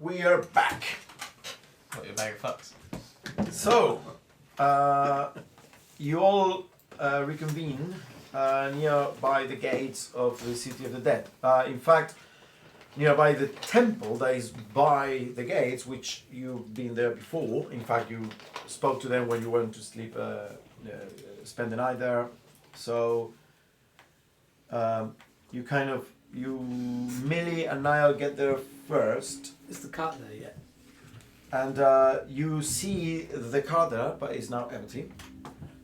we are back. What, your bag of fucks? So, you all reconvene nearby the gates of the City of the Dead. In fact, nearby the temple that is by the gates, which you've been there before. In fact, you spoke to them when you went to sleep, spend the night there. So, Millie and Niall get there first. Is the cart there yet? And you see the car there, but it's now empty.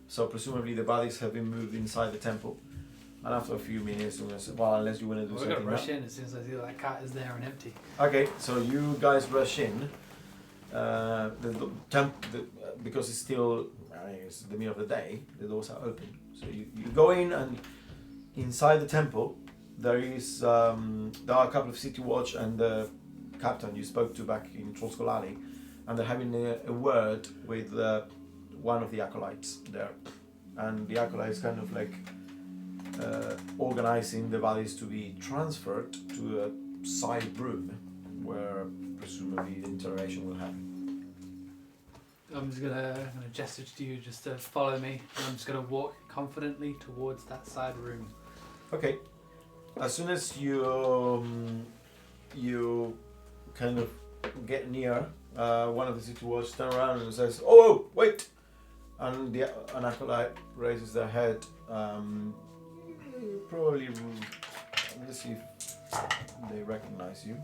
So presumably the bodies have been moved inside the temple. And after a few minutes, you're going to say, well, unless you want to do We're something. going to rush now. in as soon as I see that cart is there and empty. Okay, so you guys rush in. Because it's still, it's the middle of the day, the doors are open. So you go in, and inside the temple, there are a couple of city watch and the captain you spoke to back in Trollskull Alley, and they're having a word with one of the acolytes there, and the acolyte is kind of like organizing the bodies to be transferred to a side room where presumably the interrogation will happen. I'm just gonna gesture to you just to follow me. And I'm just gonna walk confidently towards that side room. Okay. As soon as you kind of get near, one of the city watch turns around and says, "Oh, wait!" And an acolyte raises their head. Probably, let's see if they recognize you.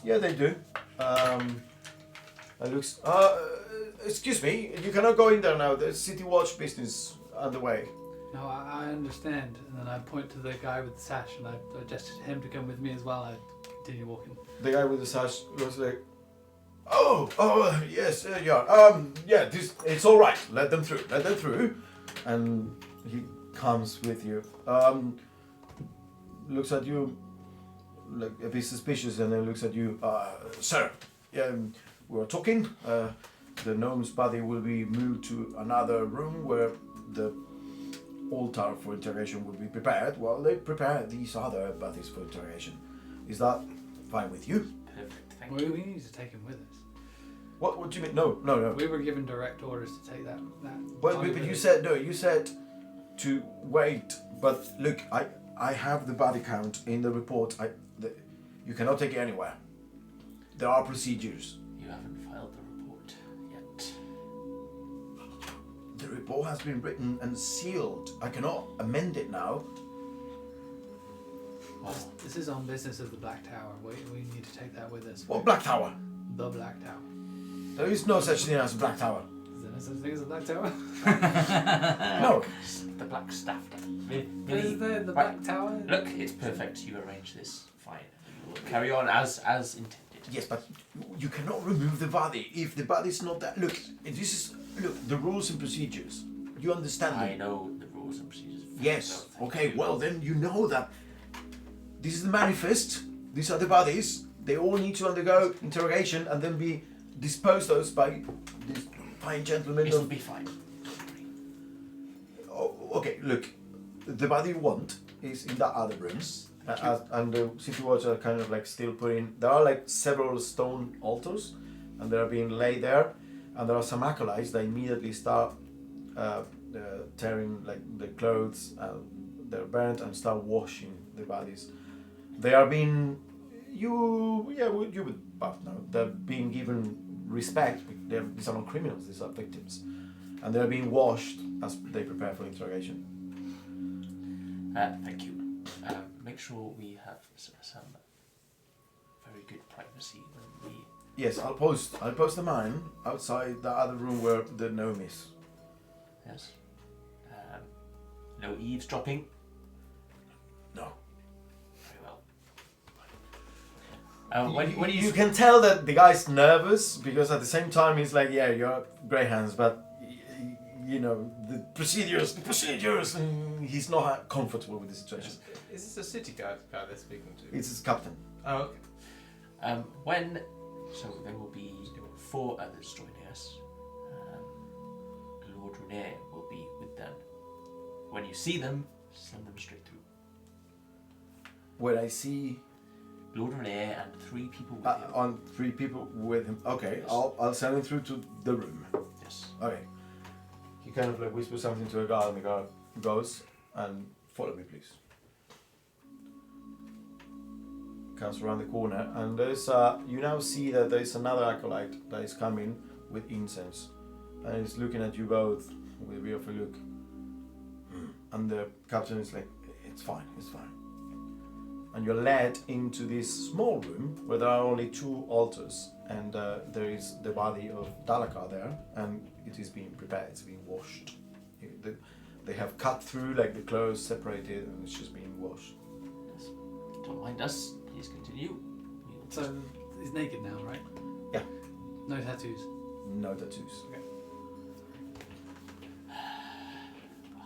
Yeah, they do. It looks. Excuse me, you cannot go in there now. There's city watch business underway. No, I understand. And then I point to the guy with the sash and I gesture to him to come with me as well. I continue walking. The guy with the sash was like, "Oh, yes, yeah, yeah. It's all right. Let them through." And he comes with you. Looks at you like a bit suspicious, and then looks at you, "Sir, we were talking. The gnome's body will be moved to another room where the altar for interrogation will be prepared. Well, they prepare these other bodies for interrogation. Is that fine with you?" Perfect, thank We you. need to take him with us. What do you mean? No. We were given direct orders to take that. But you said no. You said to wait. But look, I have the body count in the report. You cannot take it anywhere. There are procedures. You haven't filed the report yet. The report has been written and sealed. I cannot amend it now. Well, This is on business of the Black Tower. We need to take that with us. What Black Tower? The Black Tower. There is no such thing as a Black Tower. Is there no such thing as a Black Tower? No. the black staff. Is there the Black Tower? Look, it's perfect. You arranged this. Fine. We will carry on as intended. Yes, but you cannot remove the body if the body is not that. Look, the rules and procedures. You understand them? I know the rules and procedures. Yes. So, thank Okay. you. Well, then you know that this is the manifest. These are the bodies. They all need to undergo interrogation and then be disposed of by these fine gentlemen. It'll be fine. Oh, okay. Look, the body you want is in that other room, and the city watch are kind of like still putting. There are like several stone altars, and they are being laid there, and there are some acolytes that immediately start tearing like the clothes. They're burnt and start washing the bodies. They are being, you would both know, they're being given respect. These are not criminals, these are victims. And they're being washed as they prepare for interrogation. Thank you. Make sure we have some very good privacy when we... Yes, I'll post the mine outside the other room where the gnome is. Yes. No eavesdropping? No. Very well. When You can tell that the guy's nervous because at the same time he's like, yeah, you're greyhounds, but you know, the procedures, and he's not comfortable with the situation. Is this a city guy they're speaking to? It's his captain. Oh, okay. So there will be 4 others joining us. Lord René will be with them. When you see them, send them straight through. When I see Lord René and 3 people with him. On 3 people with him. Okay, Yes. I'll send him through to the room. Yes. Okay. He kind of like whispers something to a guard, and the guard goes and follow me, please. Comes around the corner, and there's you now see that there's another acolyte that is coming with incense, and he's looking at you both with a bit of a look. And the captain is like, "It's fine, it's fine." And you're led into this small room where there are only 2 altars, and there is the body of Dalakar there, and it is being prepared, it's being washed. They have cut through like the clothes, separated, and it's just being washed. Yes. Don't mind us. Please continue. We'll So he's naked now, right? Yeah. No tattoos. No tattoos. Okay. I don't know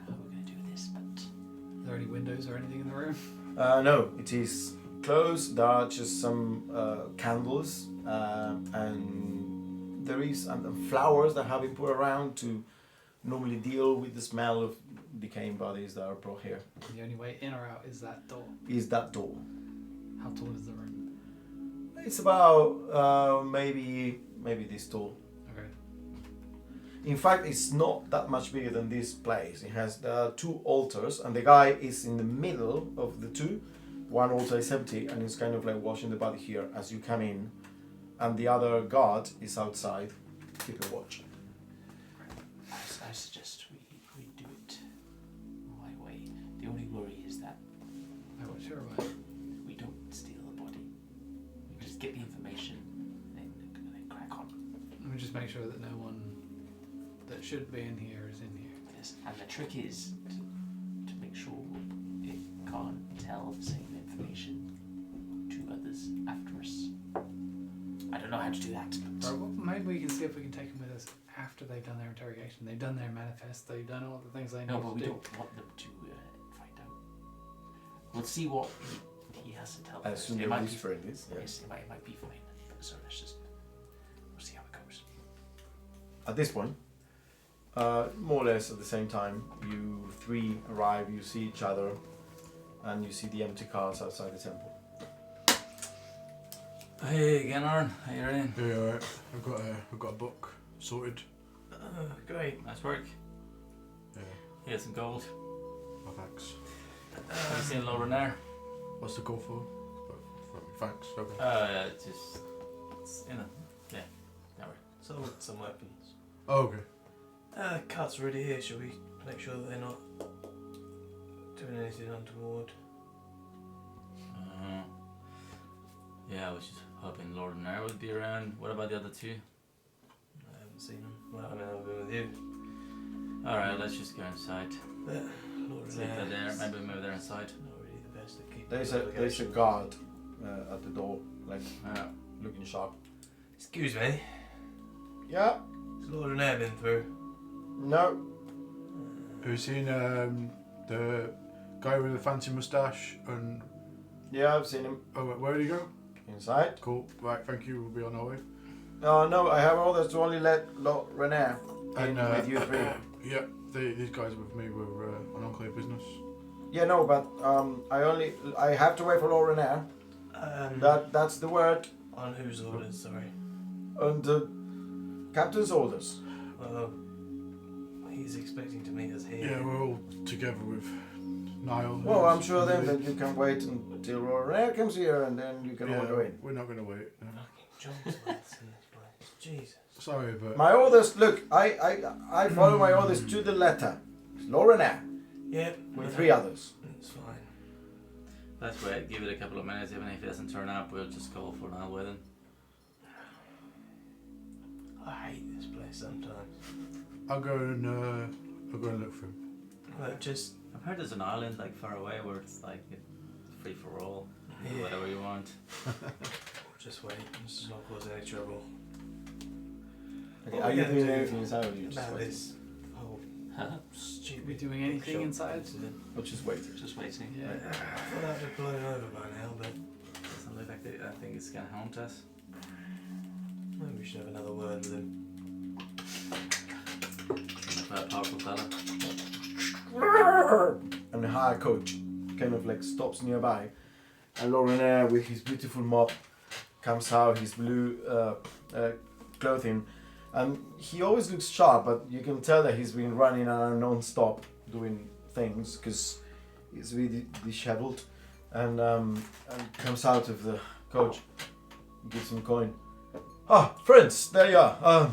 how we're going to do this, but Are there any windows or anything in the room? No, it is closed. There are just some candles, and there is and flowers that have been put around to normally deal with the smell of decaying bodies that are brought here. The only way in or out is that door. Is that door? How tall is the room? It's about maybe this tall. Okay. In fact, it's not that much bigger than this place. It has 2 altars, and the guy is in the middle of the 2. One altar is empty, and he's kind of like washing the body here as you come in, and the other guard is outside, keeping watch. I suggest we do it my way. The only worry is that Oh, what's your way? we don't steal the body. We just get the information and then crack on. Let me just make sure that no one that should be in here is in here. Yes. And the trick is to make sure it can't tell the same information to others after us. I don't know how to do that, but Right, well, maybe we can see if we can take them with us after they've done their interrogation. They've done their manifest. They've done all the things they need no, but to we do. don't want them to find out. We'll see what he has to tell I us. assume It you're might be whispering this. Yes, it might be fine. So let's just we'll see how it goes. At this point, more or less at the same time, you 3 arrive, you see each other, and you see the empty cars outside the temple. Hey again, Aaron. How you doing? Yeah, alright. I've got a book sorted. Great, nice work. Yeah, Here's some gold. oh, thanks. Have you seen Laura there? What's the call for? Thanks. Okay. Just it's in a never. Sold some weapons. Oh, okay. Cart's already here. Shall we make sure that they're not doing anything untoward? Yeah, I was just hoping Lord and Air would be around. What about the other 2? I haven't seen them. Well, I mean, I've been with you. Alright, let's just go inside. But Lord See if they're there. Maybe move there inside. Not really the best at keeping There's a obligations. guard at the door, like Yeah. looking sharp. Excuse me. Yeah. Has Lord and Air been through? No. Have you seen the guy with the fancy moustache? And Yeah, I've seen him oh, where did he go? inside. Cool. Right, thank you. We'll be on our way. No, I have orders to only let René in And with you 3. yeah, these guys with me were on Enclave business. Yeah, no, but I have to wait for Lord René. That's the word On whose orders? Sorry. on the captain's orders. Well, he's expecting to meet us here. Yeah, we're all together with Niall. Well, who's I'm sure then with me. that you can wait until Lord René comes here, and then you can all go in. We're not going to wait. No. Fucking John's maths in this place. Jesus. Sorry, but My orders. Look, I follow my orders to the letter. Lord René Yeah. with 3 others. It's fine. Let's wait. Give it a couple of minutes. Even if he doesn't turn up, we'll just call for Niall with him. I hate this place sometimes. I'll go and look for him. But just I've heard there's an island like far away where it's like free for all. Do Yeah. whatever you want. just wait. This is not causing any trouble. Okay, What are are we you gonna doing do anything inside of you? Just About waiting. this whole stupid. Are we doing anything bookshop inside? incident. Or just waiting? Just waiting. Yeah. I thought that would have blown over by now, but Doesn't look like I think it's gonna haunt us. maybe we should have another word with him. Quite a powerful fella. And the hire coach kind of like stops nearby, And Lorena, with his beautiful mop, comes out, his blue clothing. And he always looks sharp, but you can tell that he's been running non-stop doing things because he's really disheveled. And comes out of the coach, gives him a coin. Ah, friends, there you are.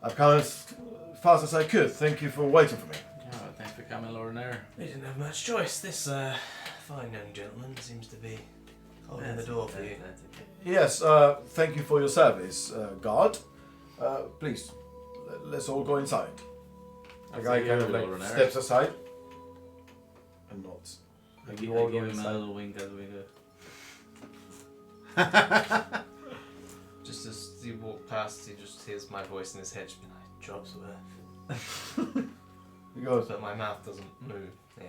I've come as fast as I could. Thank you for waiting for me. Yeah, well, thanks for coming, Lorna. We didn't have much choice. This fine young gentleman seems to be holding the door for you. That's okay. Yes, thank you for your service, guard. Please, let's all go inside. The guy kind of like steps aside and nods. I And give you all go him a inside. little wink as we go. Just as you walk past, he just hears my voice in his head, just being like, "Job's worth." He goes But my mouth doesn't move. Yeah.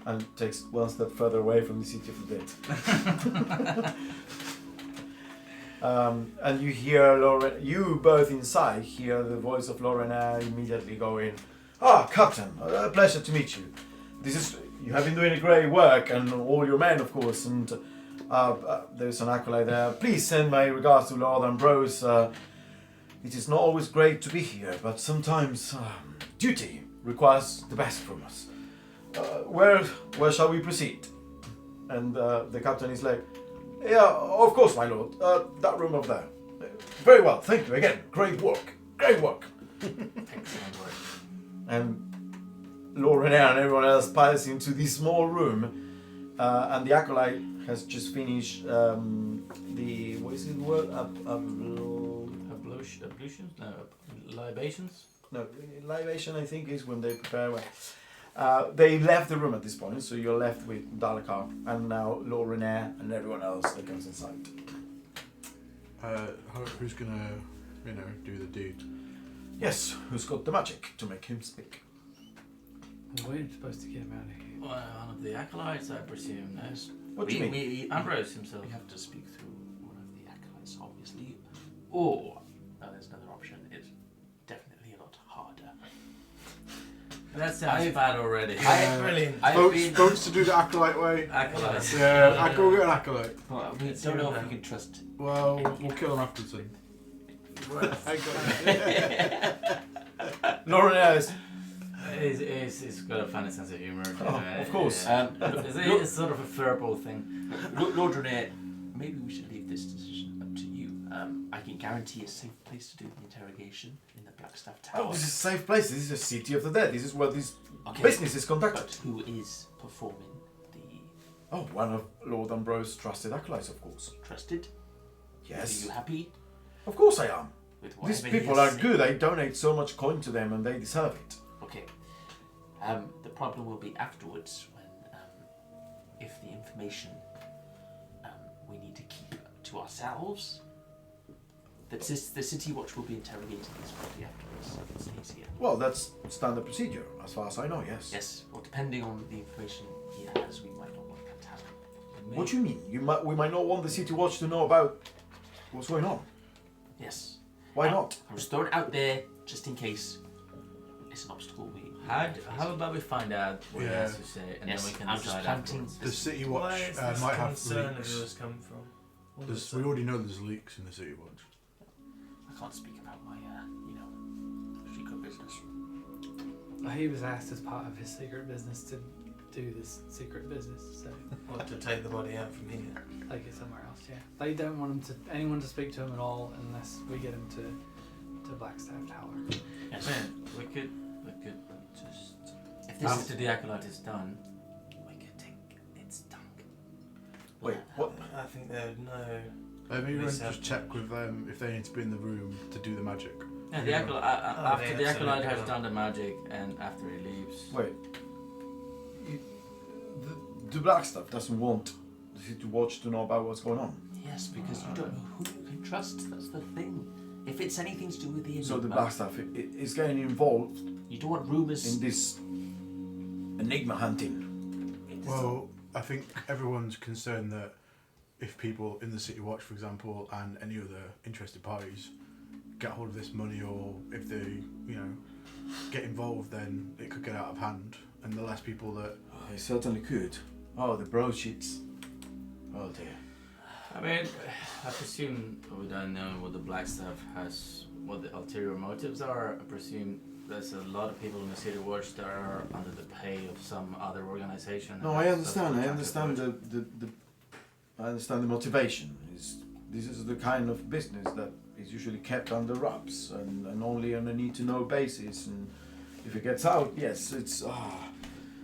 and takes one step further away from the city of the dead. And you hear you both inside hear the voice of Lorena immediately going, "Ah, Captain, a pleasure to meet you. You have been doing a great work, and all your men, of course. And there's an acolyte there. Please send my regards to Lord Ambrose. It is not always great to be here, but sometimes duty requires the best from us. Where shall we proceed?" And the captain is like, "Yeah, of course, my lord. That room over there. Very well, thank you again. Great work. Great work." Excellent work. And Lorena and everyone else piles into this small room, and the acolyte has just finished the what is it word? Ablutions? No, libations? No, libation I think is when they prepare. They left the room at this point, so you're left with Dalekar and now Lorena and everyone else that comes inside. Who's gonna, do the deed? Yes, who's got the magic to make him speak? We're supposed to get him out of here. Well, one of the acolytes, I presume. No? What do you mean? Ambrose himself. We have to speak through one of the acolytes, obviously. Or, there's another option. It's definitely a lot harder. That sounds bad already. Brilliant. Votes to do the acolyte way. Acolytes. Yeah, I go get an acolyte. Well, we Let's don't do know it if now. we can trust. Well, we'll kill him afterwards then. I got it. Lorena is He's got a funny sense of humour. of course. It's sort of a verbal thing. Lord René, maybe we should leave this decision up to you. I can guarantee a safe place to do the interrogation in the Blackstaff Tower. Oh, this is a safe place. This is a city of the dead. This is where this Okay, business is conducted. but who is performing the Oh, one of Lord Ambrose's trusted acolytes, of course. trusted? Yes. Are you happy Of course I am. with These whatever he people has are said? good. I donate so much coin to them and they deserve it. Okay. The problem will be afterwards when, if the information we need to keep to ourselves, the City Watch will be interrogating this body afterwards if it stays here. Well, that's standard procedure, as far as I know, yes. Yes, well, depending on the information he has, we might not want that to happen. What do you mean? We might not want the City Watch to know about what's going on. Yes. Why not? I was thrown out there just in case it's an obstacle we. How about we find out what he Yeah. has to say, and Yes, then we can I'm just decide planting afterwards. The City Why Watch is this might have concern of leaks. yours come from? All of a We sudden? already know there's leaks in the City Watch. I can't speak about my, secret business. He was asked as part of his secret business to do this secret business, so Or to take the body out from here. take it somewhere else. Yeah, they don't want anyone to speak to him at all unless we get him to Blackstaff Tower. Yes. Man, we could just If this after the acolyte is done, we could take its tongue. Wait, what? I think they would know. Maybe we Please just have- check with them if they need to be in the room to do the magic. Yeah, the acolyte, Oh, after they the acolyte absolutely has will. done the magic and after he leaves. Wait. The Blackstaff doesn't want the City Watch to know about what's going on. Yes, because you don't know who you can trust. That's the thing. If it's anything to do with the Enigma, So the Blackstaff is getting involved you don't want rumours. in this Enigma hunting. Well, I think everyone's concerned that if people in the City Watch, for example, and any other interested parties get hold of this money, or if they, get involved, then it could get out of hand. And the less people that I certainly could. Oh, the broadsheets. Oh dear. I mean, I presume we don't know what the Black Staff has, what the ulterior motives are. I presume there's a lot of people in the City Watch that are under the pay of some other organization. No, I understand. I understand I understand the motivation. This is the kind of business that is usually kept under wraps and only on a need-to-know basis. And if it gets out, yes, it's.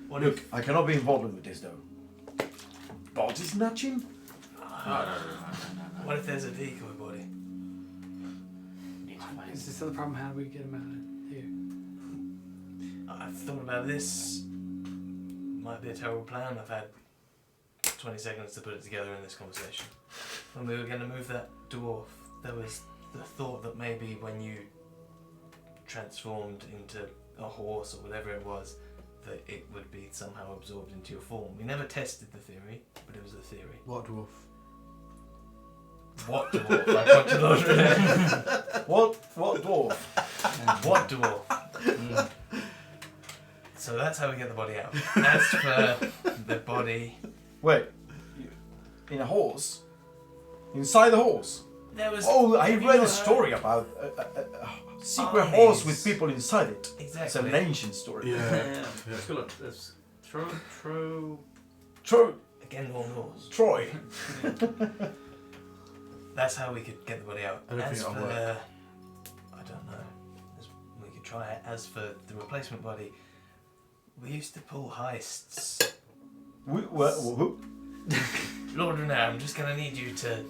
Look, I cannot be involved with this though. Body snatching? What if there's a decoy body? Need to find Is this still the problem? How do we get him out of here? I've thought about this. Might be a terrible plan. I've had 20 seconds to put it together in this conversation. When we were going to move that dwarf, there was the thought that maybe when you transformed into a horse or whatever it was, that it would be somehow absorbed into your form. We never tested the theory, but it was a theory. What dwarf? What dwarf? I got to the What dwarf? What dwarf? So that's how we get the body out. As for the body, Wait, in a horse? Inside the horse? there was. Oh, I have you read a not story heard- about a secret horse with people inside it. It's Exactly. an ancient story. Yeah. It's called True. Troy. Again, one horse. Troy. That's how we could get the body out. I don't As think for that'll work. I don't know. We could try it. As for the replacement body, we used to pull heists. Who? Lord Renair, I'm just gonna need you to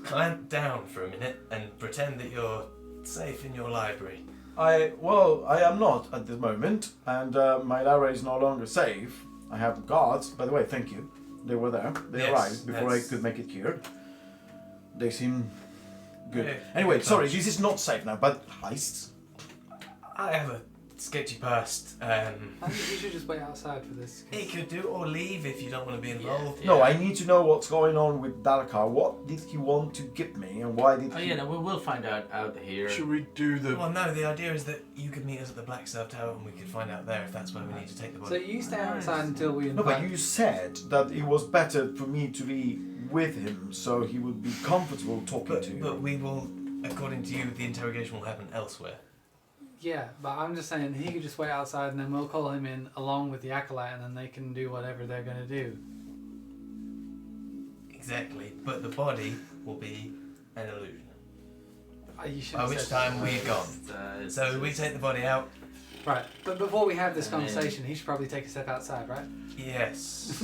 clamp down for a minute and pretend that you're safe in your library. I am not at the moment, and my library is no longer safe. I have guards. By the way, thank you. They were there. They Yes, arrived before I that's- could make it cured. They seem good. Yeah, Anyway, good sorry, touch. this is not safe now, but heists? I have a sketchy past. I think you should just wait outside for this. 'cause He could do or leave if you don't want to be involved. No, I need to know what's going on with Dalkar. What did he want to give me, and why did Oh he... yeah, no, we'll find out here. Should we do the? Well, no, the idea is that you could meet us at the Black Staff Tower and we could find out there if that's where we need to take the So body. you stay outside until we No, invite. but you said that it was better for me to be with him, so he would be comfortable talking to you. But we will, according to you, the interrogation will happen elsewhere. Yeah, but I'm just saying he could just wait outside and then we'll call him in along with the acolyte and then they can do whatever they're gonna do. Exactly, but the body will be an illusion. You should By have which said time we're gone. So we take the body out. Right, but before we have this And then- conversation, he should probably take a step outside, right? Yes.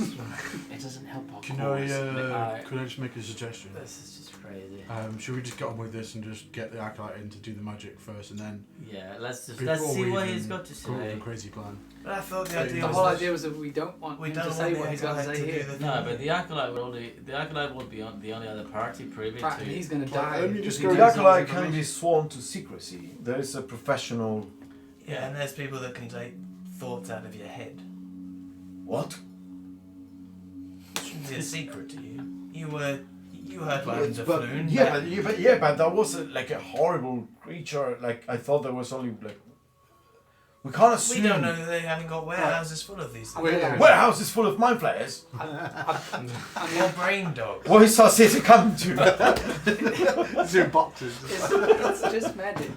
It doesn't help our Can cause. I- could I just make a suggestion? This is just crazy. Should we just get on with this and just get the acolyte in to do the magic first, and then Yeah, let's see we what even he's got to come up with say. a crazy plan? But I thought the The idea The was whole that idea was that we don't want we him don't to want say the what he's got to acolyte say to here. do the No, thing. but the acolyte will be the only other party privy Right, to. and he's gonna Well, die. let me if just he go- The doesn't know acolyte this can be information. sworn to secrecy. There is a professional... Yeah, and there's people that can take thoughts out of your head. What? It shouldn't be a secret to you. You heard Lines of Floon. But that was like a horrible creature. Like, I thought there was only like... We can't assume... We don't know that they haven't got warehouses full of these Wait, things. wait. Warehouse is full of mind flayers. I mean, Or brain dogs. What is our city come to? It's in boxes. it's just magic.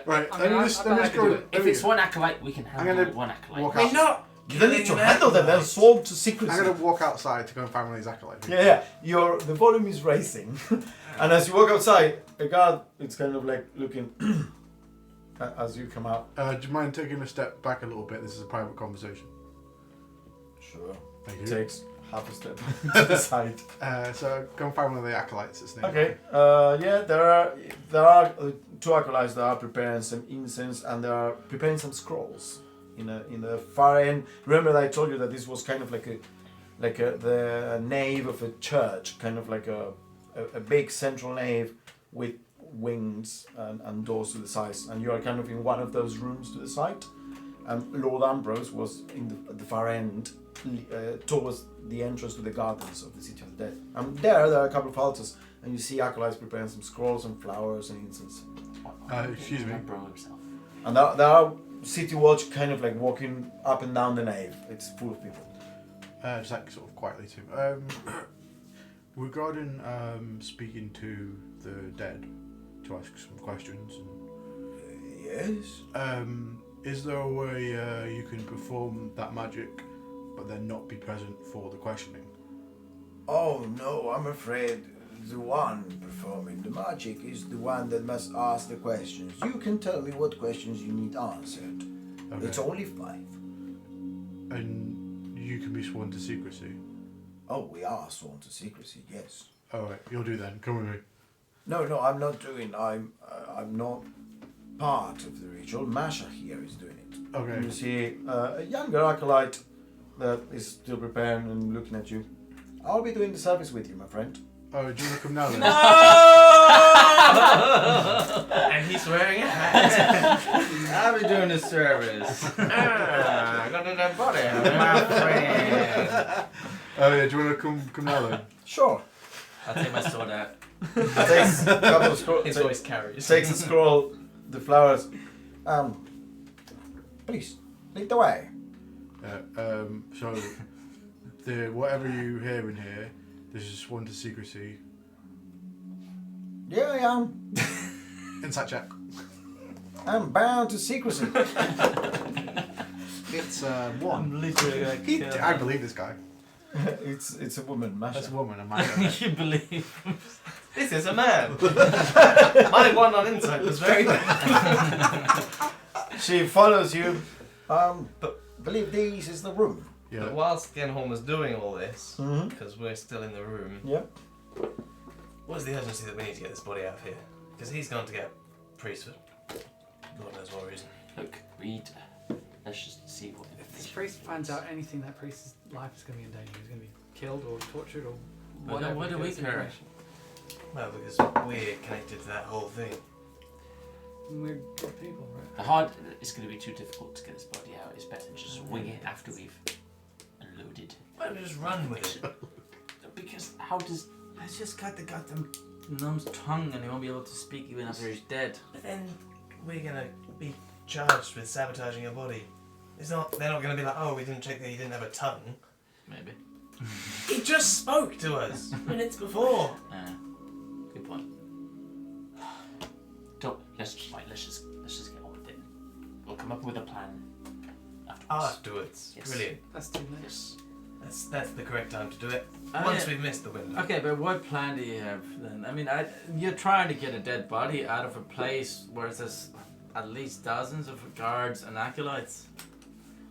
Right. I Let mean, me just I bet I could do it. If it's one acolyte, we can handle gonna one acolyte. walk We're out. not. You don't need to killing an handle them. They're acolyte. sworn to secrecy. I'm gonna walk outside to go and find one of these acolytes. Yeah. The volume is racing, and as you walk outside, a guard it's kind of like looking as you come out. Do you mind taking a step back a little bit? This is a private conversation. Sure. Thank It you. takes half a step to the side. So go and find one of the acolytes that's near. Okay. Yeah. There are two acolytes that are preparing some incense and they are preparing some scrolls in the far end. Remember that I told you that this was kind of like the nave of a church, kind of like a big central nave with wings and doors to the sides, and you are kind of in one of those rooms to the side. And Lord Ambrose was at the far end, towards the entrance to the gardens of the City of the Dead. And there are a couple of altars, and you see acolytes preparing some scrolls and flowers and incense. Excuse me. Bro himself. And there are City Watch kind of like walking up and down the nave. It's full of people. Just like sort of quietly to him. Regarding speaking to the dead to ask some questions. Yes. Is there a way you can perform that magic, but then not be present for the questioning? Oh no, I'm afraid the one performing the magic is the one that must ask the questions. You can tell me what questions you need answered. Okay. It's only 5. And you can be sworn to secrecy. Oh, we are sworn to secrecy, yes. Alright, you'll do then. Come with me. No, I'm not doing. I'm not part of the ritual. Masha here is doing it. Okay. You see a younger acolyte that is still preparing and looking at you. I'll be doing the service with you, my friend. Oh, do you want to come now then? And he's wearing a hat. I'll be doing the service. I got a dead body, my friend. Oh yeah, do you want to come now then? Sure. I'll take my sword out. Takes a couple of scrolls. His voice carries. Takes a scroll. The flowers. Please lead the way. So, the whatever you hear in here, this is sworn to secrecy. Yeah, I am. Insight check. I'm bound to secrecy. It's 1. I'm literally like. I believe this guy. it's a woman, Masha. That's a woman, I'm not. You believe? This is a man. My one on insight was very bad. She follows you. But believe these is the room. Yeah. But whilst Genholm was doing all this, Mm-hmm. because we're still in the room, Yeah. what is the urgency that we need to get this body out of here? Because he's gone to get priest for God knows what reason. Look, let's just see what. If this priest finds out anything, that priest's life is going to be in danger. He's going to be killed or tortured or But whatever. then why do we gets care? information. Well, because we're connected to that whole thing. And we're good people, right? The hard is going to be too difficult to get this body out. It's better to just wing it after we've unloaded. Why don't we just run with it? Because how does Let's just cut the goddamn numb's tongue and he won't be able to speak even after he's dead. But then we're gonna be charged with sabotaging a body. It's not. They're not gonna be like, oh, we didn't check that he didn't have a tongue. Maybe. He just spoke to us minutes before. Good point. let's just get on with it. We'll come up with a plan afterwards. Afterwards. Yes. Brilliant. That's too late. Yes. That's the correct time to do it. Oh, Once yeah. we've missed the window. Okay, but what plan do you have then? I mean, you're trying to get a dead body out of a place where there's at least dozens of guards and acolytes.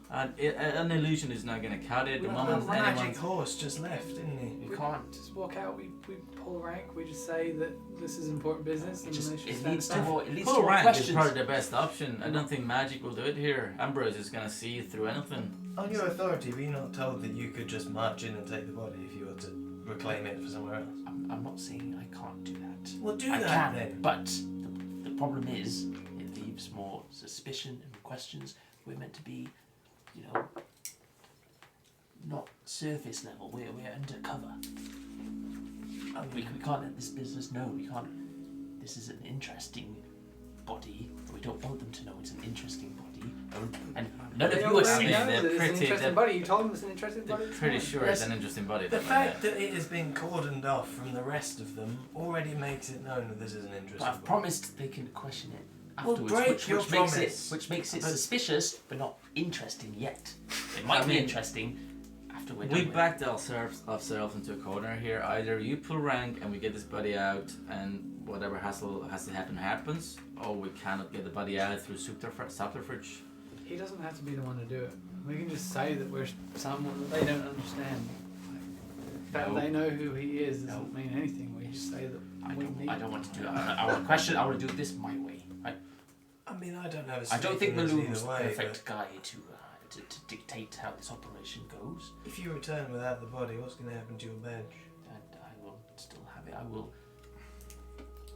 And an illusion is not going to cut it. The moment the magic anyone's... horse just left, didn't he? We can't. Just walk out, we pull rank, we just say that this is important business and they should It stand leads to aside. more. It leads to Full more rank is questions. probably the best option. I don't think magic will do it here. Ambrose is going to see through anything. On your authority, were you not told that you could just march in and take the body if you were to reclaim it for somewhere else? I'm not saying I can't do that. Well, do I that can, then. but the problem is it leaves more suspicion and questions. We're meant to be, not surface level. We're undercover. We can't let this business know. We can't. This is an interesting body. We don't want them to know it's an interesting body. And none of They you are already saying know know they're that it's an pretty- interesting they're- body. You told them it's an interesting They're body. pretty sure Yes. it's an interesting body. The though, fact yeah. that it has been cordoned off from the rest of them already makes it known that this is an interesting I've body. promised they can question it Well, afterwards, break which your makes promise. which makes it But- suspicious, but not interesting yet. It might I be mean, interesting after we're We done with it. backed ourselves into a corner here. Either you pull rank and we get this body out and whatever hassle has to happen happens, or we cannot get the body out through subterfuge. He doesn't have to be the one to do it. We can just say that we're someone that they don't understand. Like, that No. they know who he is doesn't No. mean anything. We just say that we need. I don't want to do it. I want to question. I want to do this my way. I mean, I don't have a I don't think stake in this Maloon's the either way, perfect guy to dictate how this operation goes. but if you return without the body, what's going to happen to your bench? And I will still have it. I will.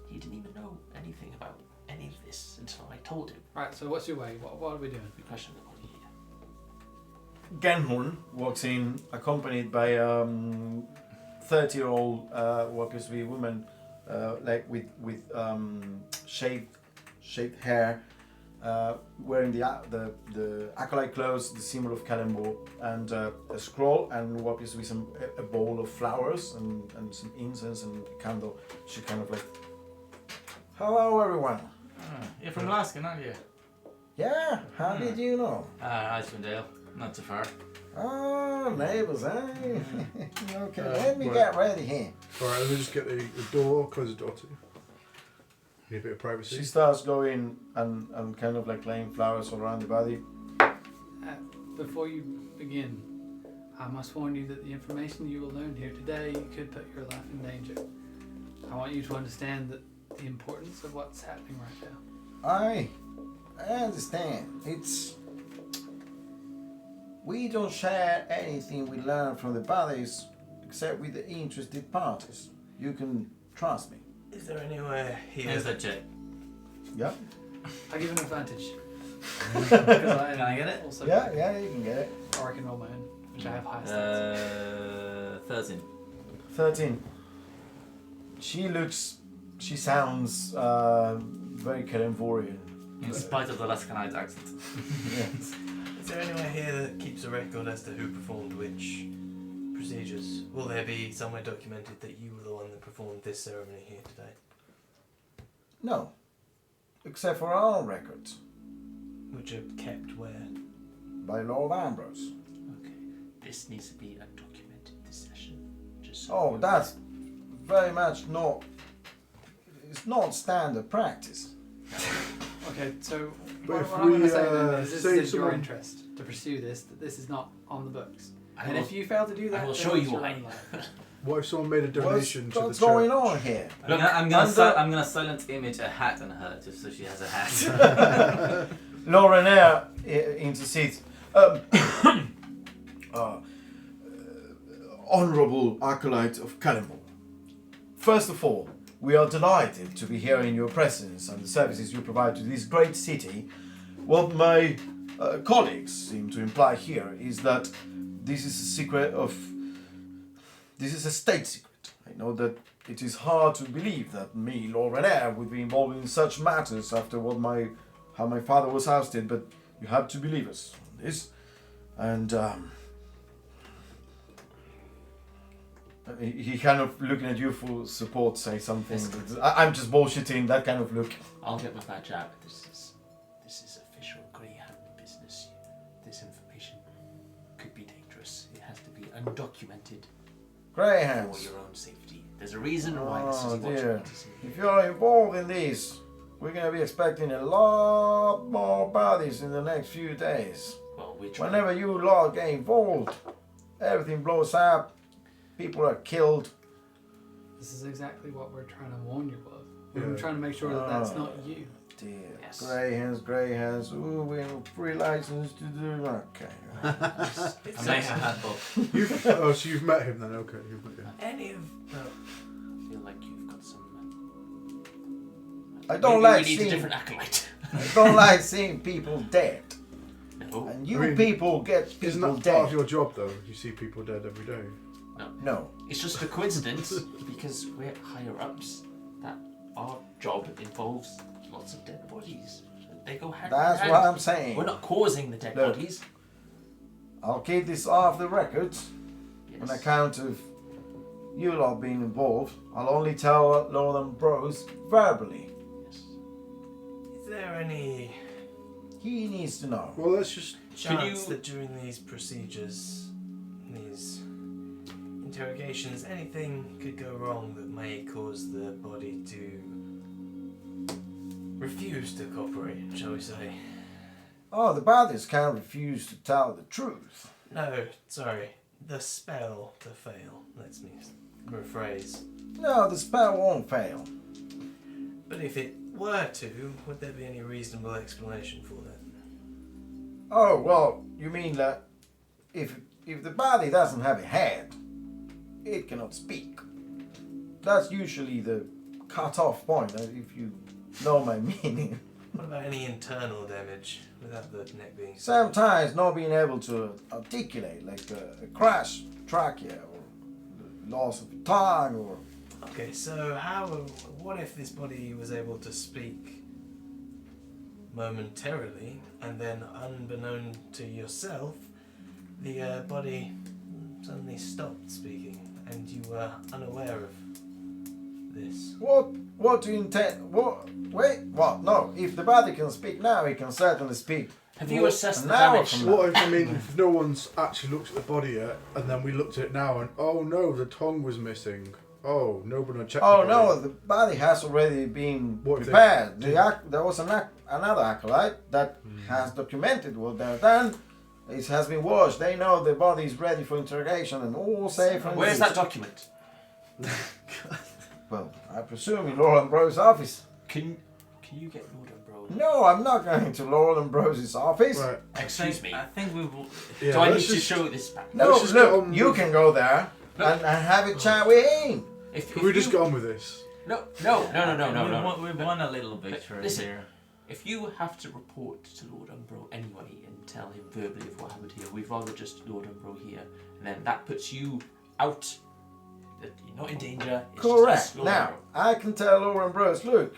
He didn't even know anything about any of this until I told him. Right. So what's your way? What are we doing? We question the body here. Genhorn walks in, accompanied by 30-year-old what appears to be a woman, like with shaved hair, wearing the acolyte clothes, the symbol of Kalembor, and a scroll, and what appears to be a bowl of flowers and some incense and a candle. She kind of like, hello everyone. You're from Glasgow, aren't you? Yeah, how did you know? Icewind Dale, not too far. Oh, neighbours, eh? Okay, let me right. get ready here. Alright, let me just get the door, close the door to you. Need a bit of privacy. She starts going and kind of like laying flowers all around the body. Before you begin, I must warn you that the information you will learn here today could put your life in danger. I want you to understand that the importance of what's happening right now. I understand. We don't share anything we learn from the bodies except with the interested parties. You can trust me. Is there anywhere here Here's that check. Yeah? I give an advantage. Can I get it? Also Yeah, you can get it. Or I can roll my own, which I have high stats. 13. 13. She sounds very Kalemborian. In spite of the Lascanite accent. Yes. Is there anywhere here that keeps a record as to who performed which procedures? Will there be somewhere documented that you were the one that performed this ceremony here today? No. Except for our own records Which are kept where? by Lord Ambrose. Okay. This needs to be undocumented, this session. Just so Oh, that's very much not. It's not standard practice. Okay, so But what if I'm going we, to say then is this say is your someone- interest to pursue this, that this is not on the books. I And will- if you fail to do that, I will then show it's you your why. own life. What if someone made a donation What's to the what's church? going on here? I'm gonna silent image a hat on her just so she has a hat. Lorenair intercedes. Honourable acolyte of Kalembor. First of all, we are delighted to be here in your presence and the services you provide to this great city. What my colleagues seem to imply here is that this is a secret of. This is a state secret. I know that it is hard to believe that me, Lorenair, would be involved in such matters after how my father was ousted, but you have to believe us on this. And he kind of looking at you for support, say something. I'm just bullshitting, that kind of look. I'll get my badge out. This is official Greyhound business. This information could be dangerous. It has to be undocumented for Greyhounds, your own safety. There's a reason why the Oh, city watch dear. wants to see if you're involved in this, we're going to be expecting a lot more bodies in the next few days. Well, we're trying. Whenever you lot get involved, everything blows up, people are killed. This is exactly what we're trying to warn you of. Yeah. We're trying to make sure that that's Oh. not you. Dear. Yes. Greyhounds. Ooh, we have free license to do. Okay. I make a hat, Bob. So you've met him then? Okay, you've met him. Any of I feel like you've got some. I don't Maybe like we need a seeing. different acolyte. I don't like seeing people dead. No. And you I mean, people get Isn't people that part of dead. your job though? You see people dead every day. No. It's just a coincidence because we're higher ups that our job involves lots of dead bodies. They go hand in That's hand. what I'm saying. We're not causing the dead Look. bodies. I'll keep this off the record Yes. on account of you lot being involved. I'll only tell Lord Ambrose verbally. Yes. is there any He needs to know. Well, let's just. chance that during these procedures, these interrogations, anything could go wrong that may cause the body to refuse to cooperate, shall we say? Oh, the bodies can't refuse to tell the truth. No, sorry. The spell to fail. Let's me rephrase. No, the spell won't fail. But if it were to, would there be any reasonable explanation for that? Oh, well, you mean that if the body doesn't have a head, it cannot speak. That's usually the cut-off point, if you know my meaning. What about any internal damage without the neck being Sometimes not being able to articulate, like a crash trachea or loss of tongue or... Okay, so what if this body was able to speak momentarily, and then unbeknown to yourself, the body suddenly stopped speaking, and you were unaware of this. What do you intend? What? Wait, what? No, if the body can speak now, he can certainly speak. Have you assessed the an hour damage? from now. What if, I mean, if no one's actually looked at the body yet, and then we looked at it now, and oh no, the tongue was missing. Oh, nobody checked. Oh the no, body. the body has already been What if they- prepared. There was another acolyte that has documented what they've done. It has been washed. They know the body is ready for interrogation and all safe. And Where's that document? Well, I presume in Lord Ambrose's office. Can you get Lord Ambrose? No, I'm not going to Lord Ambrose's office. Right. Excuse me. I think we will. Yeah, Do I need let's to just- show this back? No, Let's just get look, on you with- can go there and have a chat with him. Can we just get on with this? No. We've won a little victory Listen. here. If you have to report to Lord Umbro anyway and tell him verbally of what happened here, we'd rather just Lord Umbro here, and then that puts you out. That you're not in danger. It's Correct. Just us, Lord Now, I can tell Lord Ambrose, look,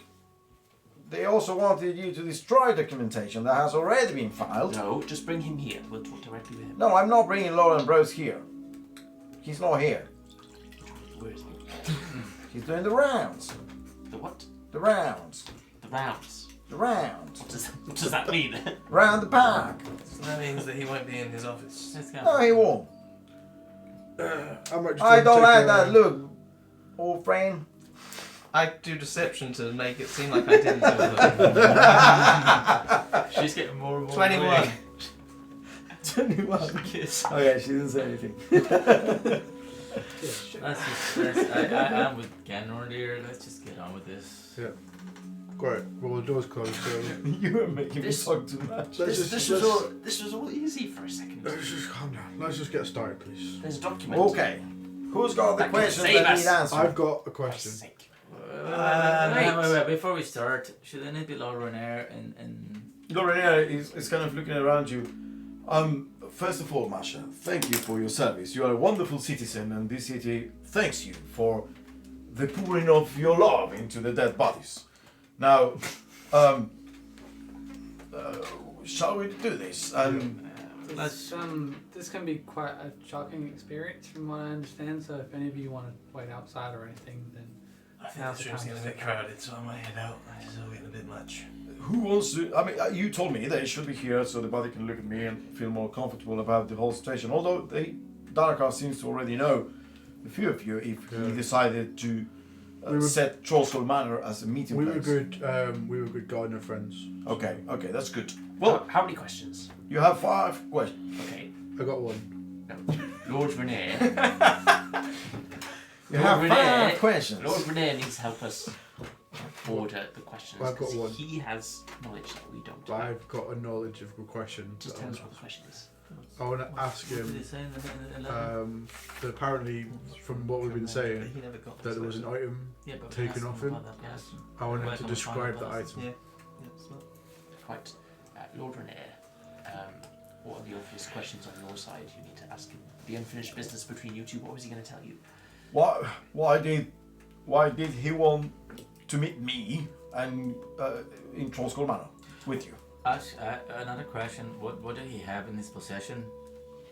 they also wanted you to destroy documentation that has already been filed. Umbro. No, just bring him here. We'll talk directly with him. No, I'm not bringing Lord Ambrose here. He's not here. Where is he? He's doing the rounds. The what? The rounds. The rounds. The rounds. What does that mean? Round the park. So that means that he won't be in his office. Let's go. No, he won't. I might just I don't take like a- that. Look, old friend. I do deception to make it seem like I didn't do it. She's getting more and more. 21. 21. Kiss. Oh yeah, she didn't say anything. I'm with Ganor here. Let's just get on with this. Yeah. Great. Well, the door's closed, so You were making This- me talk too much. let's This just was all easy for a second. let's just calm down. Let's just get started, please. There's a document. Okay. Who's got the That can questions save that us. need answered? I've got a For question. God's sake. Wait. Before we start, should it be Laura Renair and Lorena is kind of looking around you. First of all, Masha, thank you for your service. You are a wonderful citizen, and this city thanks you for the pouring of your love into the dead bodies. Now, shall we do this? This can be quite a shocking experience from what I understand. So if any of you want to wait outside or anything, then I think this room's getting a bit crowded, so I might head out. It's all getting a bit much. Who wants to? I mean, you told me they should be here so the body can look at me and feel more comfortable about the whole situation. Although Darakar seems to already know a few of you if he decided to We were- set Trollskull Manor as a meeting We place. were good. We were good gardener friends. Okay, that's good. Well, Well, how many questions? you have 5 questions. Okay. I got one. Lord Renair. You Lord have Renair- 5 questions. Lord Renair needs to help us order the questions. I've got 'cause one. He has knowledge that we don't. But I've got a knowledge of a question. Just tell us what the question is. I want to ask what did he him. say in the letter? That apparently, from what we've been saying, He never got that there was an item. Yeah, but taken ask off him him. about that person. I want him Where to can we describe find that that person? item. Yeah. It's not. Right. Lord Renair, what are the obvious questions on your side? You need to ask him. The unfinished business between you two, what was he going to tell you? Why did he want to meet me and in Trollskull Manor with you? Another question. What did he have in his possession?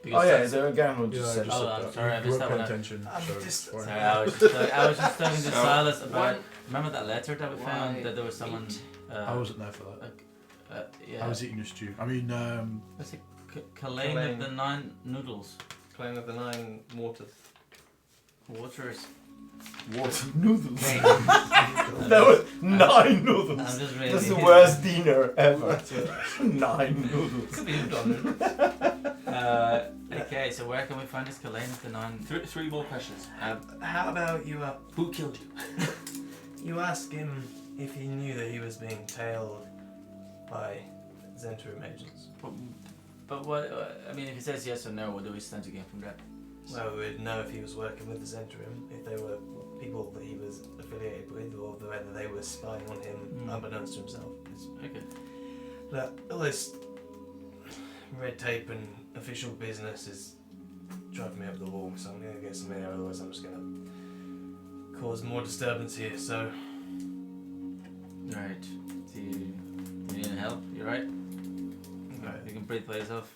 Oh yeah, that's- the Gangland Yeah, just I said. just Oh, said I'm that. sorry, I You missed weren't that paying one. attention. I'm So just- fine. Sorry, I was just talking to Silas about. Remember that letter that we found Why that there was someone. I wasn't there for that. Yeah. I was eating a stew. I mean, What's it? Kalain of the 9 noodles. Claim of the 9 waters. Waters. What noodles? That was 9 noodles. I'm just really. That's the worst dinner ever. 9 noodles. Could be $1. Okay, so where can we find this Kalain of the 9? Three more questions. How about you Who killed you? you ask him if he knew that he was being tailed by Zentrum agents? But what? I mean, if he says yes or no, what do we stand to gain from that? Well, we'd know if he was working with the Zentrum, if they were people that he was affiliated with, or whether they were spying on him unbeknownst to himself. Okay. Look, all this red tape and official business is driving me up the wall, so I'm going to get some air, otherwise I'm just going to cause more disturbance here, so... Right. Do you need any help. You right? Okay. You can breathe by yourself.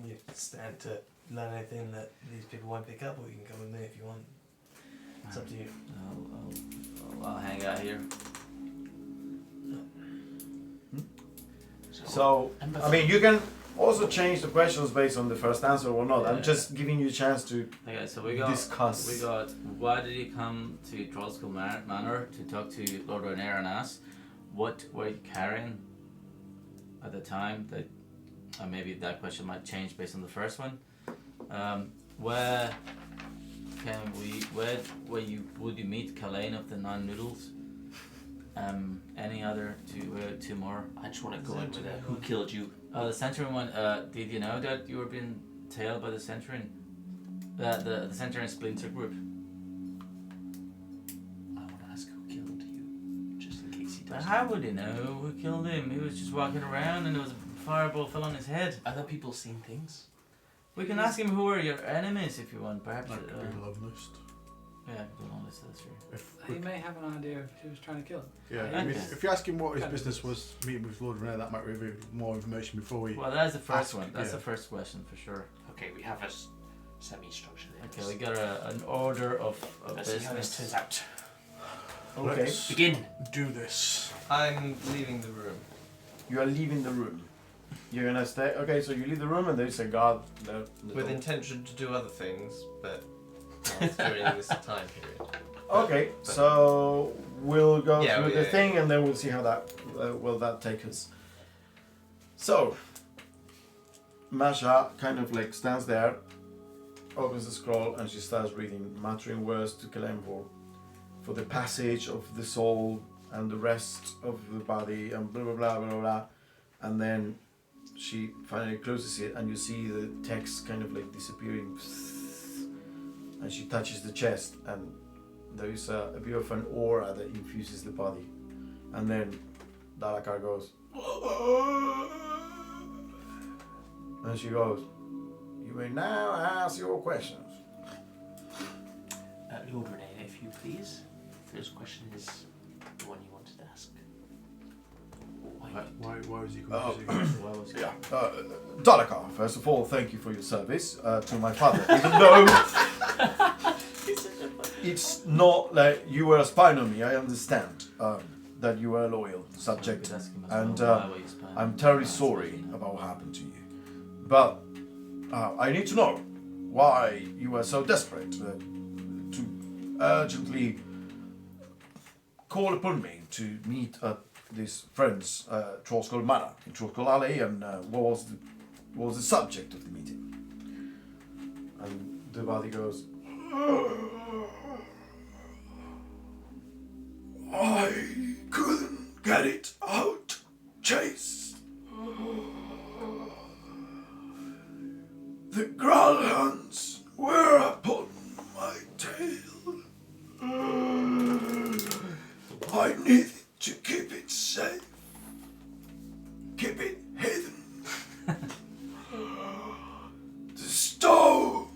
You stand to learn anything that these people won't pick up, or you can come with me if you want. It's up to you. I'll hang out here. So, I mean, you can also change the questions based on the first answer or not. I'm Yeah. just giving you a chance to Okay, so we got discuss. why did you come to Trollskull Manor to talk to Lord Rainier and us? What were you carrying at the time? That maybe that question might change based on the first one. Where would you meet Kalain of the Nine Noodles? Any other two more? I just want to go in with who killed you. The Centurion one. Did you know that you were being tailed by the Centurion? The Centurion Splinter Group. I want to ask who killed you, just in case he But does. how would he know who killed him? He was just walking around and there was a fireball fell on his head. Other people seen things. We can ask him who were your enemies if you want. Perhaps. That could be a love list. Yeah, good on this. That's true. If He we, may have an idea if he was trying to kill him. yeah, Okay. I mean, if you ask him what his Kind of business is. was meeting with Lord Renee, that might reveal more information before we. Well, that's the first Ask- one. That's yeah. the first question for sure. Okay, we have a semi-structure there. Okay, we got an order of Let's see how this business. turns out. Okay. Let's Begin. do this. I'm leaving the room. You are leaving the room. You're gonna stay. Okay, so you leave the room and there's a guard there. With intention to do other things, but not during this time period. Okay, so we'll go Yeah, through the yeah. thing and then we'll see how that will that take us. So Masha kind of like stands there, opens the scroll, and she starts reading, muttering words to Kalemvor for the passage of the soul and the rest of the body and blah blah blah blah blah, and then she finally closes it and you see the text kind of like disappearing, and she touches the chest and there is a bit of an aura that infuses the body, and then Dalakar goes and she goes, "You may now ask your questions." Lord Renee, if you please. First question is the one you wanted to ask. Why was he Oh. confusing? Why was Yeah, Dalakar, first of all, thank you for your service to my father. Even though it's not like you were a spy on me, I understand that you were a loyal subject, and I'm terribly sorry about what happened to you. But I need to know why you were so desperate to urgently call upon me to meet at this friend's Trollskull Manor in Trollskull Alley, and what was the subject of the meeting? And the body goes, "I couldn't get it out, Chase. The Growlhounds were upon my tail. I needed to keep it safe, keep it hidden. The stone,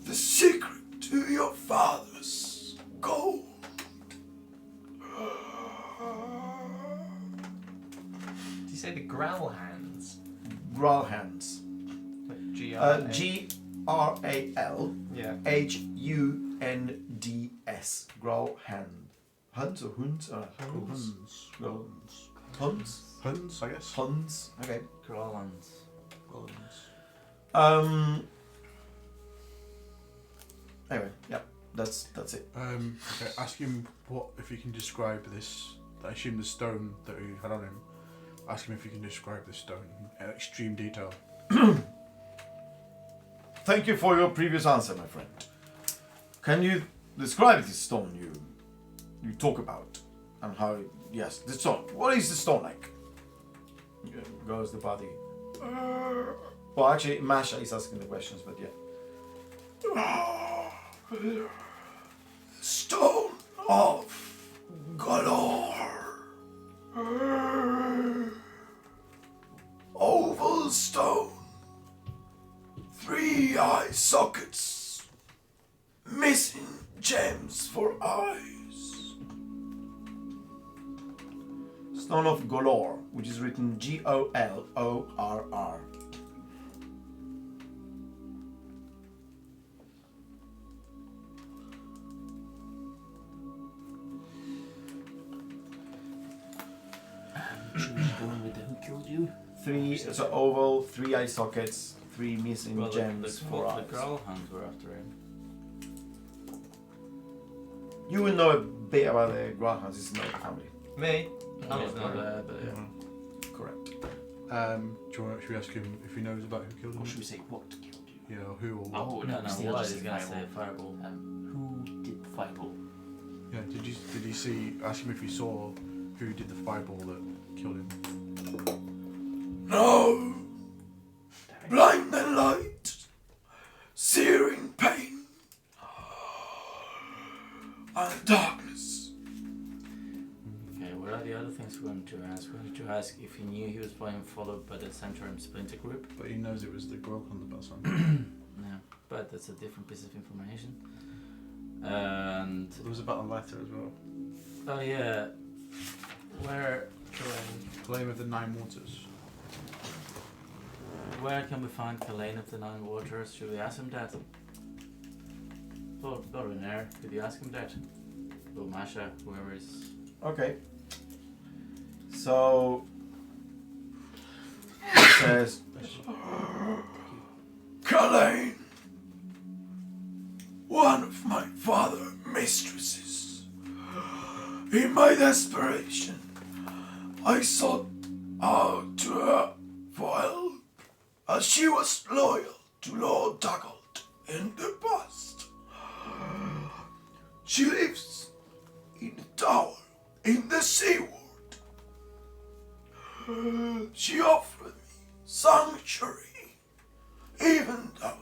the secret to your father's gold." Did you say the growl hands? Growlhounds. Like Gralhunds. Yeah. Hunds. Hunts or Hunds? Huns. Hunds? Huns, I guess. Hunds. Okay. Growlands. Anyway, yeah, that's it. Okay, ask him what if he can describe this. I assume the stone that he had on him. Ask him if he can describe the stone in extreme detail. Thank you for your previous answer, my friend. Can you describe this stone you talk about and how? Yes, the stone. What is the stone like? Goes the body. Well, actually, Masha is asking the questions, but yeah. Stone of Galore. Oval stone. 3 eye sockets. Missing gems for eyes. Stone of Golorr, which is written Golorr. Should we go in with the who killed you? Three, so oval, 3 eye sockets, 3 missing Well, gems, 4 eyes. the Growlhounds were after him. You will know a bit about the Growlhounds, it's not a family. Me? I Oh, was not right. there, but yeah. Correct. Should we ask him if he knows about who killed him? Or should we say what killed you? Yeah, or who or what? Oh, No, no, see, what I'll just he's say gonna say fireball. fireball. Who did the fireball? Yeah, did he see? Ask him if he saw who did the fireball that killed him. No! Blinding light, searing pain, and darkness. Okay, what are the other things we wanted to ask? We wanted to ask if he knew he was being followed by the Centurion Splinter Group. But he knows it was the Growlhound that passed on. No, but that's a different piece of information. And There was a battle letter as well. oh yeah, where Flame of the Nine Waters. where can we find Kalain of the Nine Waters? Should we ask him that? Lord Renair, could you ask him that? Or Masha, whoever is. Okay. So it says Kalain, one of my father's mistresses. In my desperation, I sought out to her for help, as she was loyal to Lord Duggald in the past. She lives in the tower in the Seaward. She offered me sanctuary, even though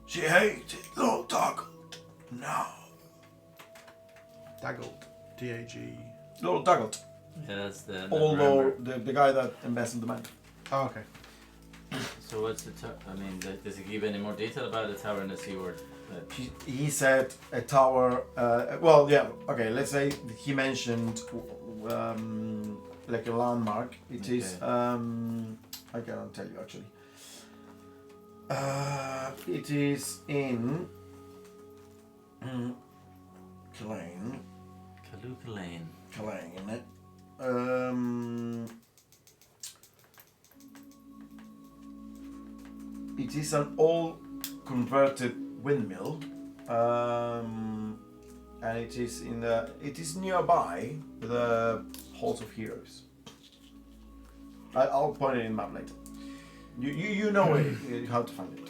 she hated Lord Duggald now. Daggled. D-A-G. Lord Duggald, Yeah, that's the. although the guy that embezzled the money. Oh, okay. So what's the I mean, does he give any more detail about the tower in the Seaward? He said a tower. Well, yeah. Okay, let's say he mentioned like a landmark. It is. I cannot tell you actually. It is in Kalain. Kaluka Lane. Kalain. It is an old converted windmill, and it is in the. It is nearby the Halls of Heroes. I'll point it in the map later. You know how to find it.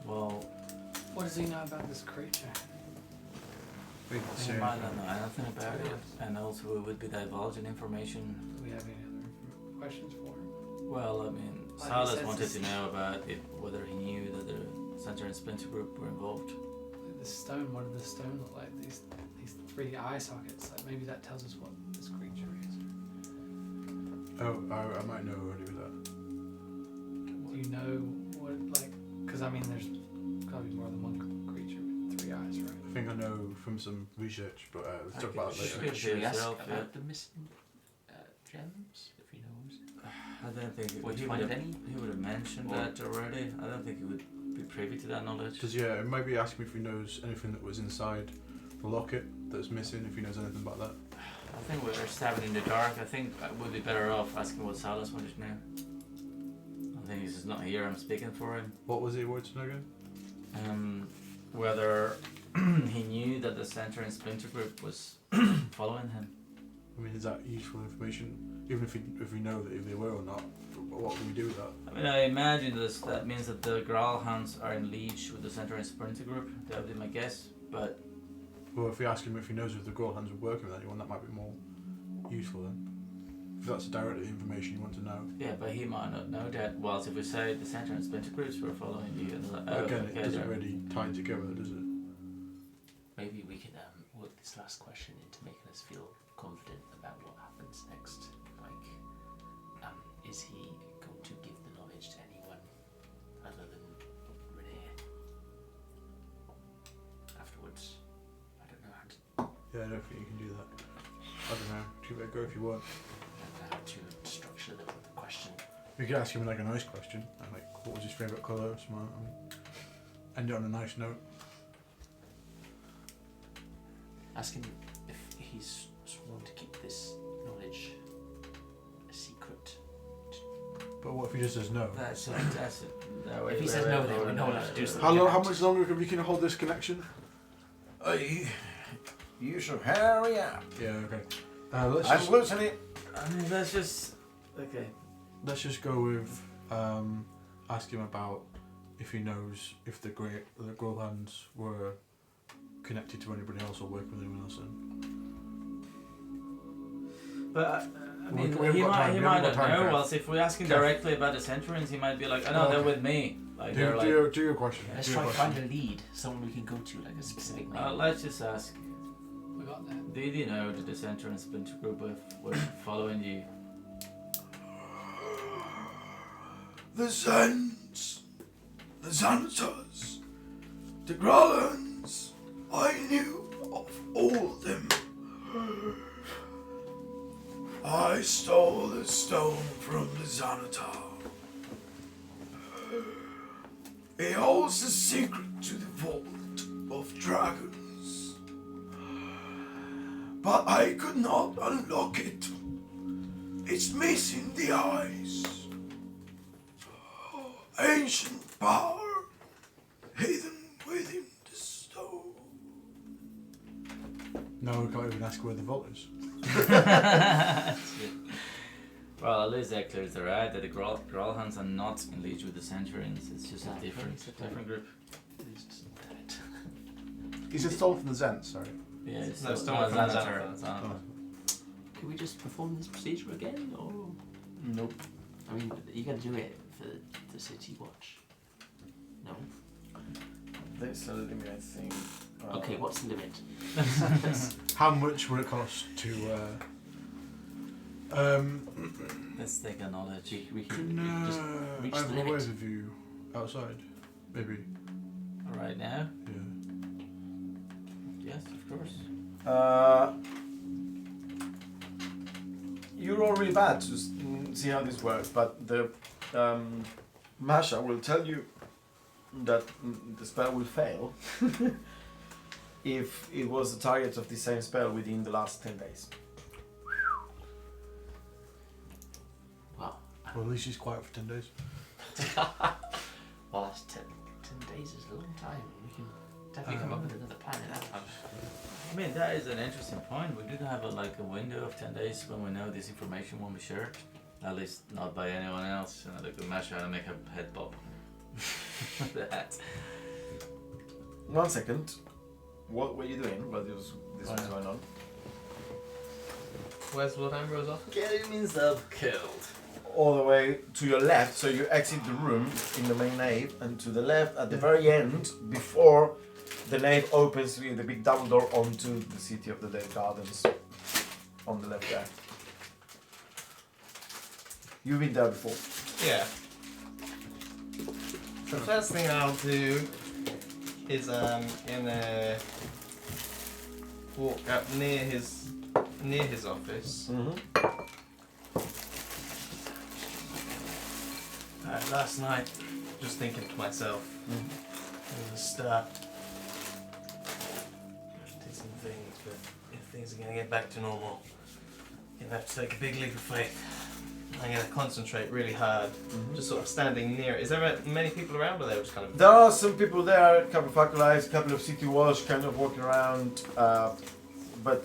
Well, What does he know about this creature? We didn't he say might anything. not know anything about it, and also we would be divulging information. Do we have any other questions for him? Well, I mean, Well, he Silas says wanted this- to know about it, whether he knew that the Center and Splinter Group were involved. The stone, what did the stone look like? These 3 eye sockets. Like maybe that tells us what this creature is. Oh, I might know already with that. Do you know what like? Because I mean, there's gotta be more than one creature with 3 eyes, right? I think I know from some research, but let's talk about it Should later. we- Should we ask yourself, about yeah. the missing gems, if he knows? I don't think Would he you would find have, any? he would have mentioned Or- that already. I don't think he would be privy to that knowledge. Because yeah, maybe ask him if he knows anything that was inside the locket that's missing. If he knows anything about that. I think we're stabbing in the dark. I think I would be better off asking what Silas wanted to know. I think he's just not here. I'm speaking for him. What was he wanted to know again? Whether he knew that the Center and Splinter Group was following him. I mean, is that useful information? Even if we know that if they were or not, what can we do with that? I mean, I imagine that means that the Growlhounds are in leash with the Center and Splinter Group. That would be my guess. But Well, if we ask him if he knows if the Growlhounds are working with anyone, that might be more useful then. If that's directly the information you want to know. yeah, but he might not know that. Whilst if we say the Center and Splinter Groups were following you, and like, oh, Again, okay, it doesn't they're- really tie together, does it? Maybe we can work this last question into making us feel confident about what happens next. Like, is he going to give the knowledge to anyone other than Renee afterwards? I don't know how to. Yeah, I don't think you can do that. don't know. Give it a go if you want. I don't know how to structure the question. You could ask him like a nice question, like what was his favourite colour, smart, end it on a nice note. Ask him if he's sworn to keep this knowledge a secret. But what if he just says no? That's it. No, If he says no, then we know what to do something. How long? How much longer can we can hold this connection? You should hurry up. Yeah. Okay. Let's I'm just losing it. I mean, let's just. Okay. let's just go with ask him about if he knows if the Growlhands were connected to anybody else or working with anyone else. But I mean, We haven't he got time, might we haven't not got time, know. Kev. Well, if we ask him Kev. directly about the Centurions, he might be like, "Oh no, they're Okay. with me." Like they're like. Do your question. Let's do your try and question. find a lead, someone we can go to, like a specific name. Let's just ask. We got that. Did you know that the Centurions splinter group were following you? The Zens, the Xanatas, the Growlhands, I knew of all of them. I stole the stone from the Xanatar. It holds the secret to the Vault of Dragons. But I could not unlock it. It's missing the eyes. Ancient power hidden within the stone. No, we can't even ask where the vault is. Well, at least that clears the right that the Growlhands are not in league with the Centurions. It's just a different group. Is it stolen from the Zens? Sorry. Yeah, it's No, still stolen from the Xanatar. Xanatar. Can we just perform this procedure again, or Nope. I mean, you gotta do it for the city watch. No. There's a limit, I think. Okay, what's the limit? How much would it cost to? Let's take a knowledge. We can just reach I the have a limit. ways of view outside. Maybe. Right now? Yeah. Yes, of course. You roll really bad to see how this works, but the Masha will tell you that the spell will fail if it was the target of the same spell within the last 10 days. Wow. Well, at least she's quiet for 10 days. Well, that's 10 days is a long time. We can definitely come up with another plan in that time. I mean, that is an interesting point. We do have a window of 10 days when we know this information won't be shared. At least not by anyone else. And I look at Masha and I make her head bob. That. 1 second. What were you doing while this was going on? Where's Lord Ambrose off? Getting himself killed. All the way to your left, so you exit the room in the main nave, and to the left at the very end, before the nave opens with the big double door onto the City of the Dead Gardens. On the left there. You've been there before. Yeah. The first thing I'll do is gonna walk up near his office. Mm-hmm. Last night, just thinking to myself, it was a start. Did some things, but if things are gonna get back to normal, you're gonna have to take a big leap of faith. I'm gonna concentrate really hard, just sort of standing near it. Is there many people around, or they were just kind of? There are some people there, a couple of acolytes, a couple of city watch kind of walking around, but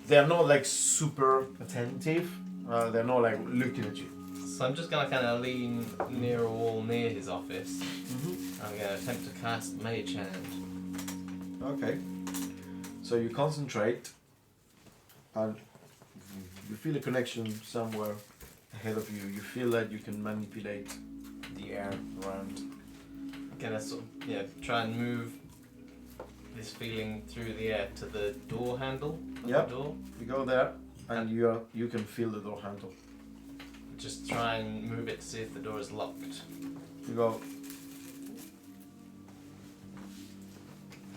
they're not like super attentive. They're not like looking at you. So I'm just gonna kind of lean near a wall near his office. I'm gonna attempt to cast Mage Hand. Okay. So you concentrate, and you feel a connection somewhere ahead of you. You feel that you can manipulate the air around. I'm gonna sort of try and move this feeling through the air to the door handle. Of Yep. The door. You go there, and you can feel the door handle. Just try and move it to see if the door is locked. You go,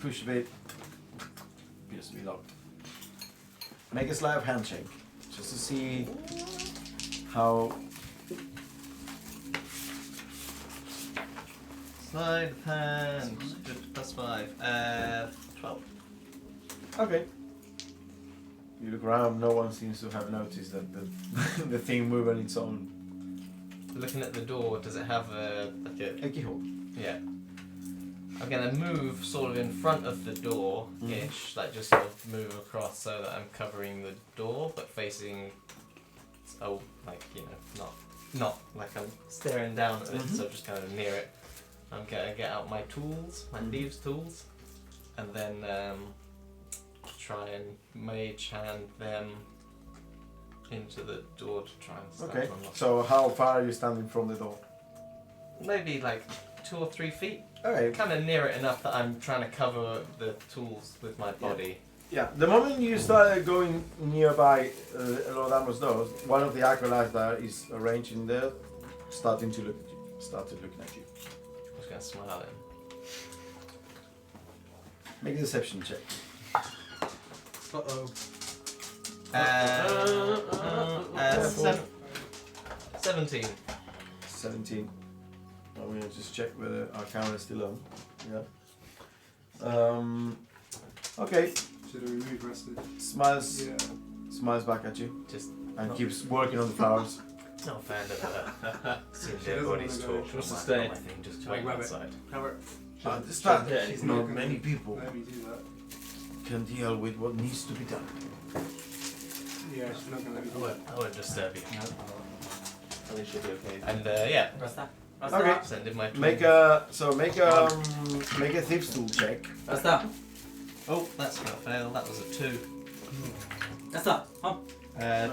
push a bit, appears to be locked. Make a sleight of hand check, just to see how. Slide of hand. Good, +5. 12. Okay. You look around. No one seems to have noticed that the the thing moved on its own. Looking at the door, does it have a A keyhole. yeah? I'm gonna move sort of in front of the door-ish, like just sort of move across so that I'm covering the door, but facing, like not like I'm staring down at it, so just kind of near it. I'm gonna get out my tools, my thieves' tools, and then try and mage hand them into the door to try and start Okay. to unlock. So how far are you standing from the door? Maybe like 2 or 3 feet. Okay. Kind of near it enough that I'm trying to cover the tools with my body. Yeah. The moment you started going nearby Lord Amber's door, one of the acolytes that is arranged in there, started looking at you. I'm just gonna smile at him. Make a deception check. Uh-oh. Careful. 17. 17. I'm gonna just check whether our camera is still on. Yeah. Okay. Should I remove rest of Smiles. Yeah. Smiles back at you Just and keeps working on the flowers. not a fan of that. Seems She doesn't everybody's wanna go. talk. She wants to Not stay. my thing, just Like wait rabbit. outside. Cover. Understand Yeah, that he's not not gonna- many people Let me do that. can deal with what needs to be done. Yeah, she's not gonna let me do that. I won't disturb you. I think she'll be okay. And yeah, Rasta. Okay. send in my tools. Make a thief's tool check. Rasta. Oh, that's gonna fail. That was a 2. Rasta. Come.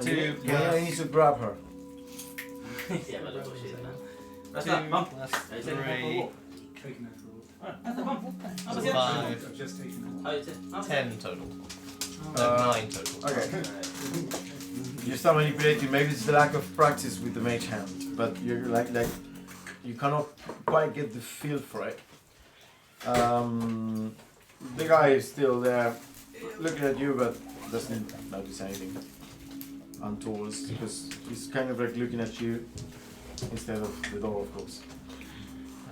2 Yeah, you need to grab her. Yeah, but look what she's man. 2 Rasta. Come. plus Yeah, you take her for a 3, walk. Taking her for a walk. Alright, Rasta, come. Come, let's go. 5, I've just taken her. Oh, you did. Oh, 10 total. Uh, 9 total. Okay. You start manipulating. Maybe it's the lack of practice with the mage hand, but you're like you cannot quite get the feel for it. The guy is still there, looking at you, but doesn't notice anything untoward because he's kind of like looking at you instead of the door, of course.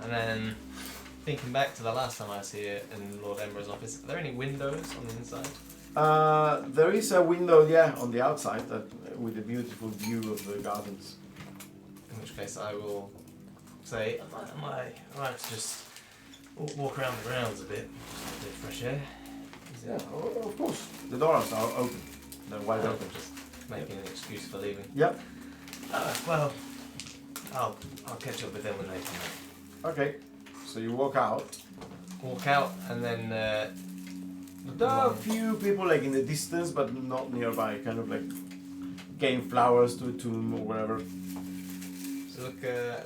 And then thinking back to the last time I was here in Lord Ember's office, are there any windows on the inside? There is a window, yeah, on the outside that with a beautiful view of the gardens. In which case I will say, am I right to just walk around the grounds a bit, just a bit of fresh air? Is Yeah, it of course. The doors are open. They're wide open. just making an excuse for leaving? Yep. Well, I'll catch up with them when they come out. Okay. So you walk out. Walk out and then There are a few people like in the distance, but not nearby. Kind of like getting flowers to a tomb or whatever. so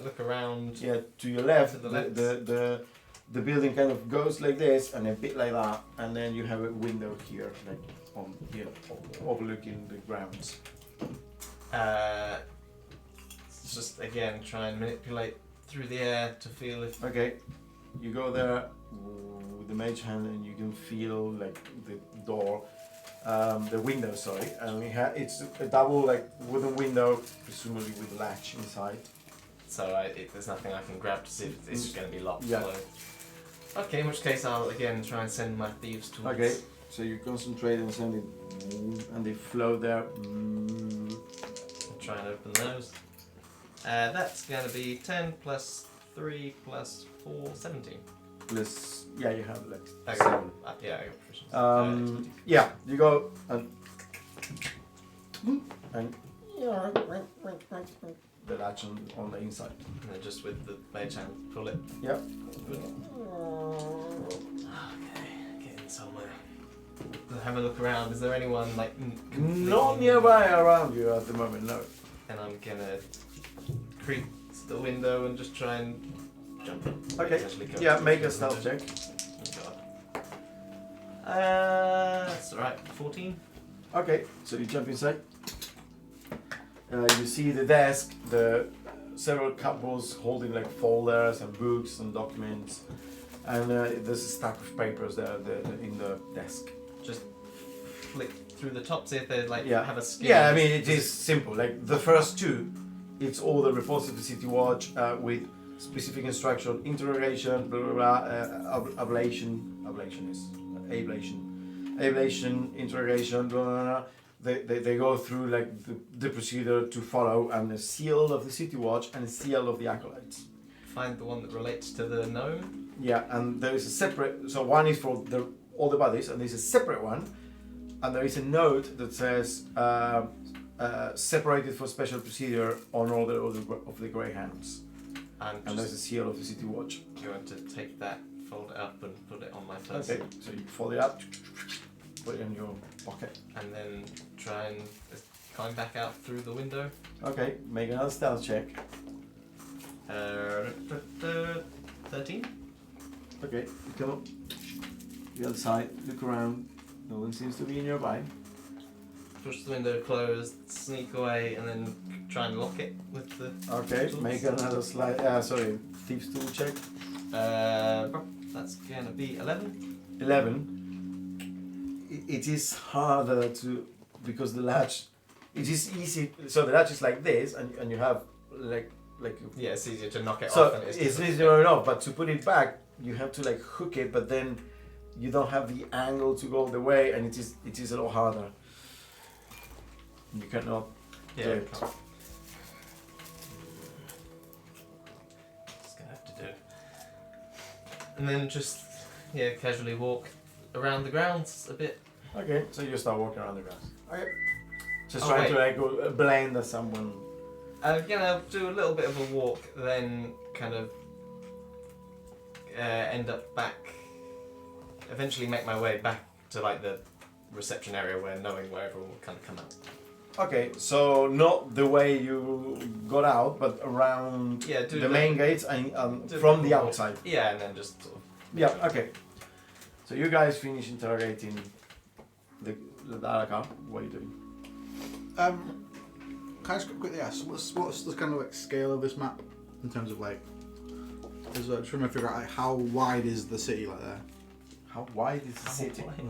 look around. Yeah, to your left, To the left. the building kind of goes like this and a bit like that, and then you have a window here, like on here, overlooking the grounds. Just again try and manipulate through the air to feel if Okay, you go there with the mage hand, and you can feel like the door, the window. Sorry, and it's a double like wooden window, presumably with a latch inside. so there's nothing I can grab to see if it's just going to be locked. Yeah. So. Okay, in which case I'll again try and send my thieves tools. Okay, so you concentrate and send it, and they flow there. I'll try and open those. That's going to be 10 plus 3 plus 4, 17. Plus, yeah, you have like Okay. 7. Yeah, I got proficiency. 20. Yeah, you go and the latch on the inside. And then just with the mage hand, pull it. Yep. Okay, getting somewhere. Have a look around. Is there anyone like Not nearby around you at the moment, no. And I'm gonna creep to the window and just try and jump in. Okay. Essentially go Yeah, to make the a stealth window. check. Oh god. That's alright. 14. Okay, so you jump inside. You see the desk, the several cupboards holding like folders and books and documents, and there's a stack of papers there in the desk. Just flick through the top, see if they like Yeah. have a skin. Yeah, I mean it is simple. Like the first two, it's all the reports of the City Watch with specific instruction, interrogation, blah blah blah, ablation, interrogation, blah blah blah. They go through like the procedure to follow, and a seal of the City Watch and a seal of the acolytes. Find the one that relates to the gnome. Yeah, and there is a separate. So one is for all the bodies, and there's a separate one, and there is a note that says separated for special procedure on order of the Greyhounds, and there's a seal of the City Watch. You want to take that, fold it up, and put it on my person. Okay, so you fold it up, put it in your pocket. And then try and climb back out through the window. Okay, make another stealth check. 13. Okay, you come up the other side, look around. No one seems to be nearby. Push the window closed, sneak away, and then try and lock it with the. Okay, tools. make another slide. Sorry, thieves tool check. That's gonna be 11. 11. It is harder to because the latch. It is easy. So the latch is like this, and you have like. Yeah, it's easier to knock it So off. And it's to- easier enough, but to put it back, you have to like hook it, but then you don't have the angle to go all the way, and it is a lot harder. You cannot. Yeah. do it. Just gonna have to do. And then just casually walk around the grounds a bit. Okay, so you start walking around the grass. Okay. Just Oh, trying to wait. like go blend as someone. I'm gonna do a little bit of a walk, then kind of end up back. Eventually, make my way back to like the reception area where knowing where everyone will kind of come out. Okay, so not the way you got out, but around Yeah, do the main gates and do from the walk. outside. Yeah, and then just sort of. Yeah. Okay. So you guys finish interrogating the Araka. What are you doing? Can I just quickly ask, what's the kind of like scale of this map in terms of like? Just trying to figure out like, how wide is the city like there? How wide is the city? What do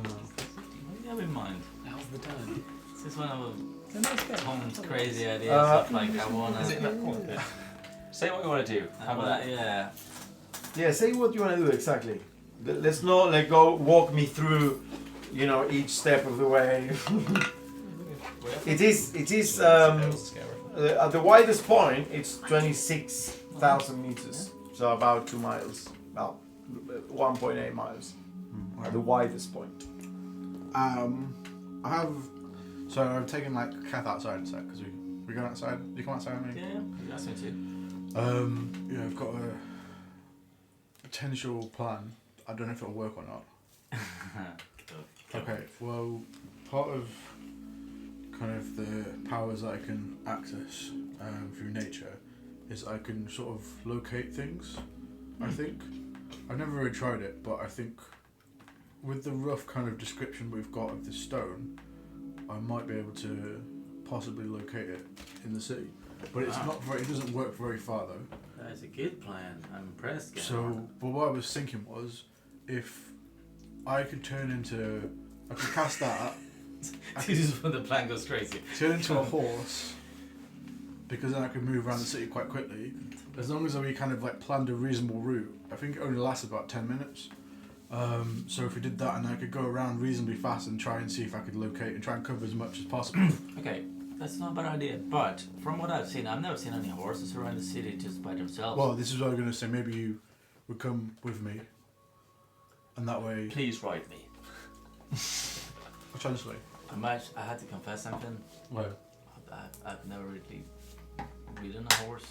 you have in mind? Now's the time. This is one of It's a nice game. Tom's crazy ideas Uh, of like I wanna. Is it in that corner? Say what you want to do. I How about wanna- that? yeah. Yeah. Say what you want to do exactly. Let's not like go walk me through, each step of the way. It is at the widest point. It's 26,000 meters, so about 2 miles, about 1.8 miles. At the widest point. I have. So I've taken like Kath outside a sec because we going outside. You come outside with me. Yeah, you asked me to. Yeah, I've got a potential plan. I don't know if it'll work or not. Okay, well, part of kind of the powers that I can access through nature is I can sort of locate things, I think. I've never really tried it, but I think with the rough kind of description we've got of this stone, I might be able to possibly locate it in the city. But it's Wow. not very, it doesn't work very far though. That's a good plan. I'm impressed. Gavin. So, but what I was thinking was, if I could I could cast that, this is when the plan goes crazy. turn into a horse, because then I could move around the city quite quickly. As long as we kind of like planned a reasonable route, I think it only lasts about 10 minutes. So if we did that, and I could go around reasonably fast and try and see if I could locate and try and cover as much as possible. Okay, that's not a bad idea. But from what I've seen, I've never seen any horses around the city just by themselves. Well, this is what I was going to say. Maybe you would come with me, and that way, Please ride me. essentially. I had to confess something. Well, I've never really ridden a horse.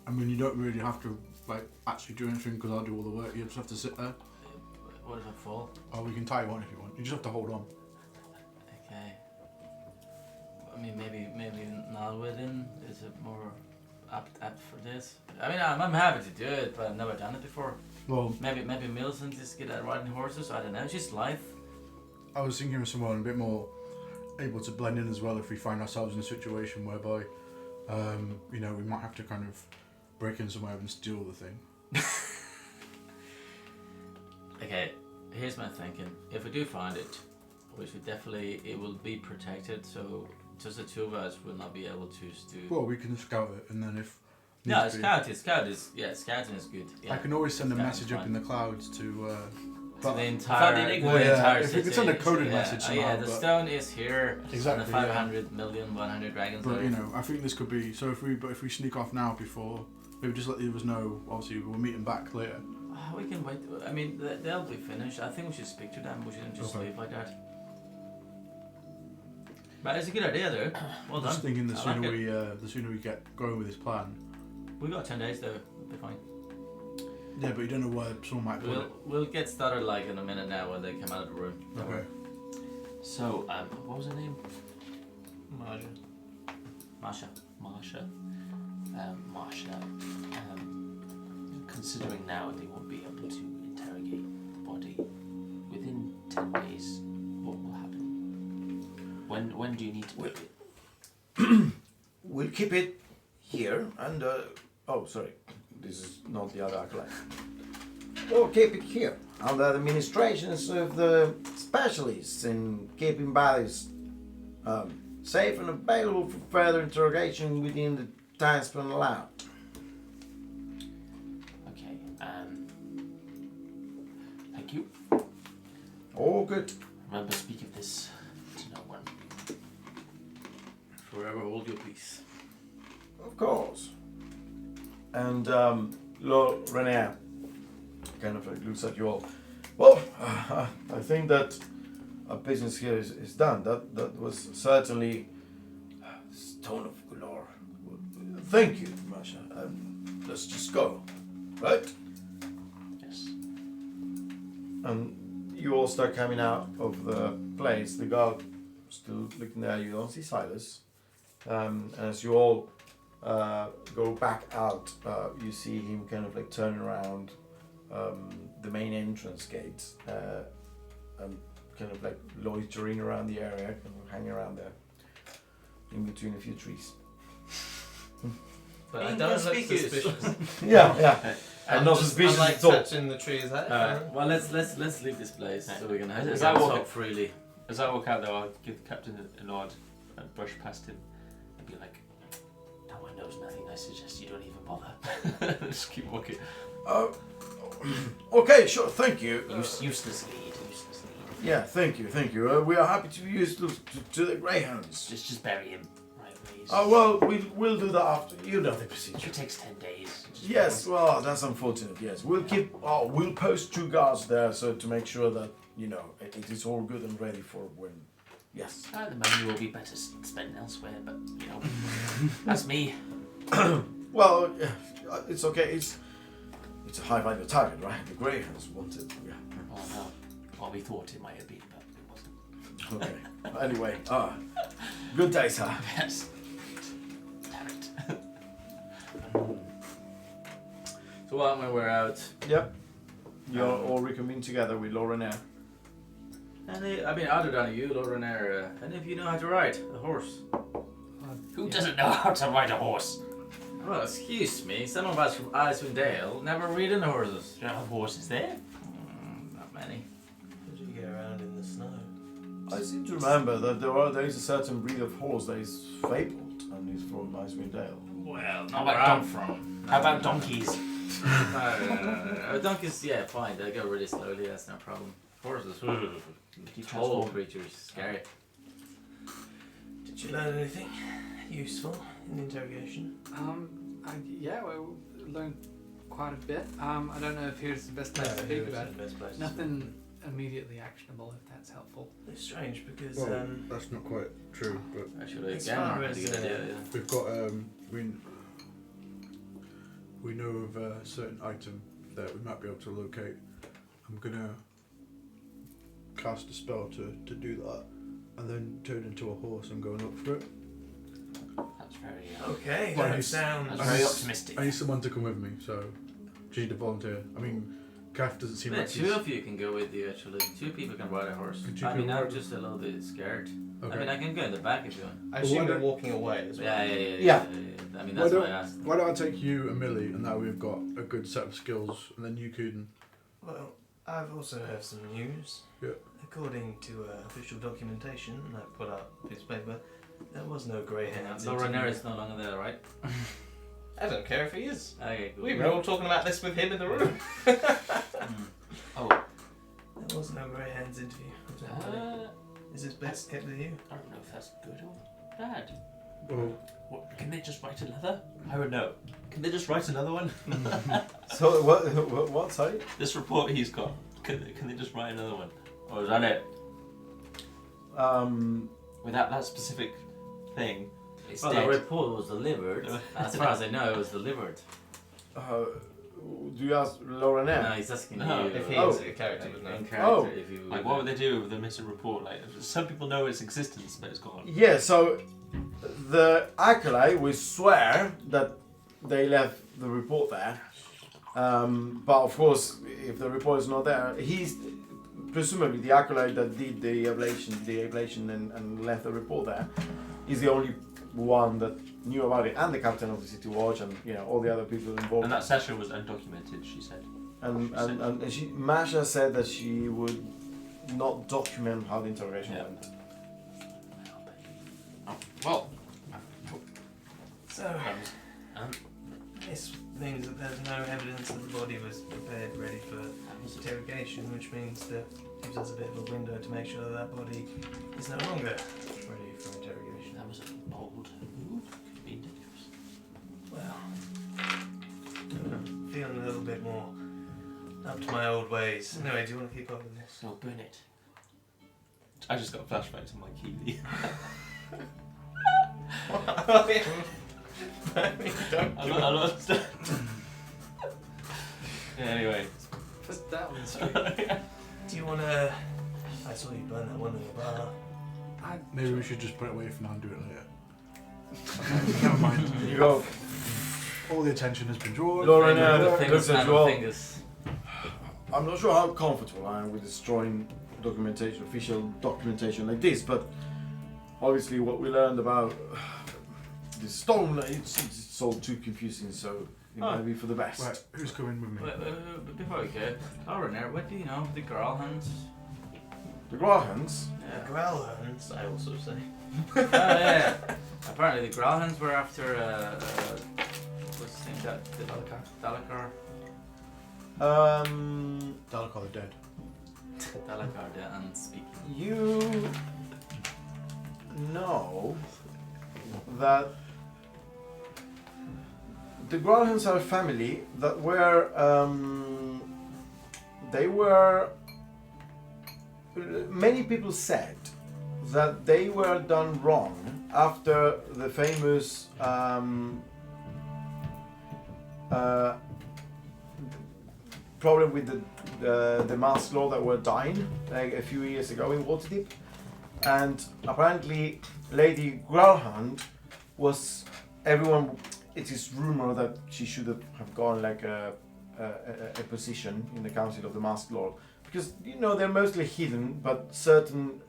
I mean, you don't really have to like actually do anything because I'll do all the work. You just have to sit there. What if I fall? Or we can tie you on if you want. You just have to hold on. Okay. I mean, maybe Nalwydden is it more apt for this. I mean, I'm happy to do it, but I've never done it before. Well, Maybe Millicent is good at riding horses. I don't know. It's just life. I was thinking of someone a bit more able to blend in as well if we find ourselves in a situation whereby, we might have to kind of break in somewhere and steal the thing. Okay. Here's my thinking. If we do find it, we should definitely. It will be protected, so just the two of us will not be able to do. Well, we can scout it, and then if Yeah, needs be- scouting is good. Yeah. I can always send a Scouting's message up fine. in the clouds to. To the Found entire, the the enigma. Well, yeah, entire if we could send a city. coded Yeah, message yeah, somehow, the but- stone is here. Exactly, And the yeah. 500 million, 100 dragons. But there. you know, I think this could be. So if we sneak off now before, maybe just let the others know. Obviously, we'll meet them back later. We can wait. I mean, they'll be finished. I think we should speak to them. We shouldn't just Okay. leave like that. But it's a good idea, though. Well Just done. thinking, the I sooner like the sooner we get going with this plan. We got 10 days though. We'll be fine. Yeah, but you don't know where someone might put We'll get started like in a minute now when they come out of the room. it. Okay. So, what was her name? Marja. Masha. Marsha. Marsha. Considering now they won't be able to interrogate the body, within 10 days, what will happen? When do you need to do it? We'll keep it here and oh sorry, this is not the other acolyte. We'll keep it here under the administrations of the specialists in keeping bodies safe and available for further interrogation within the time span allowed. Okay. Thank you. All good. Remember, speak of this to no one. Forever hold your peace. Of course. And Lord René kind of like looks at you all. Well, I think that our business here is done. That was certainly stone of galore. Thank you, Masha. Let's just go, right? Yes. And you all start coming out of the place. The guard still looking there. You don't see Silas. And as you all go back out, you see him kind of like turn around the main entrance gate and kind of like loitering around the area, kind of hanging around there in between a few trees. But I Being don't look conspicuous. suspicious. Yeah. I'm not just- suspicious I'm like at all. touching the trees. Well, let's leave this place so we can have As this I walk talk up- freely. As I walk out, though, I'll give the captain a nod and brush past him and be like, "No one knows nothing. I suggest you don't even bother." Just keep walking. Okay, sure. Thank you. Useless lead. Useless lead. Yeah, thank you. We are happy to be used to the greyhounds. Just bury him right where he's. Oh well, we'll do that after. You know the procedure. It takes 10 days. Just Yes, well, that's unfortunate. Yes, we'll keep. Oh, we'll post 2 guards there, so to make sure that it is all good and ready for when. Yes. The money will be better spent elsewhere, but that's me. Well, it's okay. It's a high value target, right? The greyhounds want it. Yeah. Oh no. Well, we thought it might have been, but it wasn't. Okay. Anyway, good day, sir. Yes. Damn it. So when we're out, Yep. You're all reconvened together with Laura now. other than you, Lauren, any of you know how to ride a horse? Who doesn't know how to ride a horse? Well, excuse me, some of us from Icewind Dale never ridden horses. Do you have horses there? Not many. How do you get around in the snow? I seem to remember that there is a certain breed of horse that is fabled and is from Icewind Dale. Well, not How where about I'm don- from. How about donkeys? No. Donkeys, yeah, fine. They go really slowly. That's no problem. Horses, You tall transform. creatures, scary. Did you learn anything useful in the interrogation? Yeah, we learned quite a bit. I don't know if here's the best place to speak about it. the best place. Nothing immediately actionable, if that's helpful. It's strange because Well, that's not quite true, but Actually, As again, far that's a as, good idea. Yeah. we've got we know of a certain item that we might be able to locate. I'm gonna cast a spell to do that, and then turn into a horse and go and look for it. That's very, okay. Well, that he's- sounds. that's very optimistic. I need someone to come with me, so do you need to volunteer? I mean, Gaff doesn't seem Yeah, like two of you can go with you actually. 2 people can ride a horse. Could you I mean, go I'm ride- just a little bit scared. Okay. I mean, I can go in the back if you want. I Well, assume why you're don't- walking away as well. Yeah. I mean, that's Why why I don't- asked. Why don't I take you and Millie, and now we've got a good set of skills, and then you can. Well, I've also heard some news. Yeah. A according to official documentation, and I put up a piece of paper, there was no grey hairs. So Rhaenyra is no longer there, right? I don't care if he is. Okay, cool. We've been all talking about this with him in the room. Oh, There was no grey hairs interview. Is this best kept with you? I don't know if that's good or bad. Well, What, can they just write another? I don't know. Can they just write another one? So what? Sorry. This report he's got. Can they just write another one? Or is that it? Without that specific thing, it's Well, dead. the report was delivered. As far as I know, it was delivered. Do you ask Laura No, now? he's asking No, you. If he Oh. is a character, like, would know. in character, Oh. if you Like, what would they do with the missing report? Like, some people know its existence, but it's gone. Yeah. So the acolyte will swear that they left the report there. But of course, if the report is not there, he's presumably the acolyte that did the ablation and left the report there is the only one that knew about it, and the captain of the City Watch, and all the other people involved. And that session was undocumented, she said. And she, Masha said that she would not document how the interrogation Yeah. went. Well, So, um, this means that there's no evidence that the body was prepared, ready for that was interrogation, which means that gives us a bit of a window to make sure that that body is no longer ready for interrogation. that was a bold move. Could be dangerous. Well, I'm feeling a little bit more up to my old ways. Anyway, do you want to keep up with this? So burn it. I just got a flashback to my Keeley. I'm not understand. Yeah, anyway. Just that one straight. Do you want to... I saw you burn that one in the bar. maybe we should just put it away for now and do it later. Never mind. You go. All the attention has been drawn. Laura Finger, now fingers, looks at man, you all. fingers. I'm not sure how comfortable I am with destroying documentation, official documentation like this, but obviously what we learned about the stone, it's all too confusing, so it might be for the best. Right, who's coming with me? Wait, before we go, Rhaenyra, what do you know of the Growlhounds? The Grahams, Yeah. Growlhounds, I also say. Oh, yeah. Apparently the Growlhounds were after, what's his name, Dalakar? Dalekar the Dead. Dalakar, yeah, and speaking. you know that the Grahams are a family that were, many people said that they were done wrong after the famous problem with the Masked Lord that were dying like a few years ago in Waterdeep, and apparently Lady Growlhound was everyone. It is rumor that she should have gone like a position in the Council of the Masked Lord, because they're mostly hidden, but certain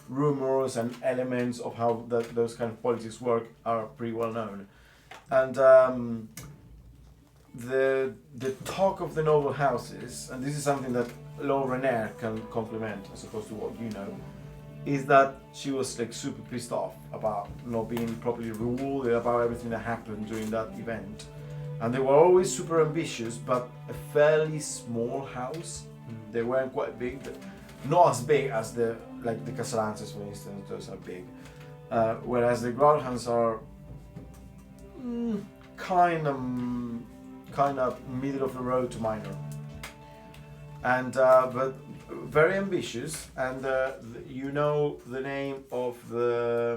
rumors and elements of how those kind of politics work are pretty well known, and the talk of the noble houses, and this is something that Lord Rhaenyra can complement as opposed to what you know, is that she was like super pissed off about not being properly rewarded about everything that happened during that event, and they were always super ambitious, but a fairly small house. They weren't quite big, but not as big as the Castellances, for instance. Those are big, whereas the Growlhounds are kind of middle of the road to minor, and but very ambitious. And the name of the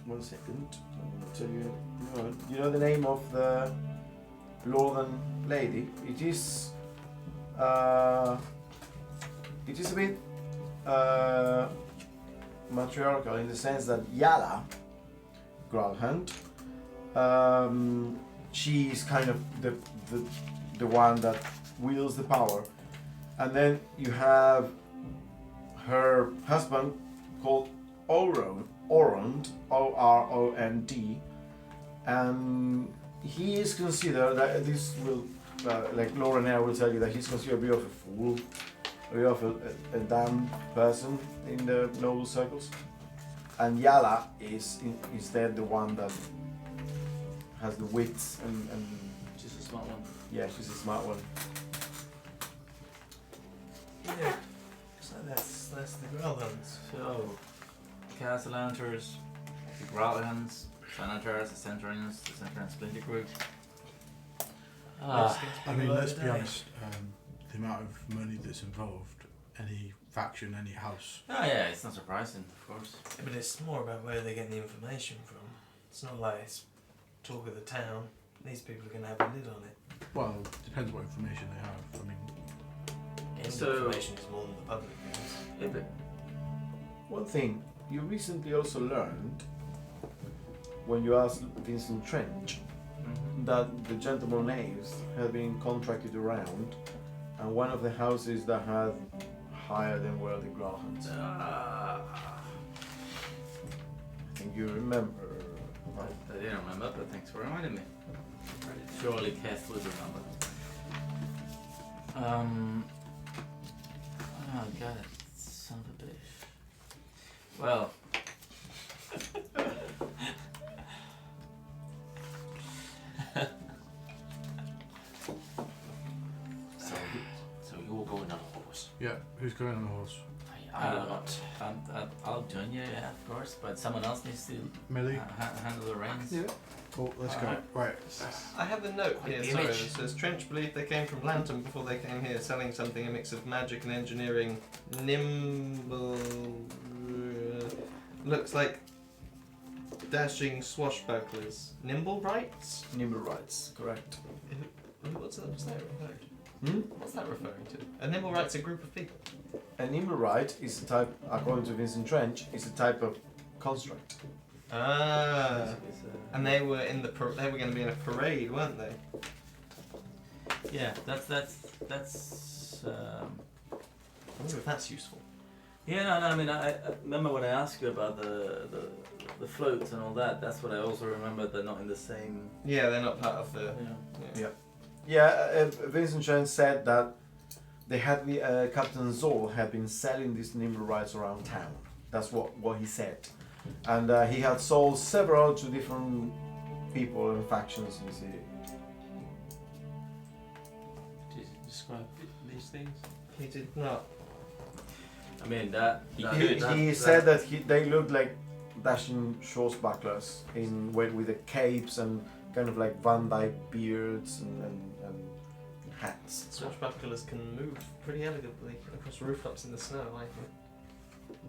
1 second, I'm gonna tell you. You know the name of the Lord and Lady. It is a bit matriarchal in the sense that Yala Growlhound, she is kind of the one that wields the power, and then you have her husband called Orond, O-R-O-N-D, and he is considered, this will, like Laura Nair will tell you, that he's considered a bit of a fool, we have a damned person in the noble circles, and Yala is instead the one that has the wits and Just a smart one. yeah, she's a smart one. Yeah. So that's the Growlhands. So, Castellanters, the Growlhands, Sanitars, the Centurions, the Centurion Splinter Group. I mean, let's be honest. The amount of money that's involved, any faction, any house. Oh yeah, it's not surprising, of course. Yeah, but it's more about where they get the information from. It's not like it's talk of the town. These people are going to have a lid on it. Well, depends what information they have. I mean, Any So- information is more than the public knows. Yeah, but One thing you recently also learned when you asked Vincent Trench that the gentleman knaves had been contracted around, and one of the houses that had higher than were the Grahams. I think you remember. I didn't remember, but thanks for reminding me. Surely Keth would remember. Oh god, son of a bitch. Well. So you're going on a horse. yeah, who's going on the horse? I will not. I'll join you, yeah, of course, but someone else needs to Millie? handle the reins. Cool, let's go. Right. I have a note here, Quick sorry, that image. says Trench believed they came from Lantern before they came here, selling something a mix of magic and engineering. Nimble looks like dashing swashbucklers. Nimble rights? Nimble rights, correct. What's that referring to? Hmm? What's that referring to? A nimble right's a group of people. A nimble right is a type, according to Vincent Trench, is a type of construct. Ah. It's, And they were in they were going to be in a parade, weren't they? yeah, that's. I wonder if that's useful. Yeah, no, I mean, I remember when I asked you about the floats and all that. That's what I also remember. They're not in the same. Yeah, they're not part of the. Yeah. Yeah, Vincent Trench said that they had Captain Zoll had been selling these nimble rights around town. That's what he said, and he had sold several to different people and factions in the city. Did you describe these things? He did not. I mean that. He said that they looked like dashing swashbucklers with the capes and kind of like Van Dyke beards and hats. Swashbucklers can move pretty elegantly across rooftops in the snow, I think.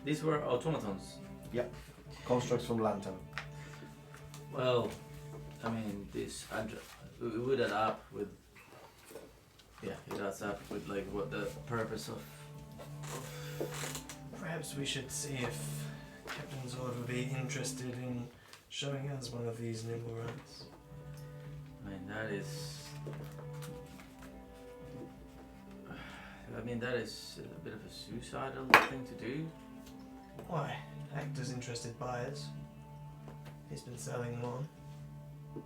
These were automatons. Constructs from Lantern. Well, I mean, this it would add up with. Yeah, it adds up with like what the purpose of. Perhaps we should see if Captain Zord would be interested in showing us one of these nimble rights. I mean, that is. I mean, that is a bit of a suicidal thing to do. Why? Actor's interested buyers. He's been selling them on.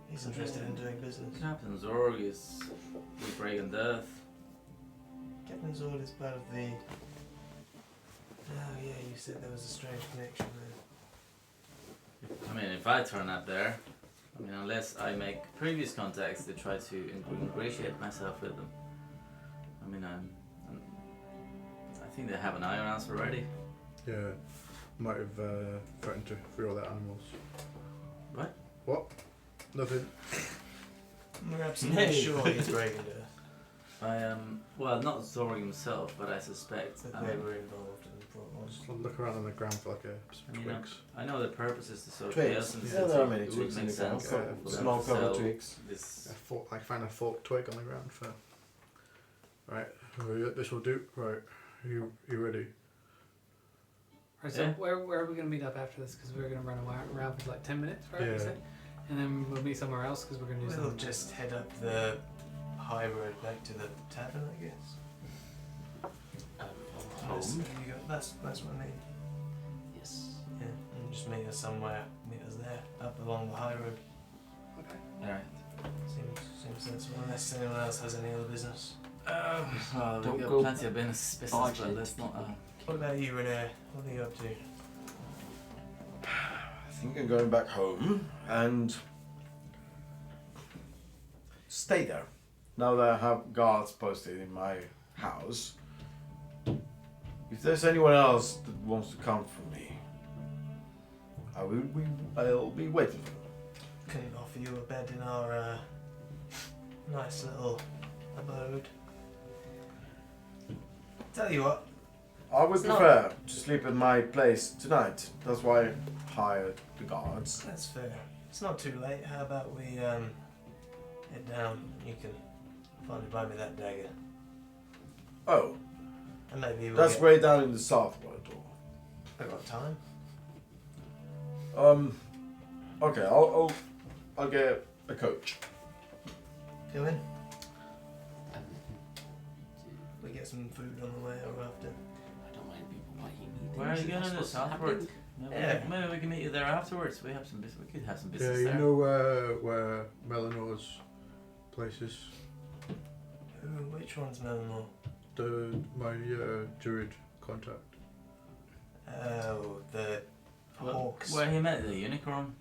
He's interested in doing business. Captain Zorg is with Reagan Death. Captain Zord is part of the. Oh yeah, you said there was a strange connection there. I mean, if I turn up there, I mean, unless I make previous contacts to try to ingratiate myself with them. I mean, I think they have an eye on us already. Yeah, might have threatened to free all their animals. What? What? Nothing. We're absolutely sure he's Reagan Death. I am, well, not Zorg himself, but I suspect. That I they mean, were involved and brought on. Just look around on the ground for like You know, twigs. I know the purpose is to sow Twigs. chaos and Yeah, there are it many would twigs in make the ground. sense Yeah, for them Small to cover sell twigs. this. I found a forked twig on the ground for. Right, this will do. Right, you ready? Right, so Yeah. where are we going to meet up after this? Because we're going to run around for like 10 minutes, right? you Yeah. said? And then we'll meet somewhere else because we're going to do We'll something. just head up the high road back to the tavern, I guess. That's, Home? that's what I mean. Yes. Yeah, and just meet us somewhere. Meet us there, up along the high road. Okay. Alright. Seems sensible, unless anyone else has any other business. Well, Don't we've got go plenty of business, barging but into let's not. What about you, Renee? What are you up to? I think I'm going back home and stay there. Now that I have guards posted in my house, if there's anyone else that wants to come for me, I'll be waiting for them. Can offer you a bed in our nice little abode. Tell you what, I would It's not- prefer to sleep at my place tonight. That's why I hired the guards. that's fair. It's not too late. How about we head down? You can finally buy me that dagger, Oh, and maybe we'll that's get... way down in the southward. I got time. Okay, I'll get a coach. Go in. Um, We get some food on the way or after. I don't mind people buying me Where are things you if going that's in the what's southward? happening. Maybe, maybe we can meet you there afterwards. We have some business. We could have some Yeah, business you there. know where Melanor's place is? Which one's Melmore? My druid contact. Oh, the hawks. Where he met the unicorn.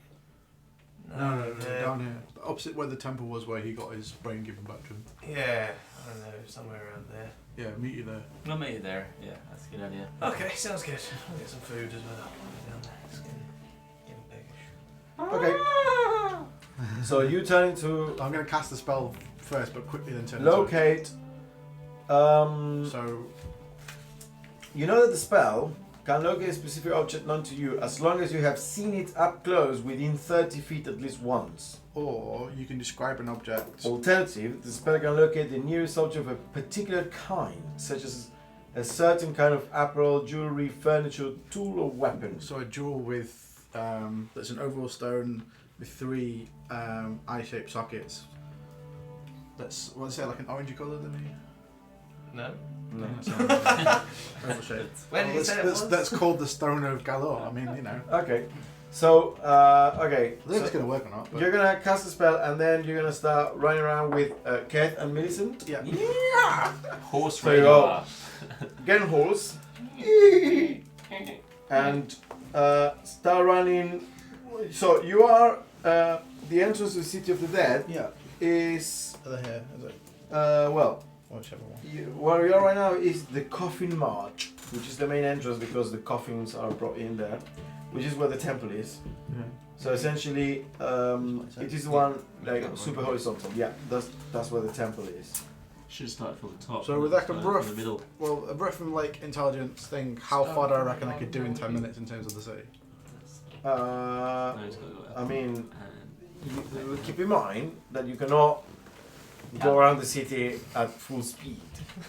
No, the- down here. Opposite where the temple was where he got his brain given back to him. Yeah, I don't know, somewhere around there. Yeah, meet you there. We'll meet you there. Yeah, that's a good idea. Okay, sounds good. I'll get some food as well. Down there. It's getting piggish. Okay. So you turn into I'm going to cast the spell first, but quickly then turn into locate. So, You know that the spell can locate a specific object known to you as long as you have seen it up close within 30 feet at least once. or you can describe an object. Alternative, the spell can locate the nearest object of a particular kind, such as a certain kind of apparel, jewelry, furniture, tool, or weapon. So a jewel with that's an oval stone with 3 eye-shaped sockets. That's what's that, like an orangey colour than me? No? No. Oval shape. When did you say it was? That's called the Stone of Galore. I mean, you know. Okay. So, okay. I think So it's going to work or not. But you're gonna cast a spell and then you're gonna start running around with Keth and Millicent. yeah. Horse So you radar. Get on horse and start running. So you are the entrance to the City of the Dead Yeah. is Over here, is it? well. Whichever one. Where we are right now is the Coffin March, which is the main entrance because the coffins are brought in there, which is where the temple is. Yeah. So essentially, it is the one like super horizontal. Yeah, that's where the temple is. Should start from the top. So with like a start rough, in the middle. well, a rough from like intelligence thing, how far do I reckon I could do in 10 minutes in terms of the city? Uh, No, it's gotta go I up. mean, And you keep in mind that you cannot go around the city at full speed.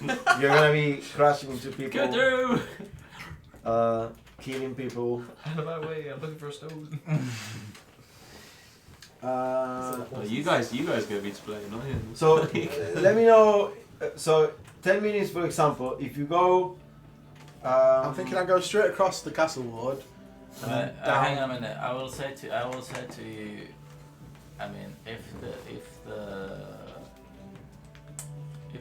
You're gonna be crashing into people, go through. killing people. Out of my way, I'm looking for a stone. Well, you guys gonna be to blame, not him. So let me know. So 10 minutes, for example, if you go. I'm thinking I go straight across the castle ward. And then down. Hang on a minute. I will say to you. I mean, if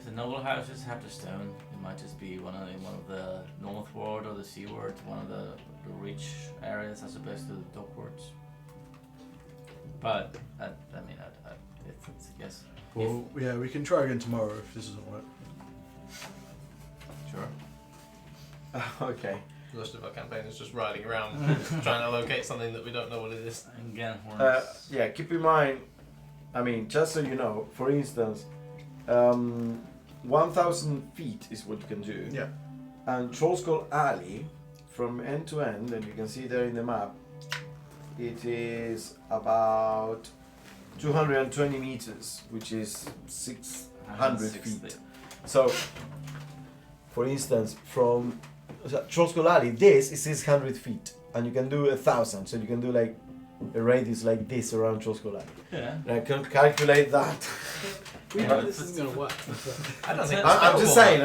the noble houses have the stone, it might just be one of the north ward or the sea ward, one of the reach areas as opposed to the dock wards. But it's a guess. Well, yeah, we can try again tomorrow if this doesn't work. Sure. Okay. Most of our campaign is just riding around trying to locate something that we don't know what it is. Again, horns. Yeah, keep in mind. I mean, just so you know, for instance, 1,000 feet is what you can do. Yeah. And Trollskull Alley, from end to end, and you can see there in the map, it is about 220 meters, which is 600 feet. So, for instance, from Trollskull Alley, this is 600 feet, and you can do 1,000. So you can do like a radius like this around Trollskull Alley. Yeah. And I can calculate that. We Yeah, know but this isn't going to work. I don't think I'm just saying.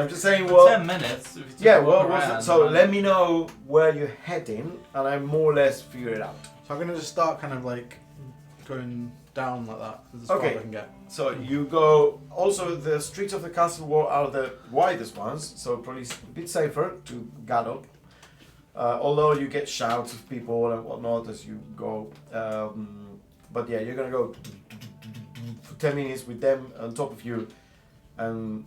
10 Well, minutes. if you yeah. just walk Well, around, so run. let me know where you're heading, and I more or less figure it out. So I'm gonna just start kind of like going down like that. As far Okay. as I can get. So you go. Also, the streets of the castle wall are the widest ones, so probably a bit safer to gallop. Although you get shouts of people and whatnot as you go. But yeah, you're gonna go for 10 minutes with them on top of you, and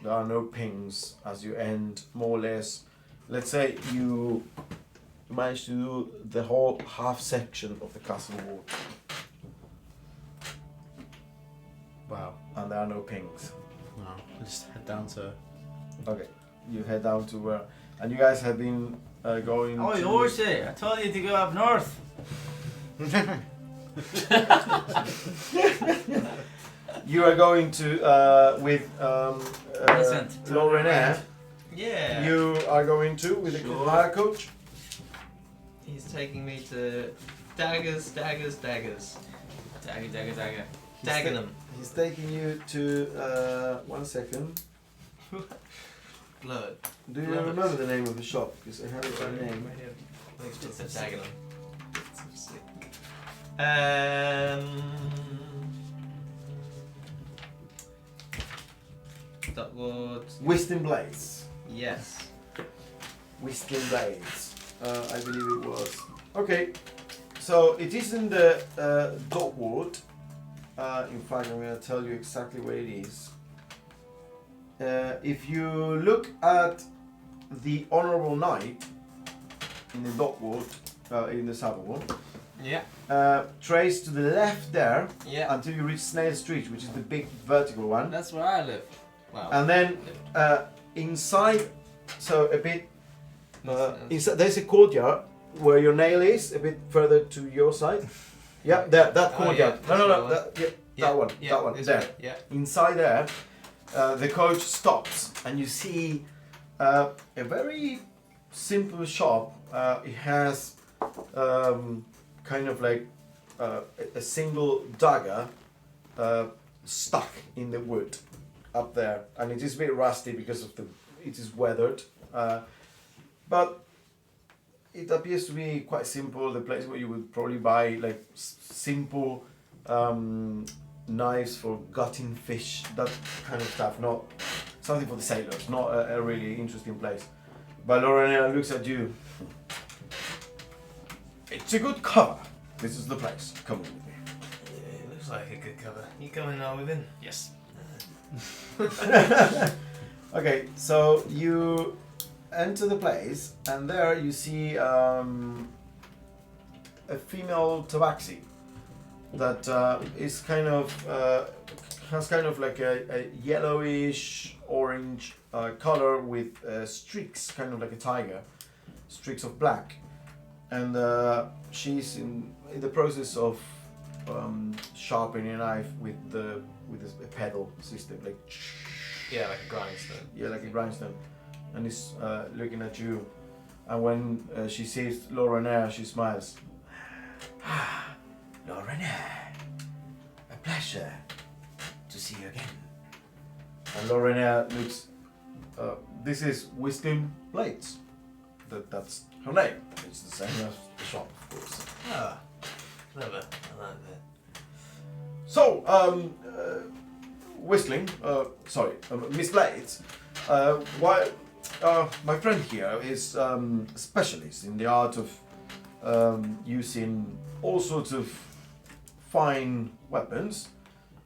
there are no pings as you end more or less. Let's say you manage to do the whole half section of the castle wall, Wow. and there are no pings. No. Just head down to. Okay, you head down to where, and you guys have been going. Oh, to, Horsey, I told you to go up north. You are going to with Vincent, turn Lauren. around. Yeah. You are going to with the Sure. hire coach. He's taking me to daggers. Dagger. Dagenham. He's taking you to 1 second. Blood. Do you Love it. remember the name of the shop? Because I have it by name. It's at Dagenham. That was Wisdom Blades. yes. Wisdom Blades. I believe it was. Okay, so it is in the Dotwood. In fact, I'm going to tell you exactly where it is. If you look at the Honourable Knight in the Dotwood, in the Saddle, Yeah. trace to the left there Yeah. until you reach Snail Street, which is the big vertical one. That's where I live. Wow. And then inside, so a bit inside, there's a courtyard where your nail is, a bit further to your side. Yeah, there, that Oh, courtyard. yeah, no, that's the that one, Yeah, that one, this there. way, Yeah. Inside there, the coach stops, and you see a very simple shop. It has kind of like a single dagger stuck in the wood up there, and it is a bit rusty because of it is weathered, but it appears to be quite simple. The place where you would probably buy like simple knives for gutting fish, that kind of stuff, not something for the sailors, not a really interesting place. But Lorena looks at you. It's a good cover. This is the place. Come with me. Yeah, it looks like a good cover. You coming now within? Yes. Okay, so you enter the place, and there you see a female tabaxi that is kind of has kind of like a yellowish orange color with streaks, kind of like a tiger, streaks of black, and she's in the process of sharpening a knife with a pedal system, like Yeah, like a grindstone. yeah, like a grindstone, and is looking at you. And when she sees Lorena, she smiles. Ah, Lorena, a pleasure to see you again. And Lorena looks. This is Wisdom Blades. That's her name. It's the same as the shop, of course. Ah, clever. I like that. So, Miss Blades, why, my friend here is a specialist in the art of using all sorts of fine weapons,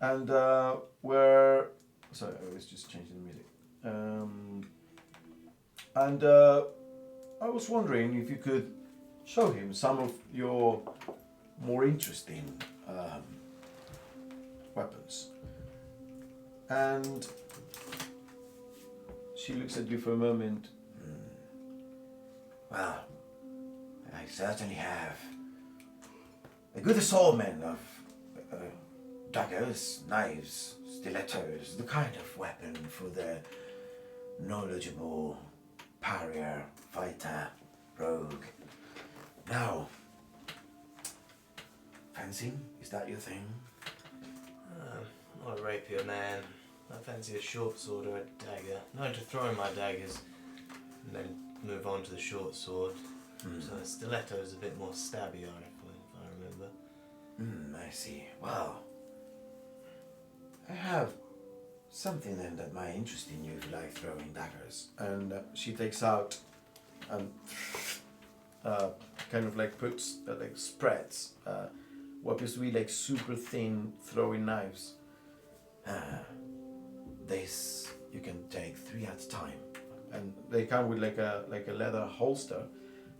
and sorry, I was just changing the music. I was wondering if you could show him some of your more interesting weapons. And she looks at you for a moment. Well, I certainly have a good assortment of daggers, knives, stilettos, the kind of weapon for the knowledgeable pariah, fighter, rogue. Now, fencing, is that your thing? Not a rapier man. I fancy a short sword or a dagger. Known to throw my daggers and then move on to the short sword. So the stiletto is a bit more stabby, if I remember. I see. Well, I have something then that might interest in you if you like throwing daggers. And she takes out and kind of like puts, like spreads what appears to be like super thin throwing knives. This you can take 3 at a time, and they come with like a leather holster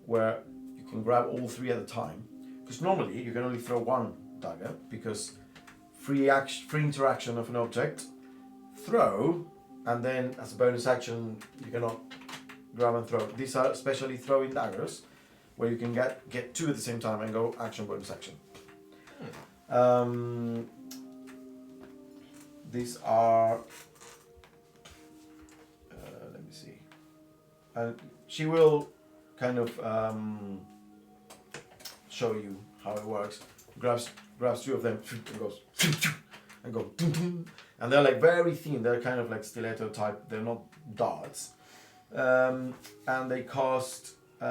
where you can grab all 3 at a time. Because normally you can only throw 1 dagger because free interaction of an object, throw, and then as a bonus action you cannot grab and throw. These are especially throwing daggers where you can get 2 at the same time and go action bonus action. These are let me see. She will kind of show you how it works. Grabs 2 of them and goes and go dum, dum. And they're like very thin. They're kind of like stiletto type. They're not darts, and they cost. Wait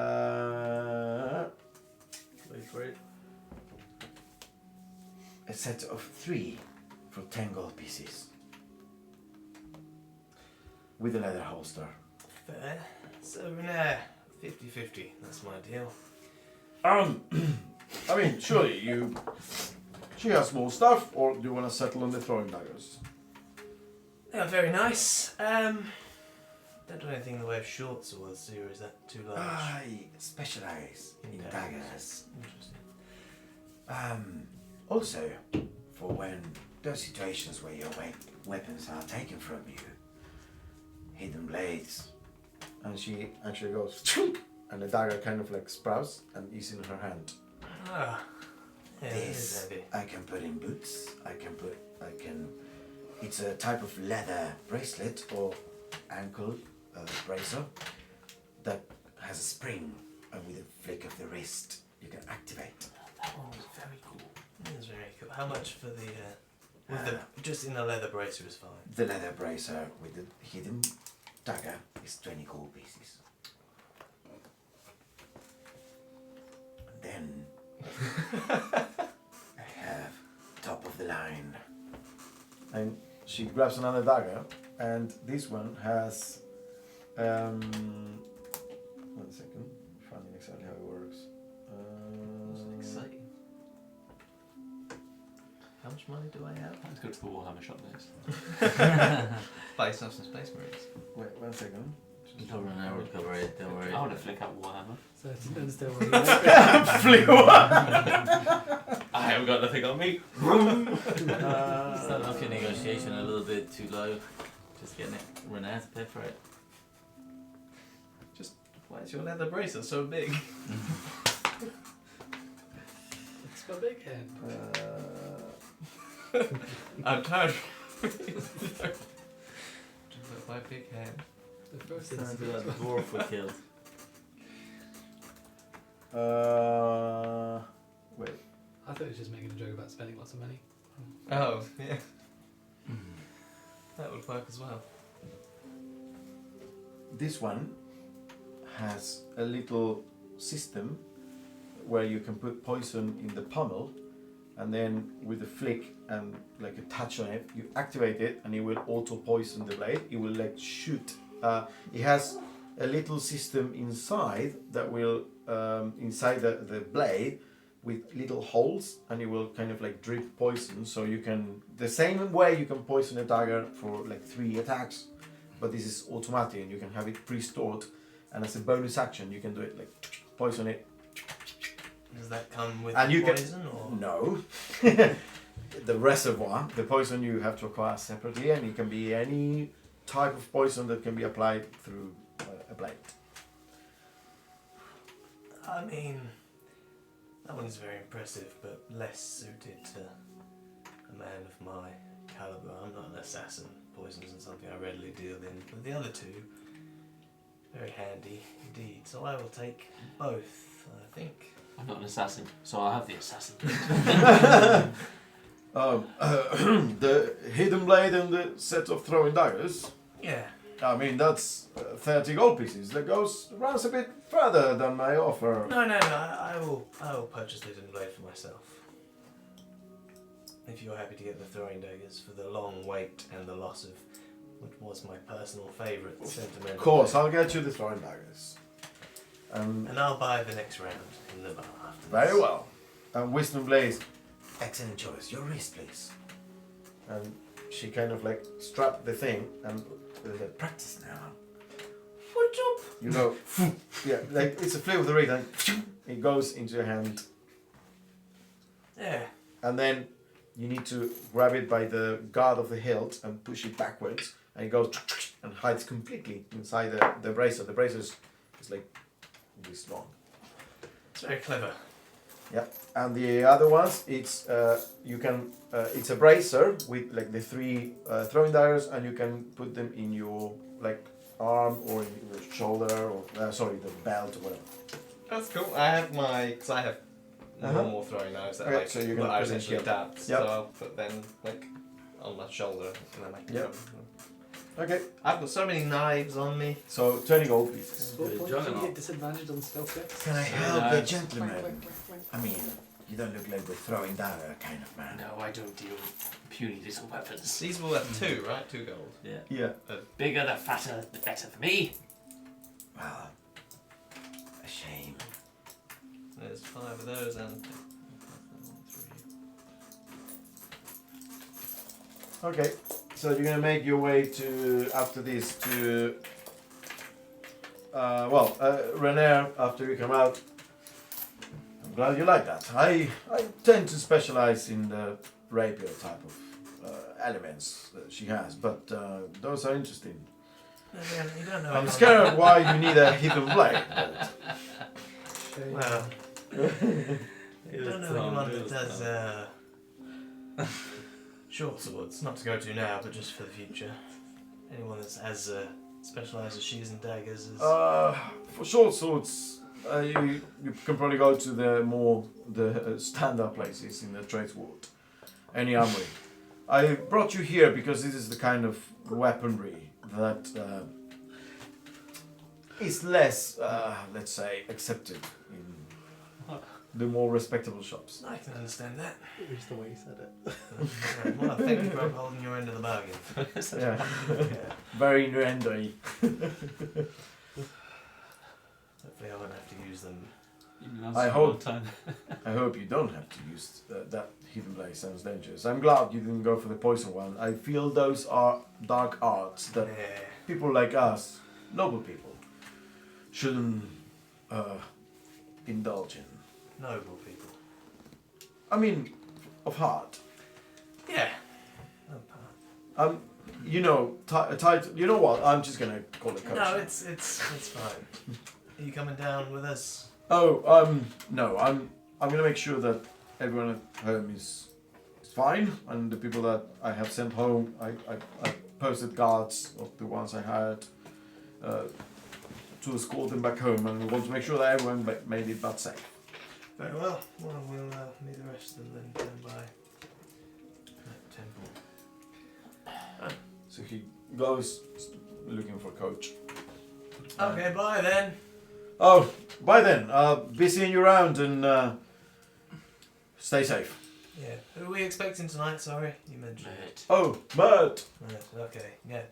for it. A set of 3 for 10 gold pieces with a leather holster. Fair. So nah, 50-50. That's my deal. I mean, surely she has more stuff, or do you want to settle on the throwing daggers? They are very nice. Don't do anything in the way of short swords, or is that too large? I specialize in daggers. Interesting. Also, for when those situations where your weapons are taken from you, hidden blades. And she actually goes, and the dagger kind of like sprouts and is in her hand. Ah, yeah, that is This heavy. I can put in boots. It's a type of leather bracelet or ankle bracer that has a spring, and with a flick of the wrist you can activate. That one was very cool. That's very cool. How much for the just in a leather bracer is fine. The leather bracer with the hidden dagger is 20 gold pieces. And then I have top of the line. And she grabs another dagger, and this one has 1 second, finding exactly how it works. That's exciting. How much money do I have? Let's go to the Warhammer shop next. Buy yourself some Space Marines. Wait 1 second. Cover an hour, cover it, don't worry. I want to flick out Warhammer. So it's still where you Flew up. I haven't got nothing on me. Start off your negotiation a little bit too low. Just getting it. Renee to pay for it. Why is your leather bracer so big? It's got a big head. I'm tired. My big hand. The first It's instance. that dwarf we killed. Wait. I thought he was just making a joke about spending lots of money. Oh, yeah. That would work as well. This one has a little system where you can put poison in the pommel, and then with a flick and like a touch on it, you activate it and it will auto poison the blade. It will like shoot. It has a little system inside that will inside the blade with little holes, and it will kind of like drip poison. So you can, the same way you can poison a dagger for like 3 attacks, but this is automatic and you can have it pre-stored, and as a bonus action you can do it like poison it. Does that come with And you can- poison or? No. The reservoir, the poison you have to acquire separately, and it can be any type of poison that can be applied through a blade. I mean, that one is very impressive, but less suited to a man of my caliber. I'm not an assassin. Poison isn't something I readily deal in. But the other two, very handy indeed. So I will take both, I think. I'm not an assassin, so I'll have the assassin. The hidden blade and the set of throwing daggers. Yeah. I mean, that's 30 gold pieces. That runs a bit further than my offer. No. I will purchase the hidden blade for myself. if you're happy to get the throwing daggers for the long wait and the loss of what was my personal favourite sentimental. Of course, day. I'll get you the throwing daggers. And I'll buy the next round in the bar after Very this. well. And Wisdom Blaze, excellent choice. Your wrist, please. And she kind of like strapped the thing and said, practice now. What's up? You go, yeah, like it's a flip of the wrist and it goes into your hand. Yeah. And then you need to grab it by the guard of the hilt and push it backwards. And it goes and hides completely inside the bracer. The bracer is like this long. It's very clever. And the other ones, it's you can it's a bracer with like the 3 throwing daggers, and you can put them in your like arm or in your shoulder or sorry, the belt or whatever. That's cool. I have because I have normal throwing knives that are Okay, like so you're that gonna are put in essentially here. dabs. Yep. So I'll put them like on my shoulder and then I can Yep. throw them. Okay, I've got so many knives on me. so 20 gold pieces. What Good point do you juggernaut. get disadvantage on stealth checks? Can I help help the the gentleman? Clank. I mean, you don't look like the throwing dagger kind of man. No, I don't deal with puny little weapons. These were worth 2, right? 2 gold. Yeah. Yeah. Bigger, the fatter, the better for me. Well, a shame. There's 5 of those and 1, 3. Okay, so you're gonna make your way to after this to Renair after you come out. I'm glad you like that. I tend to specialize in the rapier type of elements that she has, but those are interesting. Yeah, you don't know. I'm anyone- scared why you need a hidden blade. But Shame. Well, you don't know anyone that does short swords. Not to go to now, but just for the future. Anyone that's as specialised as shears and daggers as. for short swords, you can probably go to the standard places in the trade ward. Any armory. I brought you here because this is the kind of weaponry that is less, let's say, accepted in the more respectable shops. I can understand that. It's the way you said it. Well, thank you for upholding your end of the bargain. Yeah. Very innuendo-y. Hopefully, I won't have to use them. I hope I hope you don't have to use that hidden blade. Sounds dangerous. I'm glad you didn't go for the poison one. I feel those are dark arts that Yeah. people like us, noble people, shouldn't indulge in. Noble people. I mean, of heart. Yeah. You know, title. You know what? I'm just gonna call it coach. No, it's fine. Are you coming down with us? Oh, no. I'm gonna make sure that everyone at home is fine, and the people that I have sent home, I posted guards of the ones I hired to escort them back home, and we want to make sure that everyone made it back safe. Very well. Well, we'll meet the rest and then turn by that temple. So he goes looking for coach. Okay, bye then. Oh, bye then. Be seeing you around and stay safe. Yeah. Who are we expecting tonight? Sorry, you mentioned it. Oh, Mert. Right, okay. Yeah.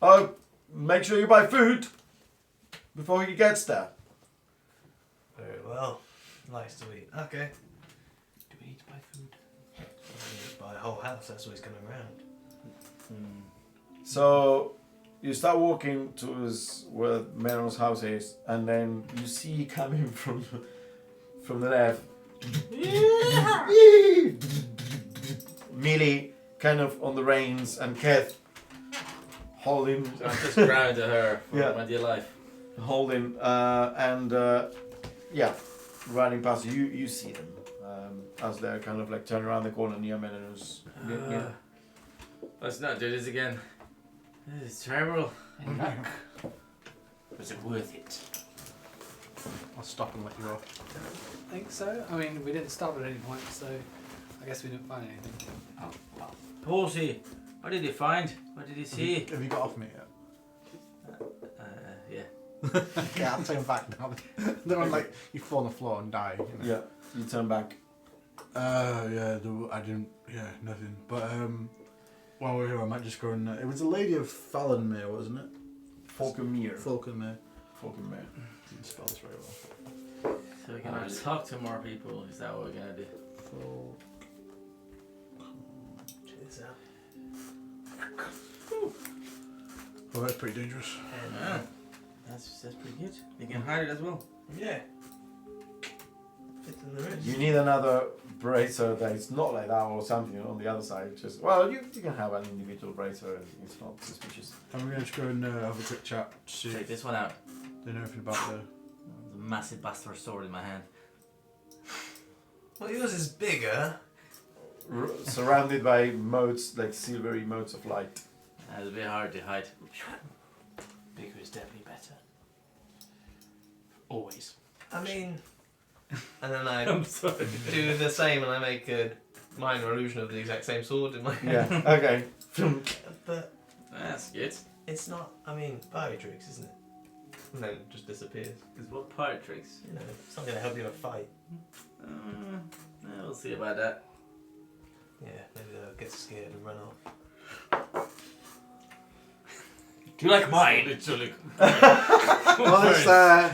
Oh, make sure you buy food before he gets there. Very well. Nice to eat. Okay. Do we need to buy food? Buy a whole house. That's what he's coming around. So you start walking towards where Meron's house is, and then you see coming from the left. Millie kind of on the reins, and Keth holding, So I'm just ground to her for Yeah. my dear life. holding, running past you. You see them as they're kind of like turning around the corner near Meron's. Let's not do this again. This is terrible. Was it worth it? I'll stop and let you off. I think so. I mean, we didn't stop at any point, so I guess we didn't find anything. Oh, well. Horsey, what did he find? What did he see? Have you got off me yet? Yeah. Yeah, I'll turn back now. Then I'm like, you fall on the floor and die. You know. Yeah, you turn back. Yeah, I didn't. Yeah, nothing. But while we're here, I might just go and. It was a lady of Fallonmere, wasn't it? Falconmere. Falconmere. Falconmere. Didn't spell this very well. So we're gonna talk to more people. Is that what we're gonna do? Check this out. Oh, that's pretty dangerous. Yeah. That's pretty good. You can hide it as well. Yeah. Fits in the wrist. You need another bracer that is not like that or something on the other side. Just well, you can have an individual bracer and it's not suspicious. I'm gonna just go and have a quick chat to see Check if this one out. they know anything about There's a massive bastard sword in my hand. Well, yours is bigger. Surrounded by motes, like silvery motes of light. It's a bit hard to hide. Bigger is definitely better. Always. I mean, and then I I'm sorry. do the same, and I make a minor illusion of the exact same sword in my hand. Yeah. Okay. But That's good. it's not. I mean, fiery tricks, isn't it? And then it just disappears. Because what pirate tricks? You know, it's not going to help you in a fight. Yeah, we'll see about that. Yeah, maybe they'll get scared and run off. Do you like mine? Literally. Well, it's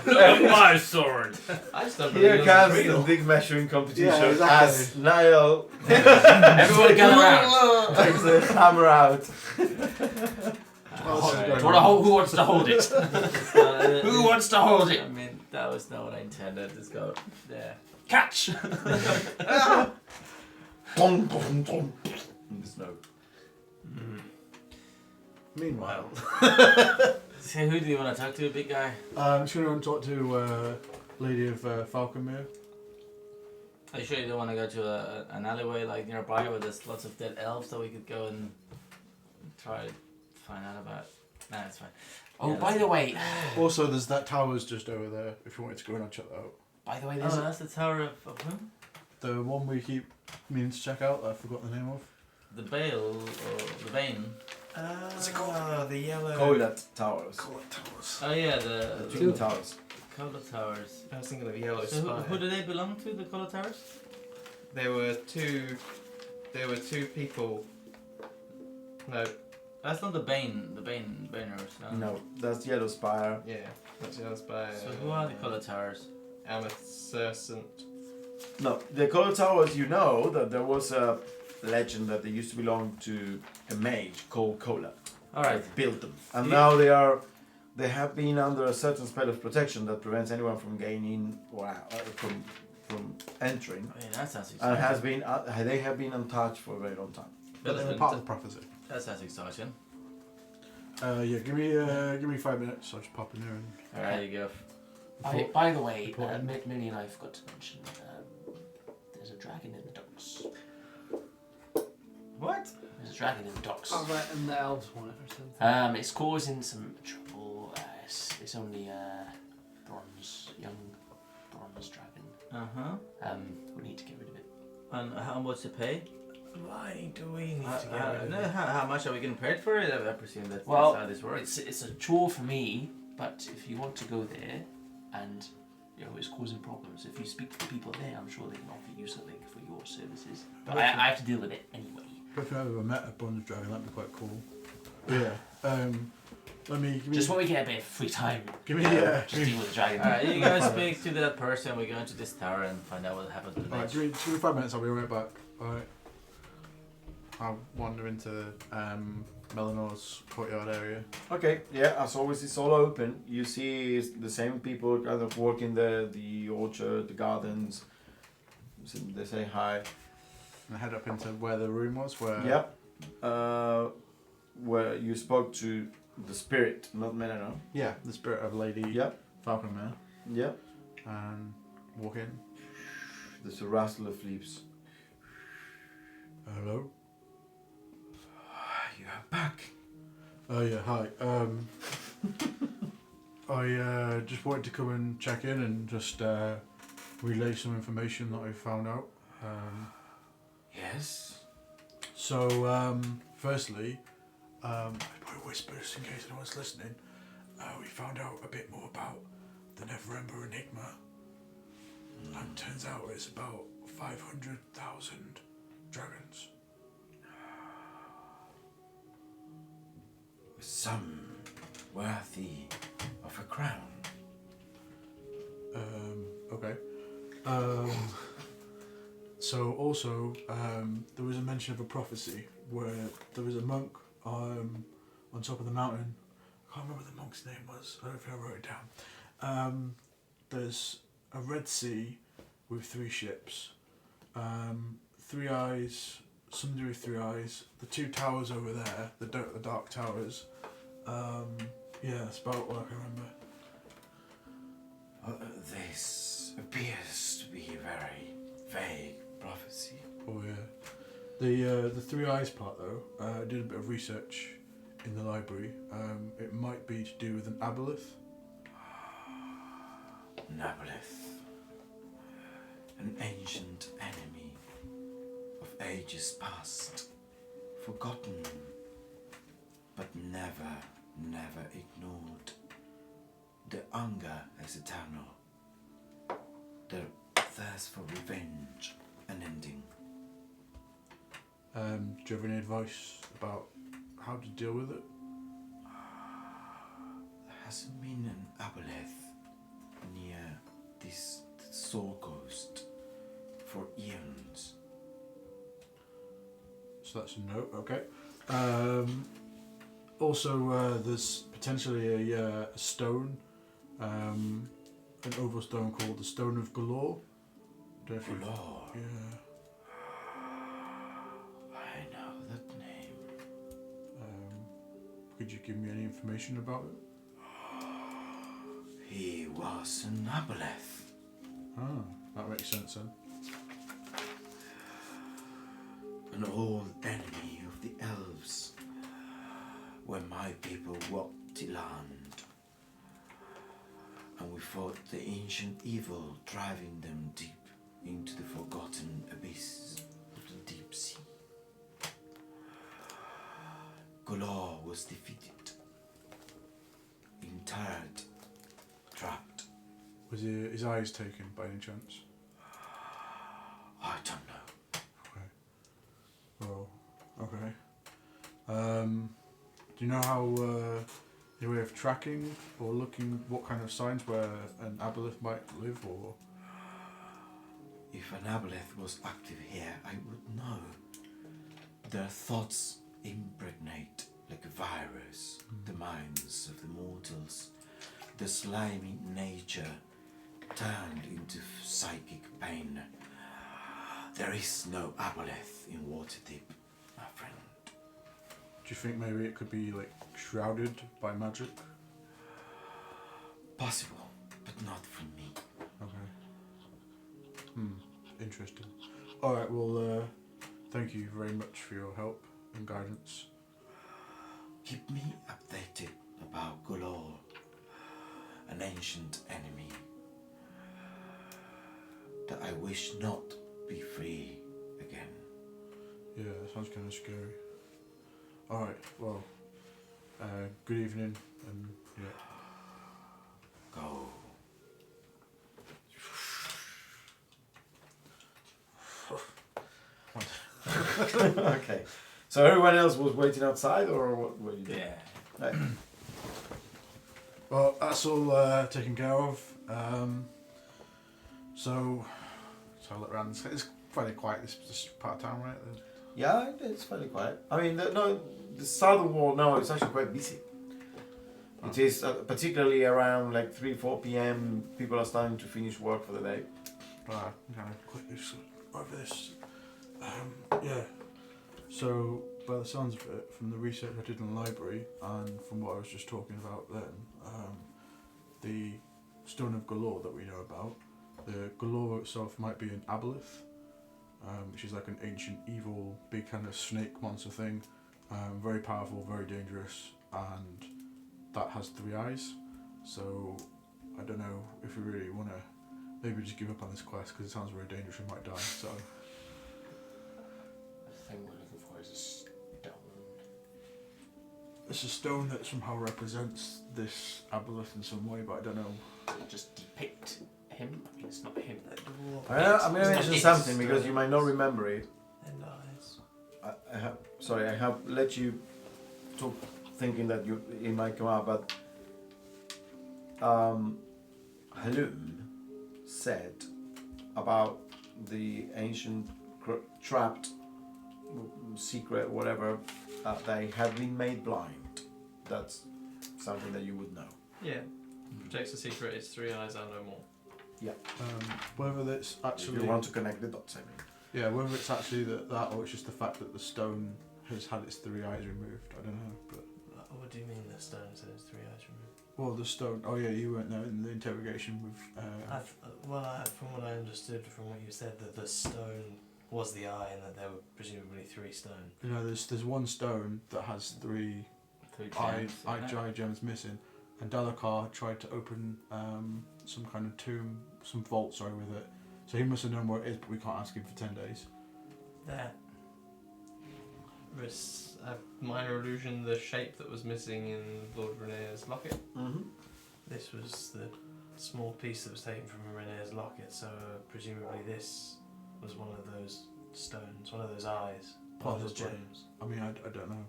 Look at my sword. I just don't here believe comes it's the real. big measuring competition Yeah, exactly. as Niall Everyone gather around. takes the hammer out. Well, Who wants to hold it? Who wants to hold it? I mean, that was not what I intended. Let's go there. Catch! Boom, boom, boom. In the snow. Meanwhile, So who do you want to talk to, big guy? I'm just going to talk to Lady of Falconmere. Are you sure you don't want to go to an alleyway like nearby where there's lots of dead elves that we could go and try to find out about? Nah, it's fine. Oh, Yeah, by the way, Also, there's that tower's just over there. If you wanted to go in and check that out. there's Oh, that's the Tower of whom? The one we keep meaning to check out. I forgot the name of. The Bale or the Bane? What's it called? The yellow. Coilat Towers. Towers. Oh yeah, The the Twin Towers. Cola Towers. I was thinking of yellow So spire. who do they belong to? The Cola Towers? There were two people. No, That's not the Bane. The Baners. No, that's Yellow Spire. yeah, that's yellow spire. So who are the Cola Towers? Amethyst. No, the Coilat Towers, you know that there was a legend that they used to belong to a mage called Cola. All right. That built them. And Yeah. now they have been under a certain spell of protection that prevents anyone from gaining or from entering. I mean, that sounds And exciting. they have been untouched for a very long time. But they're part of the prophecy. That sounds exciting. Yeah, give me 5 minutes. I'll just pop in there and. There you go. by the way, Important. Millie and I forgot to mention there's a dragon in the docks. What? There's a dragon in the docks. Oh, right, and the elves want it or something. It's causing some trouble. It's only a young bronze dragon. We need to get rid of it. And how much to pay? Why do we need to get rid of No, it? how much are we getting paid for it? I presume that's Well, how this works. it's a chore for me, but if you want to go there and it's causing problems, if you speak to the people there, I'm sure they can offer you something for your services. But I have to deal with it anyway. If I've ever met a bronze dragon, that'd be quite cool. But yeah, give me. Just when we get a bit of free time, Give me. just deal with the dragon. Alright, you guys speak to that person. We go into this tower and find out what happened to the Alright, mage. give me 5 minutes. I'll be right back. Alright. I'll wander into Melinor's courtyard area. Okay, yeah, as always, it's all open. You see the same people kind of working the orchard, the gardens. So they say hi. And I head up into where the room was. Where. Yep. Where you spoke to the spirit, not Menano. Yeah, the spirit of Lady Yep. Falconmere. Yep. And walk in. There's a rustle of leaves. Hello. You are back. Oh yeah, hi. I just wanted to come and check in and just relay some information that I found out. Yes. So, firstly, I put whispers in case anyone's listening. We found out a bit more about the Neverember Enigma. And turns out it's about 500,000 dragons. Some worthy of a crown. Okay. So also, there was a mention of a prophecy where there was a monk on top of the mountain. I can't remember what the monk's name was. I don't know if I wrote it down. There's a Red Sea with 3 ships. 3 eyes, somebody with 3 eyes. The 2 towers over there, the dark towers. Yeah, that's about what I can remember. This appears to be a very vague prophecy. Oh yeah. The 3 eyes part though, I did a bit of research in the library. It might be to do with an aboleth. An aboleth. An ancient enemy of ages past. Forgotten, but never ignored. Their hunger is eternal. Their thirst for revenge unending. Do you have any advice about how to deal with it? There hasn't been an aboleth near this Soul Coast for eons. So that's a no, okay. Also, there's potentially a stone, an oval stone called the Stone of Galore. Don't know if you- Galore. Yeah. I know that name. Could you give me any information about it? He was an aboleth. Ah, that makes sense then. An old enemy of the elves, where my people walked the land, and we fought the ancient evil, driving them deep into the forgotten abyss of the deep sea. Golor was defeated, interred, trapped. Was his eyes taken by any chance? I don't know. Okay. Well, okay. Do you know how any way of tracking or looking what kind of signs where an aboleth might live, or? If an aboleth was active here, I would know. Their thoughts impregnate like a virus the minds of the mortals. The slimy nature turned into psychic pain. There is no aboleth in Waterdeep, my friend. Do you think maybe it could be like shrouded by magic? Possible, but not from me. Okay. Interesting. Alright, well, thank you very much for your help and guidance. Keep me updated about Golor, an ancient enemy that I wish not be free again. Yeah, that sounds kind of scary. Alright, well, good evening, and yeah. Go. Okay. So everyone else was waiting outside, or what were you doing? Yeah. Right. Well, that's all taken care of. So I'll let Rand. It's fairly quiet this part of town, right? Yeah, it's fairly quiet. I mean, the southern wall now is actually quite busy. It is particularly around like 3-4 p.m. People are starting to finish work for the day. Right, kind of quickly over this. Yeah. So by the sounds of it, from the research I did in the library and from what I was just talking about then, the Stone of Galore that we know about, the Galore itself might be an aboleth, which is like an ancient evil, big kind of snake monster thing, very powerful, very dangerous, and that has 3 eyes. So I don't know if we really want to maybe just give up on this quest because it sounds very dangerous. We might die. So The thing we're looking for is a stone. it's a stone that somehow represents this aboleth in some way, but I don't know. Does it just depict him. I mean, it's not him. That dwarf. I'm going to It's mention not something it. because you might not remember it. And eyes. I have let you talk thinking that it might come out, but Halum said about the ancient trapped secret, whatever, they have been made blind. That's something that you would know. Yeah. Protects the secret. Its 3 eyes are no more. Whether that's If actually you want to connect the dots, I mean. yeah, whether it's actually that or it's just the fact that the stone has had its 3 eyes removed. I don't know, but What do you mean the stone says 3 eyes removed? well, the stone. Oh yeah, you weren't there in the interrogation with. From what I understood from what you said, that the stone was the eye, and that there were presumably 3 stone. You know, there's one stone that has 3 eye gems missing, and Dalakar tried to open some kind of tomb, some vault, sorry, with it. So he must have known where it is, but we can't ask him for 10 days. That was a minor illusion, the shape that was missing in Lord Renere's locket. Mm-hmm. This was the small piece that was taken from Renere's locket, so presumably this was one of those stones, one of those eyes, one of those Possibly. gems. I mean, I don't know.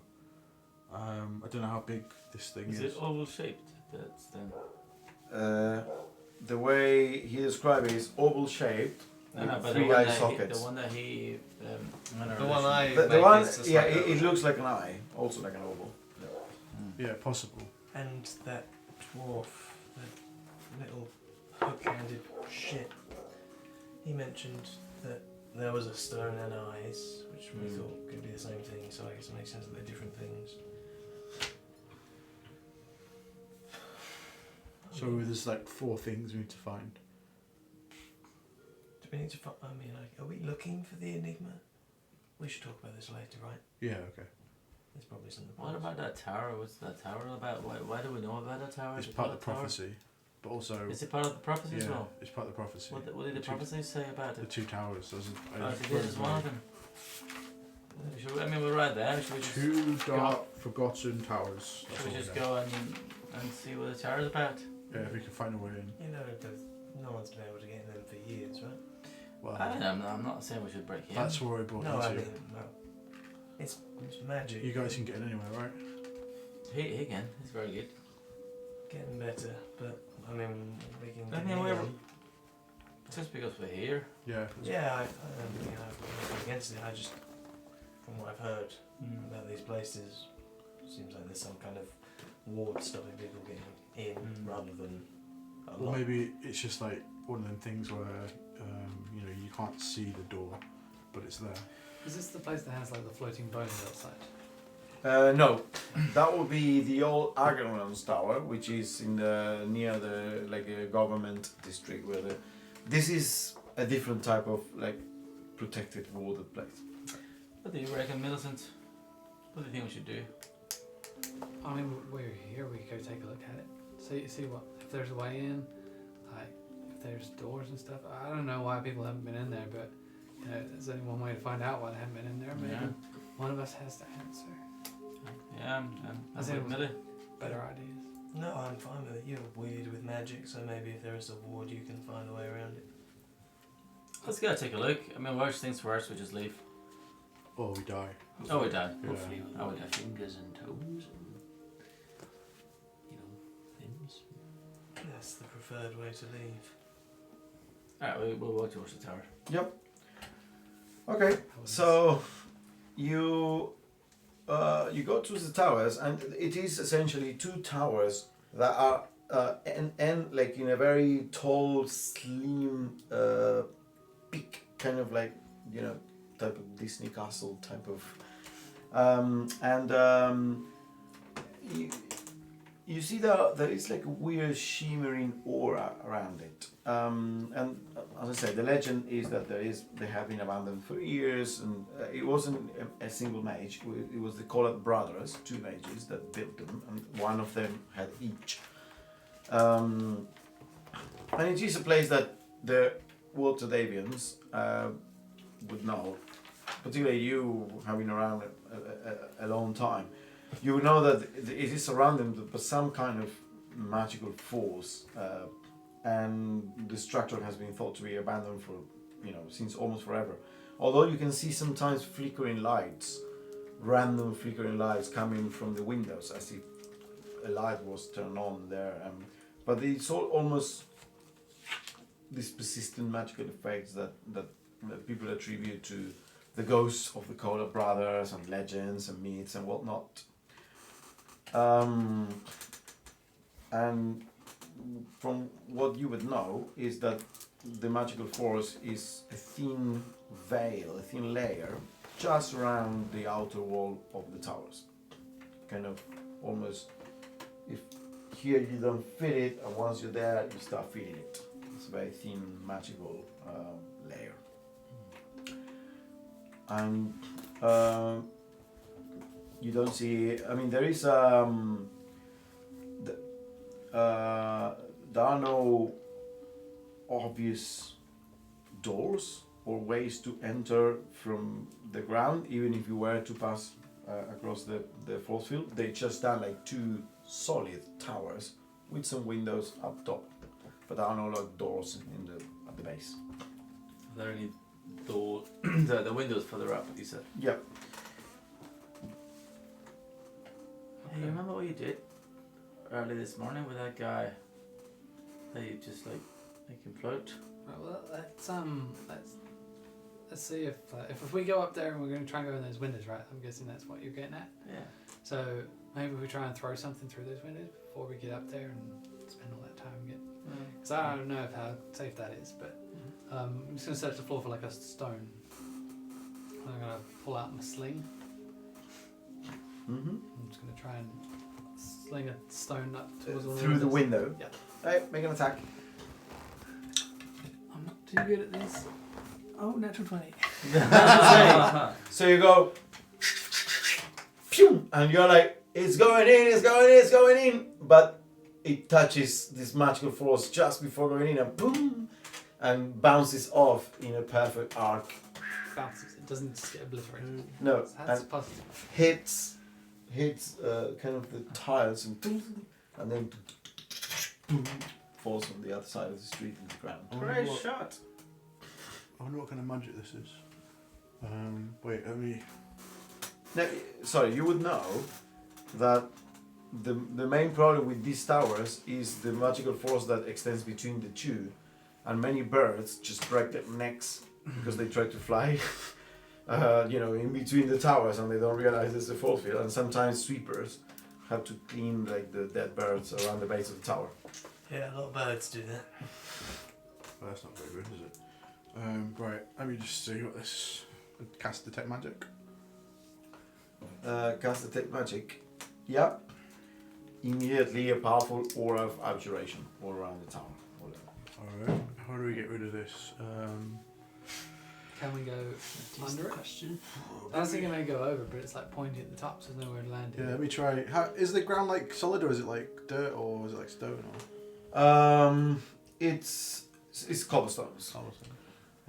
I don't know how big this thing Is is. it oval shaped? That's then. The way he described it is oval shaped. No, no, With but 3 eye sockets. The one that he. The one I The make one, is just yeah, like it looks like an eye, also like an oval. Yeah, possible. And that dwarf, that little hook-handed shit, he mentioned that there was a stone and eyes, which we thought could be the same thing, so I guess it makes sense that they're different things. So there's like 4 things we need to find. Do we need to find, I mean, like, are we looking for the enigma? We should talk about this later, right? Yeah, okay. There's probably something. What about that tower? What's that tower about? Why do we know about that tower? It's Is it part of the tower? prophecy, but also Is it part of the prophecy yeah, as well? it's part of the prophecy. What did the The two- prophecy say about The it? 2 towers. Those are, Oh, so this is one of them. I mean, we're right there. Should we just, 2 dark, forgotten towers. That's should we all just we know. go and see what the tower is about? Yeah, if we can find a way in. You know, no one's been able to get in them for years, right? Well, I'm not saying we should break in. that's where we brought No, you I to. mean, no. It's magic. You guys can get in anywhere, right? He can. He's very good. Getting better, but I mean, we can. I get mean, in we're- them. Just because we're here. Yeah. Yeah, I don't think I'm against it. I just, from what I've heard about these places, seems like there's some kind of ward stopping people getting in rather than a Or lot. maybe it's just like one of them things where you know, you can't see the door, but it's there. Is this the place that has like the floating bones outside? No, that would be the old Agamemnon's Tower, which is in the near the government district where the. This is a different type of like protected warded place. What do you reckon, Millicent? What do you think we should do? I mean, we're here. We could go take a look at it. See what if there's a way in, like if there's doors and stuff. I don't know why people haven't been in there, but you know, there's only one way to find out why they haven't been in there. Maybe Yeah. one of us has to answer. Yeah, I think it was- Millie. Better ideas. No, I'm fine with it. You're weird with magic, so maybe if there is a ward, you can find a way around it. Let's go take a look. I mean, worst things first, we just leave. Or we die. Oh, we die. Yeah. Hopefully with Oh, all yeah. the fingers and toes and things. That's the preferred way to leave. Alright, we'll walk towards the tower. Yep. Okay, so you go to the towers, and it is essentially 2 towers that are and like in a very tall, slim peak, kind of like type of Disney castle type of, you see that there is like a weird shimmering aura around it. And as I said, the legend is that they have been abandoned for years, and it wasn't a single mage. It was the Collett brothers, 2 mages that built them, and one of them had each. And it is a place that the Waterdavians would know, particularly you having around a long time. You would know that it is surrounded by some kind of magical force and the structure has been thought to be abandoned for, since almost forever. Although you can see sometimes flickering lights, random flickering lights coming from the windows, as if a light was turned on there. But it's all almost these persistent magical effects that people attribute to the ghosts of the Kohler brothers and legends and myths and whatnot. And from what you would know is that the magical force is a thin veil, a thin layer, just around the outer wall of the towers. Kind of almost, if here you don't feel it, and once you're there, you start feeling it. It's a very thin, magical layer. And you don't see, there is, there are no obvious doors or ways to enter from the ground, even if you were to pass across the force field. They just stand like two solid towers with some windows up top, but there are no doors at the base. Are there any doors? the windows further up, you said? Yep. Hey, you remember what you did early this morning with that guy that you just make him float? Right, well, let's see if we go up there and we're going to try and go in those windows, right? I'm guessing that's what you're getting at. Yeah. So maybe we try and throw something through those windows before we get up there and spend all that time getting. Because I don't know how safe that is, but I'm just going to search the floor for like a stone. I'm going to pull out my sling. Mm-hmm. I'm just going to try and sling a stone up towards one of Through the window. Yeah. Hey, make an attack. I'm not too good at this. Oh, natural 20. So you go, phew, and you're like, it's going in, but it touches this magical force just before going in, and boom, and bounces off in a perfect arc. Bounces. It doesn't just get obliterated. No, That's and positive. hits kind of the tiles and then falls on the other side of the street into the ground. Great shot. I wonder what kind of magic this is. Wait, let me. Now, sorry, you would know that the main problem with these towers is the magical force that extends between the two, and many birds just break their necks because they try to fly, in between the towers, and they don't realize it's a force field. And sometimes sweepers have to clean like the dead birds around the base of the tower. Yeah, a lot of birds do that. Well, that's not very good, is it? Right, let me just see what this. Cast detect magic. Cast detect magic. Yep. Immediately a powerful aura of abjuration all around the tower. Alright, how do we get rid of this? Can we go under it? Question. I was thinking maybe go over, but it's like pointy at the top, so there's nowhere to land. Yeah, let me try. Is the ground like solid, or is it like dirt, or is it like stone, or? It's cobblestones.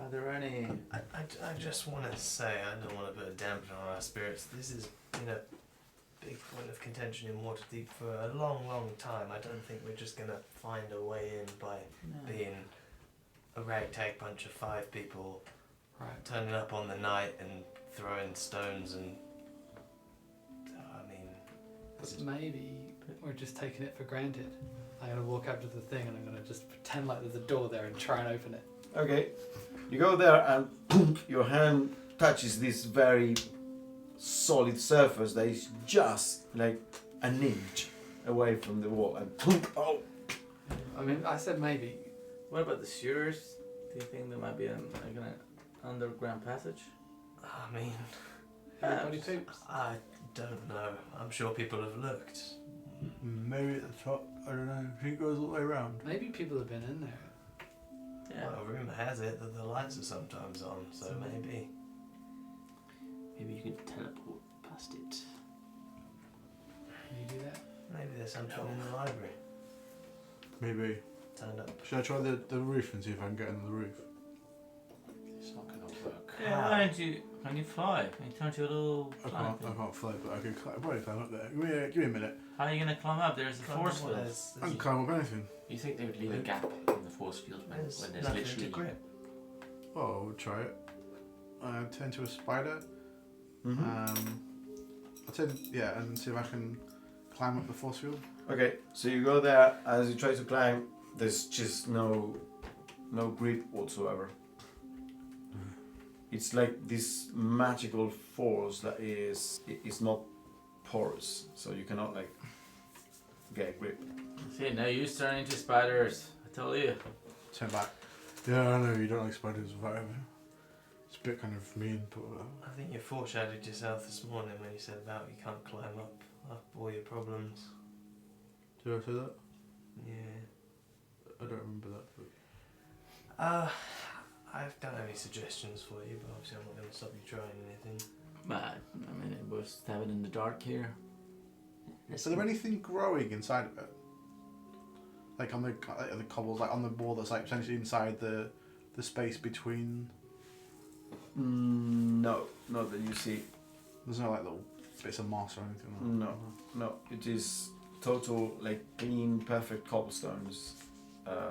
Are there any? I just want to say, I don't want to put a dampener on our spirits. This has been a big point of contention in Waterdeep for a long, long time. I don't think we're just going to find a way in by being a ragtag bunch of 5 people turning up on the night and throwing stones and... But maybe we're just taking it for granted. I'm going to walk up to the thing and I'm going to just pretend like there's a door there and try and open it. Okay. You go there and boom, your hand touches this very solid surface that is just like an inch away from the wall, and boom, oh. I mean, I said maybe. What about the sewers? Do you think there might be an underground passage? I mean... Everybody poops. I don't know. I'm sure people have looked. Maybe at the top. I don't know. I think it goes all the way around. Maybe people have been in there. Yeah. Well, rumour has it that the lights are sometimes on, so maybe. Maybe you could teleport past it. Can you do that? Maybe there's something in the library. Maybe. Turned up. Should I try the roof and see if I can get on the roof? It's not going to work. Yeah, why don't you? Can you fly? Can you turn to a little? I can't fly, but I can probably climb up there. Give me a minute. How are you gonna climb up? There's a force field. I can climb up anything. You think they would leave a gap in the force field when there's nothing to literally grip. Oh, we'll try it. Turn to a spider. Mm-hmm. I'll turn, yeah, and see if I can climb up the force field. Okay, so you go there. As you try to climb, there's just no grip whatsoever. It's like this magical force that is not porous, so you cannot like get a grip. See, no use turning into spiders. I told you. Turn back. Yeah, I know you don't like spiders or whatever. It's a bit kind of mean, but I think you foreshadowed yourself this morning when you said about you can't climb up all your problems. did I say that? Yeah. I don't remember that. But I don't have any suggestions for you, but obviously I'm not going to stop you trying anything. But I mean, it was stabbing in the dark here. is there anything growing inside of it? Like on the cobbles, like on the wall that's like potentially inside the space between. No, not that you see. There's no like little bits of moss or anything. Like that. No, it is total like clean, perfect cobblestones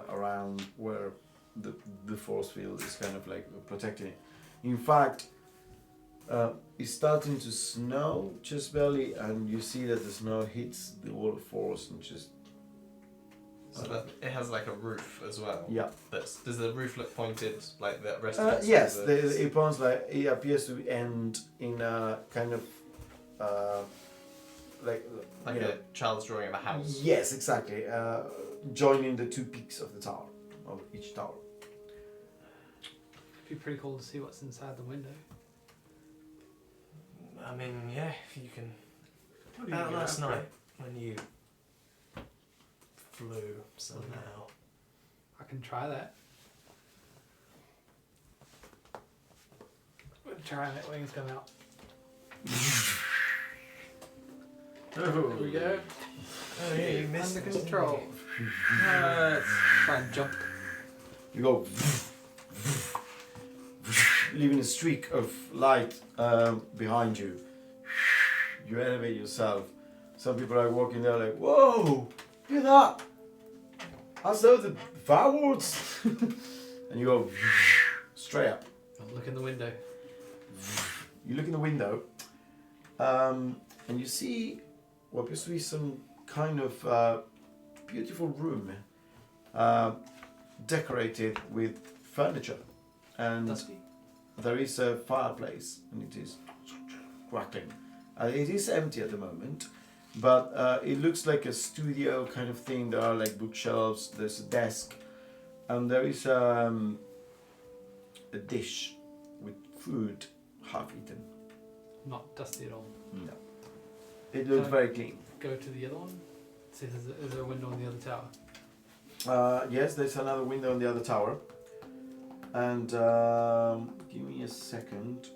around where the force field is kind of like protecting it. In fact, it's starting to snow just barely, and you see that the snow hits the wall of force and just. So that it has like a roof as well. Yeah. Does the roof look pointed like the rest of it? Yes, it points like it appears to end in a kind of like Like you know, a child's drawing of a house. Yes, exactly. Joining the two peaks of the tower, of each tower. It'd be pretty cool to see what's inside the window. I mean, yeah, if you can. What do you About get last up night when you flew somehow. I can try that. We'll try and let wings come out. Here we go. Oh yeah, you missed Under it, didn't control. you? Let's try and jump. You go, leaving a streak of light behind you. You elevate yourself. Some people are walking there like, whoa, look at that. As though the fireworks. And you go straight up. I'll look in the window. You look in the window, and you see what appears to be some kind of beautiful room, decorated with furniture, and Dusty. there is a fireplace, and it is crackling. It is empty at the moment, but it looks like a studio kind of thing. There are like bookshelves. There's a desk, and there is a dish with food half eaten. Not dusty at all. No. It looks very clean. Go to the other one. See if is there a window on the other tower. Yes, there's another window on the other tower. And give me a second.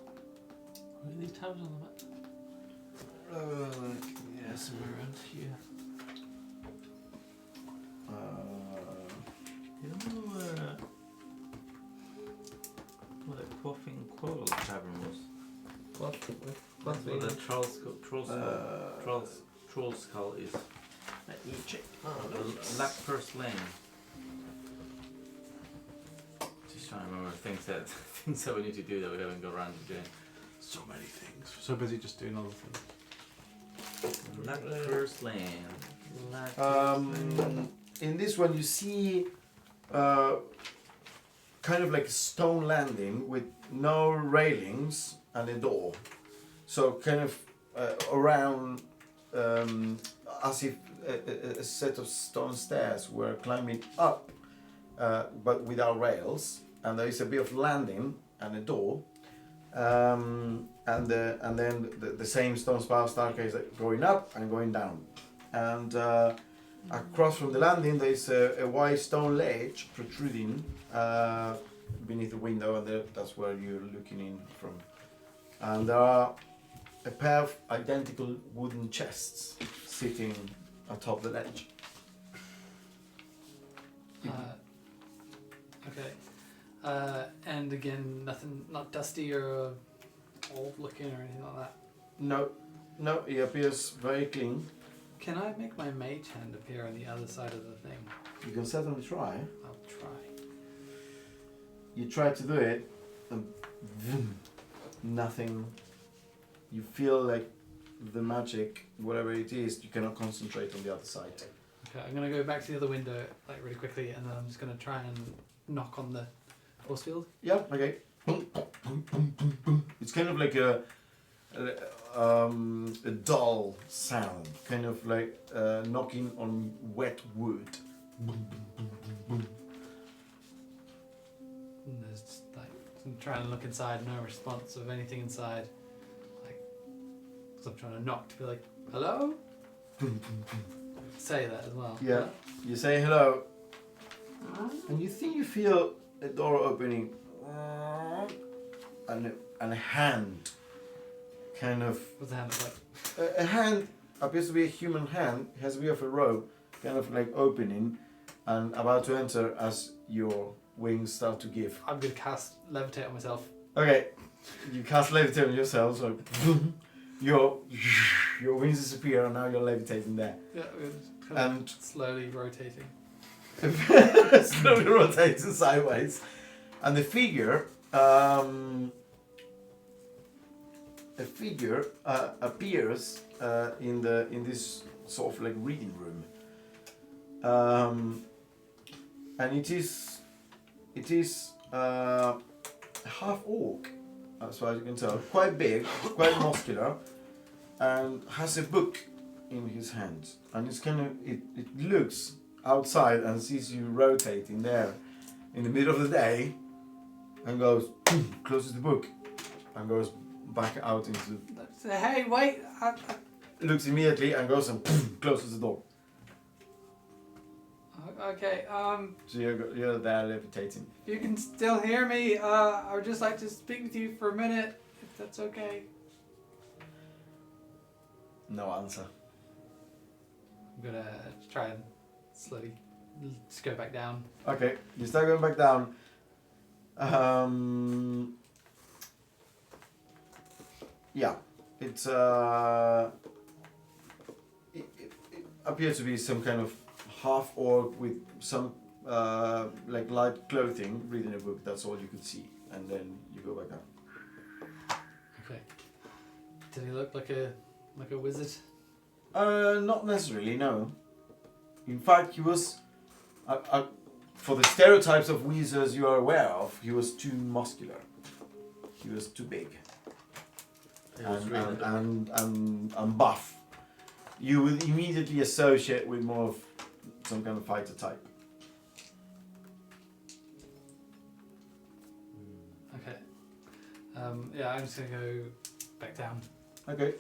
What are these towers on the map? Yeah, Somewhere around here. You know what a quaffing quarrel tavern was? That's what the troll skull is. Let me check. Lackfirst Lane. Just trying to remember things that we need to do that we haven't got around to doing. So many things. So busy just doing other things. Lackfirst Lane. In this one, you see kind of like a stone landing with no railings and a door. So kind of around as if a set of stone stairs were climbing up, but without rails. And there is a bit of landing and a door. And then the same stone spiral staircase going up and going down. And across from the landing there is a wide stone ledge protruding beneath the window, and that's where you're looking in from. And there are a pair of identical wooden chests sitting atop the ledge. Okay. And again, nothing, not dusty or old looking or anything like that. No, it appears very clean. Can I make my mage hand appear on the other side of the thing? You can certainly try. I'll try. You try to do it, and vroom, nothing. You feel like the magic, whatever it is, you cannot concentrate on the other side. Okay, I'm gonna go back to the other window like really quickly, and then I'm just gonna try and knock on the force field. Yeah, okay. It's kind of like a dull sound, kind of like knocking on wet wood. And there's just, like, I'm trying to look inside, no response of anything inside. Like, because I'm trying to knock to be like, hello? Say that as well. Yeah. You say hello, and you think you feel a door opening, and a hand, kind of. What's the hand look like? A hand appears to be a human hand, has a bit of a robe, kind of like opening, and about to enter as your wings start to give. I'm gonna cast levitate on myself. Okay, you cast levitate on yourself, so your wings disappear, and now you're levitating there. Yeah, it's kind of And slowly rotating. slowly rotating sideways, and the figure, appears in this sort of like reading room, and it is half orc, as far as you can tell, quite big, quite muscular, and has a book in his hands, and it's kind of it looks outside and sees you rotating there in the middle of the day, and goes closes the book and goes back out into. Hey, wait! Looks immediately and goes and closes the door. Okay, So you're there levitating. if you can still hear me, I would just like to speak with you for a minute, if that's okay. No answer. I'm gonna try and slowly just go back down. Okay, you start going back down. Yeah, it's it appears to be some kind of half orc with some like light clothing, reading a book. That's all you could see, and then you go back down. Okay. Did he look like a wizard? Not necessarily, no. In fact, he was, for the stereotypes of wizards you are aware of, he was too muscular. He was too big. And buff. You would immediately associate with more of some kind of fighter type. Okay. Yeah, I'm just gonna go back down. Okay.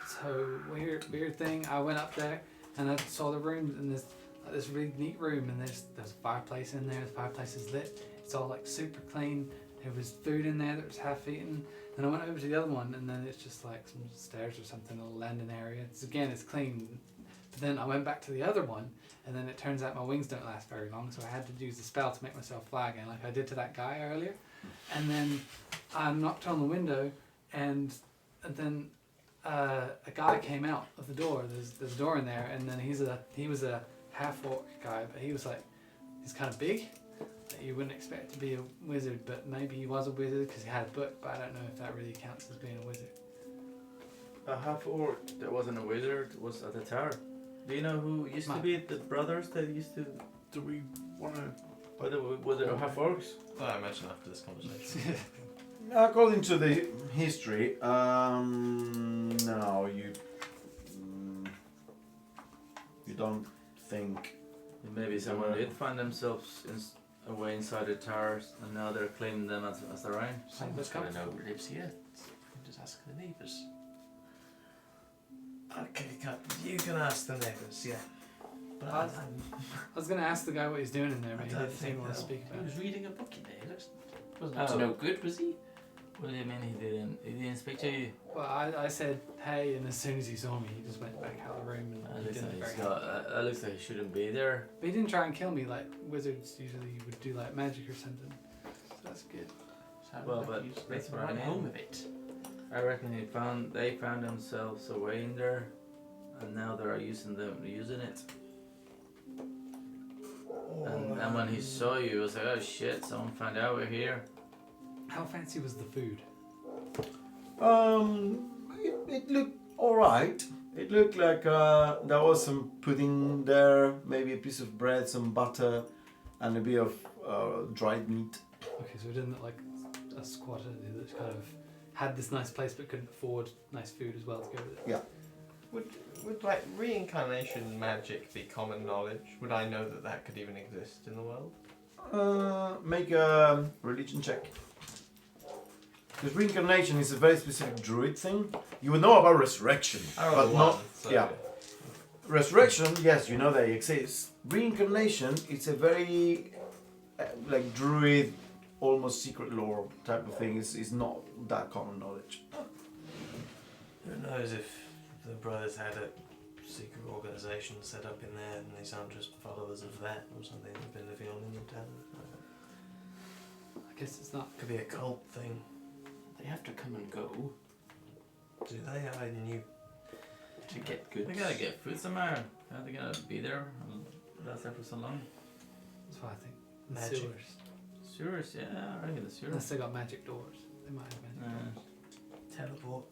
So weird thing. I went up there and I saw the room, and there's like this really neat room, and there's a fireplace in there. The fireplace is lit. It's all like super clean. There was food in there that was half eaten. Then I went over to the other one, and then it's just like some stairs or something, a little landing area. It's clean. But then I went back to the other one, and then it turns out my wings don't last very long, so I had to use the spell to make myself fly again, like I did to that guy earlier. And then I knocked on the window, and then a guy came out of the door. There's a door in there, and then he was a half orc guy, but he's kind of big. That you wouldn't expect to be a wizard, but maybe he was a wizard because he had a book, but I don't know if that really counts as being a wizard. A half orc that wasn't a wizard was at the tower. Do you know who used to be the brothers that used to? Do we want to? Were there half orcs? I imagine after this conversation. According to the history, no, you don't think. Maybe someone did find themselves away inside the towers, and now they're claiming them as their own. Someone's got to know who lives here. Just ask the neighbours. Okay, you can ask the neighbours, yeah. But I was going to ask the guy what he's doing in there, but he I don't didn't seem to want to think speak He about was it. reading a book in there. Wasn't Oh. up to no good, was he? What do you mean he didn't speak to you? Well, I said hey, and as soon as he saw me, he just went back out of the room, and he didn't very That looks like he shouldn't be there. But he didn't try and kill me like wizards usually would do, like magic or something. So that's good. Sounded Well, like but he was that's making what I right mean. home of it. I reckon they found themselves away in there, and now they're using it. And when he saw you, he was like, oh shit, someone found out we're here. How fancy was the food? It looked alright. It looked like there was some pudding there, maybe a piece of bread, some butter, and a bit of dried meat. Okay, so it didn't look like a squatter that kind of had this nice place but couldn't afford nice food as well to go with it. Yeah. Would like reincarnation magic be common knowledge? Would I know that could even exist in the world? Make a religion check. Because reincarnation is a very specific druid thing. You would know about resurrection, but not. Yeah. Resurrection, yes, you know they exist. Reincarnation, it's a very like druid, almost secret lore type of thing. It's not that common knowledge. Who knows if the brothers had a secret organisation set up in there and these aren't just followers of that or something they've been living on in the town. I guess it's not. Could be a cult thing. They have to come and go Do they? I knew. to get goods. They gotta get food somewhere. How are they gonna be there? Last there for so long. That's why I think the Magic. sewers. Sewers, yeah, I reckon the sewers. Unless they got magic doors, they might have magic doors. Teleport.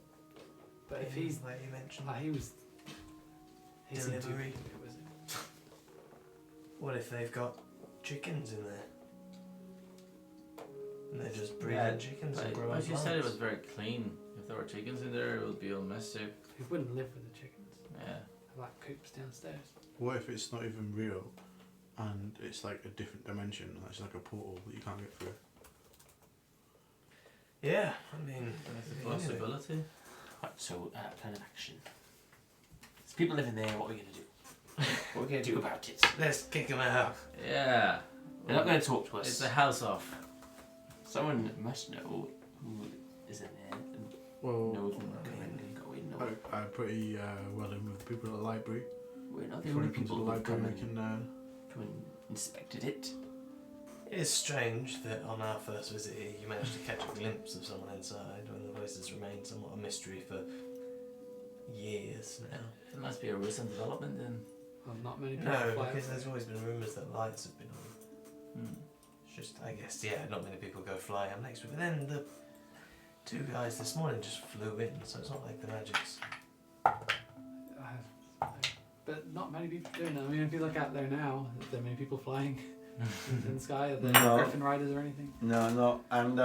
But if he's, like you mentioned. he was. He seemed too Delivery. big, was it? What if they've got chickens in there? And they're just breeding Yeah, chickens and But growing well, she said it plants. was very clean. If there were chickens in there, it would be all messy. He wouldn't live with the chickens. Yeah. Have like coops downstairs. What if it's not even real, and it's like a different dimension, and it's like a portal that you can't get through? Yeah, I mean, That's a anyway. possibility. Right, so plan of action. There's people living there. What are we gonna do? What are we gonna do about it? Let's kick them out. Yeah. They're not gonna talk to us. It's a house off. Someone must know who is in there and Well, knows when we're coming and going. No, I'm pretty well in with the people at the library. we're not the If only we come to people the who come library, we and, can. come and inspected it. It is strange that on our first visit here you managed to catch a glimpse of someone inside when the place has remained somewhat a mystery for years now. There must be a recent development then. Well, not many people No, fly because over there's there. always been rumours that lights have been on. Hmm. It's just, I guess, yeah, not many people go flying up next week. But then the two guys this morning just flew in, so it's not like the magic's. But not many people doing it. I mean, if you look out there now, are there many people flying in the sky? Are there No. Griffin riders or anything? No, and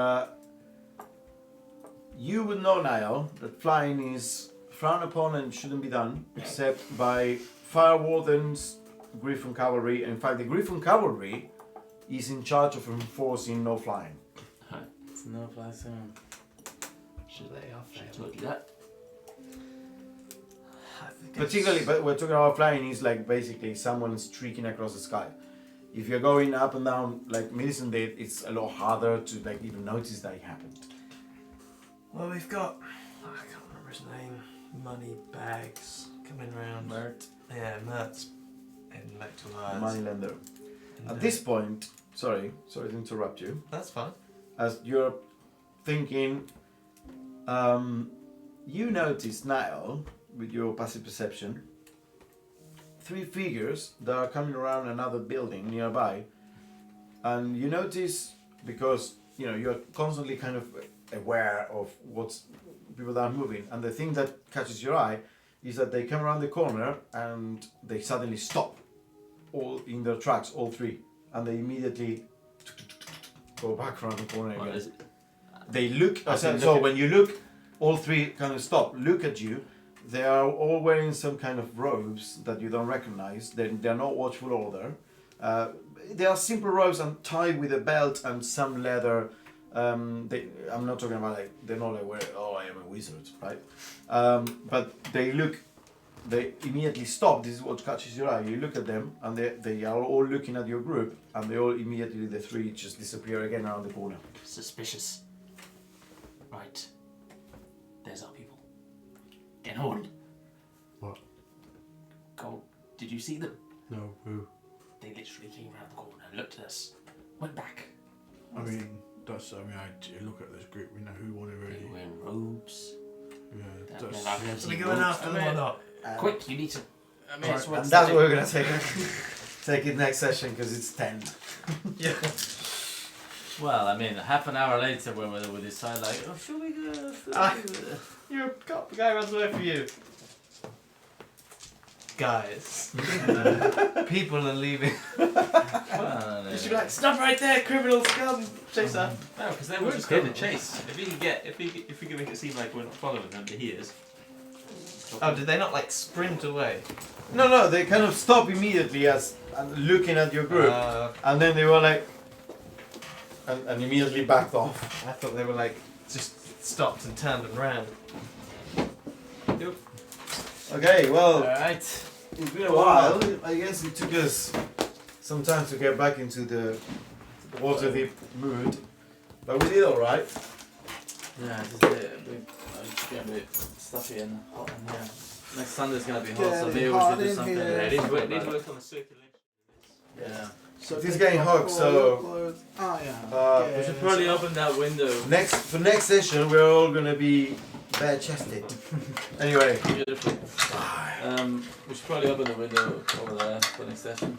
you would know, Niall, that flying is frowned upon and shouldn't be done, except by fire wardens, Griffin cavalry. In fact, the Griffin cavalry is in charge of enforcing no flying. It's no fly zone. Should they off Should I there? told you that? I think Particularly, but we're talking about flying is like basically someone streaking across the sky. If you're going up and down like Millicent did, it's a lot harder to like even notice that it happened. Well, we've got, I can't remember his name, Money Bags coming round. Mert. Yeah, Mert's heading back to The ours. moneylender. And, At this point, sorry to interrupt you. That's fine. As you're thinking, you notice Niall, with your passive perception, 3 figures that are coming around another building nearby, and you notice, because you know you're constantly kind of aware of what's people that are moving, and the thing that catches your eye is that they come around the corner and they suddenly stop, all in their tracks, all 3, and they immediately go back around the corner What again. is it? They look. I So, can so look at- when you look, all 3 kind of stop, look at you. They are all wearing some kind of robes that you don't recognize. They're not watchful order. They are simple robes and tied with a belt and some leather. I'm not talking about like they're not like I am a wizard, right? But they look. They immediately stop. This is what catches your eye. You look at them, and they are all looking at your group, and they all immediately the 3 just disappear again around the corner. Suspicious. Right. There's our people. Get on. What? Go. Did you see them? No, who? They literally came around the corner, looked at us, went back. I mean, I look at this group, we know who won it They really. were wearing robes. Yeah, That- that's. I've never Are we seen going robes. after them or not? Quick, you need to. I mean, Alright, And that's what we're gonna take it next session because it's 10. Yeah. well, I mean, half an hour later when we decide, like, oh, should we go? Your guy runs away from you. Guys. People are leaving. Well, You should be like, stop right there, criminal scum! Chaser. No, because then we'll just get in the chase. If we can make it seem like we're not following them, but he is. Oh, did they not like sprint away? No, they kind of stop immediately as looking at your group, and then they were like, and immediately backed off. I thought they were like, just stopped and turned and ran. Okay, well, Alright. it's been a while. I guess it took us some time to get back into the Waterdeep mood, but we did all right. Yeah, it's getting a bit stuffy and hot in here. Next Sunday's gonna be hot, so maybe we should do something. Yeah, need to work on the circulation. Yeah. It is getting hot, so We should probably open that window. for next session we're all gonna be bare chested. Anyway, Beautiful. We should probably open the window over there for next session.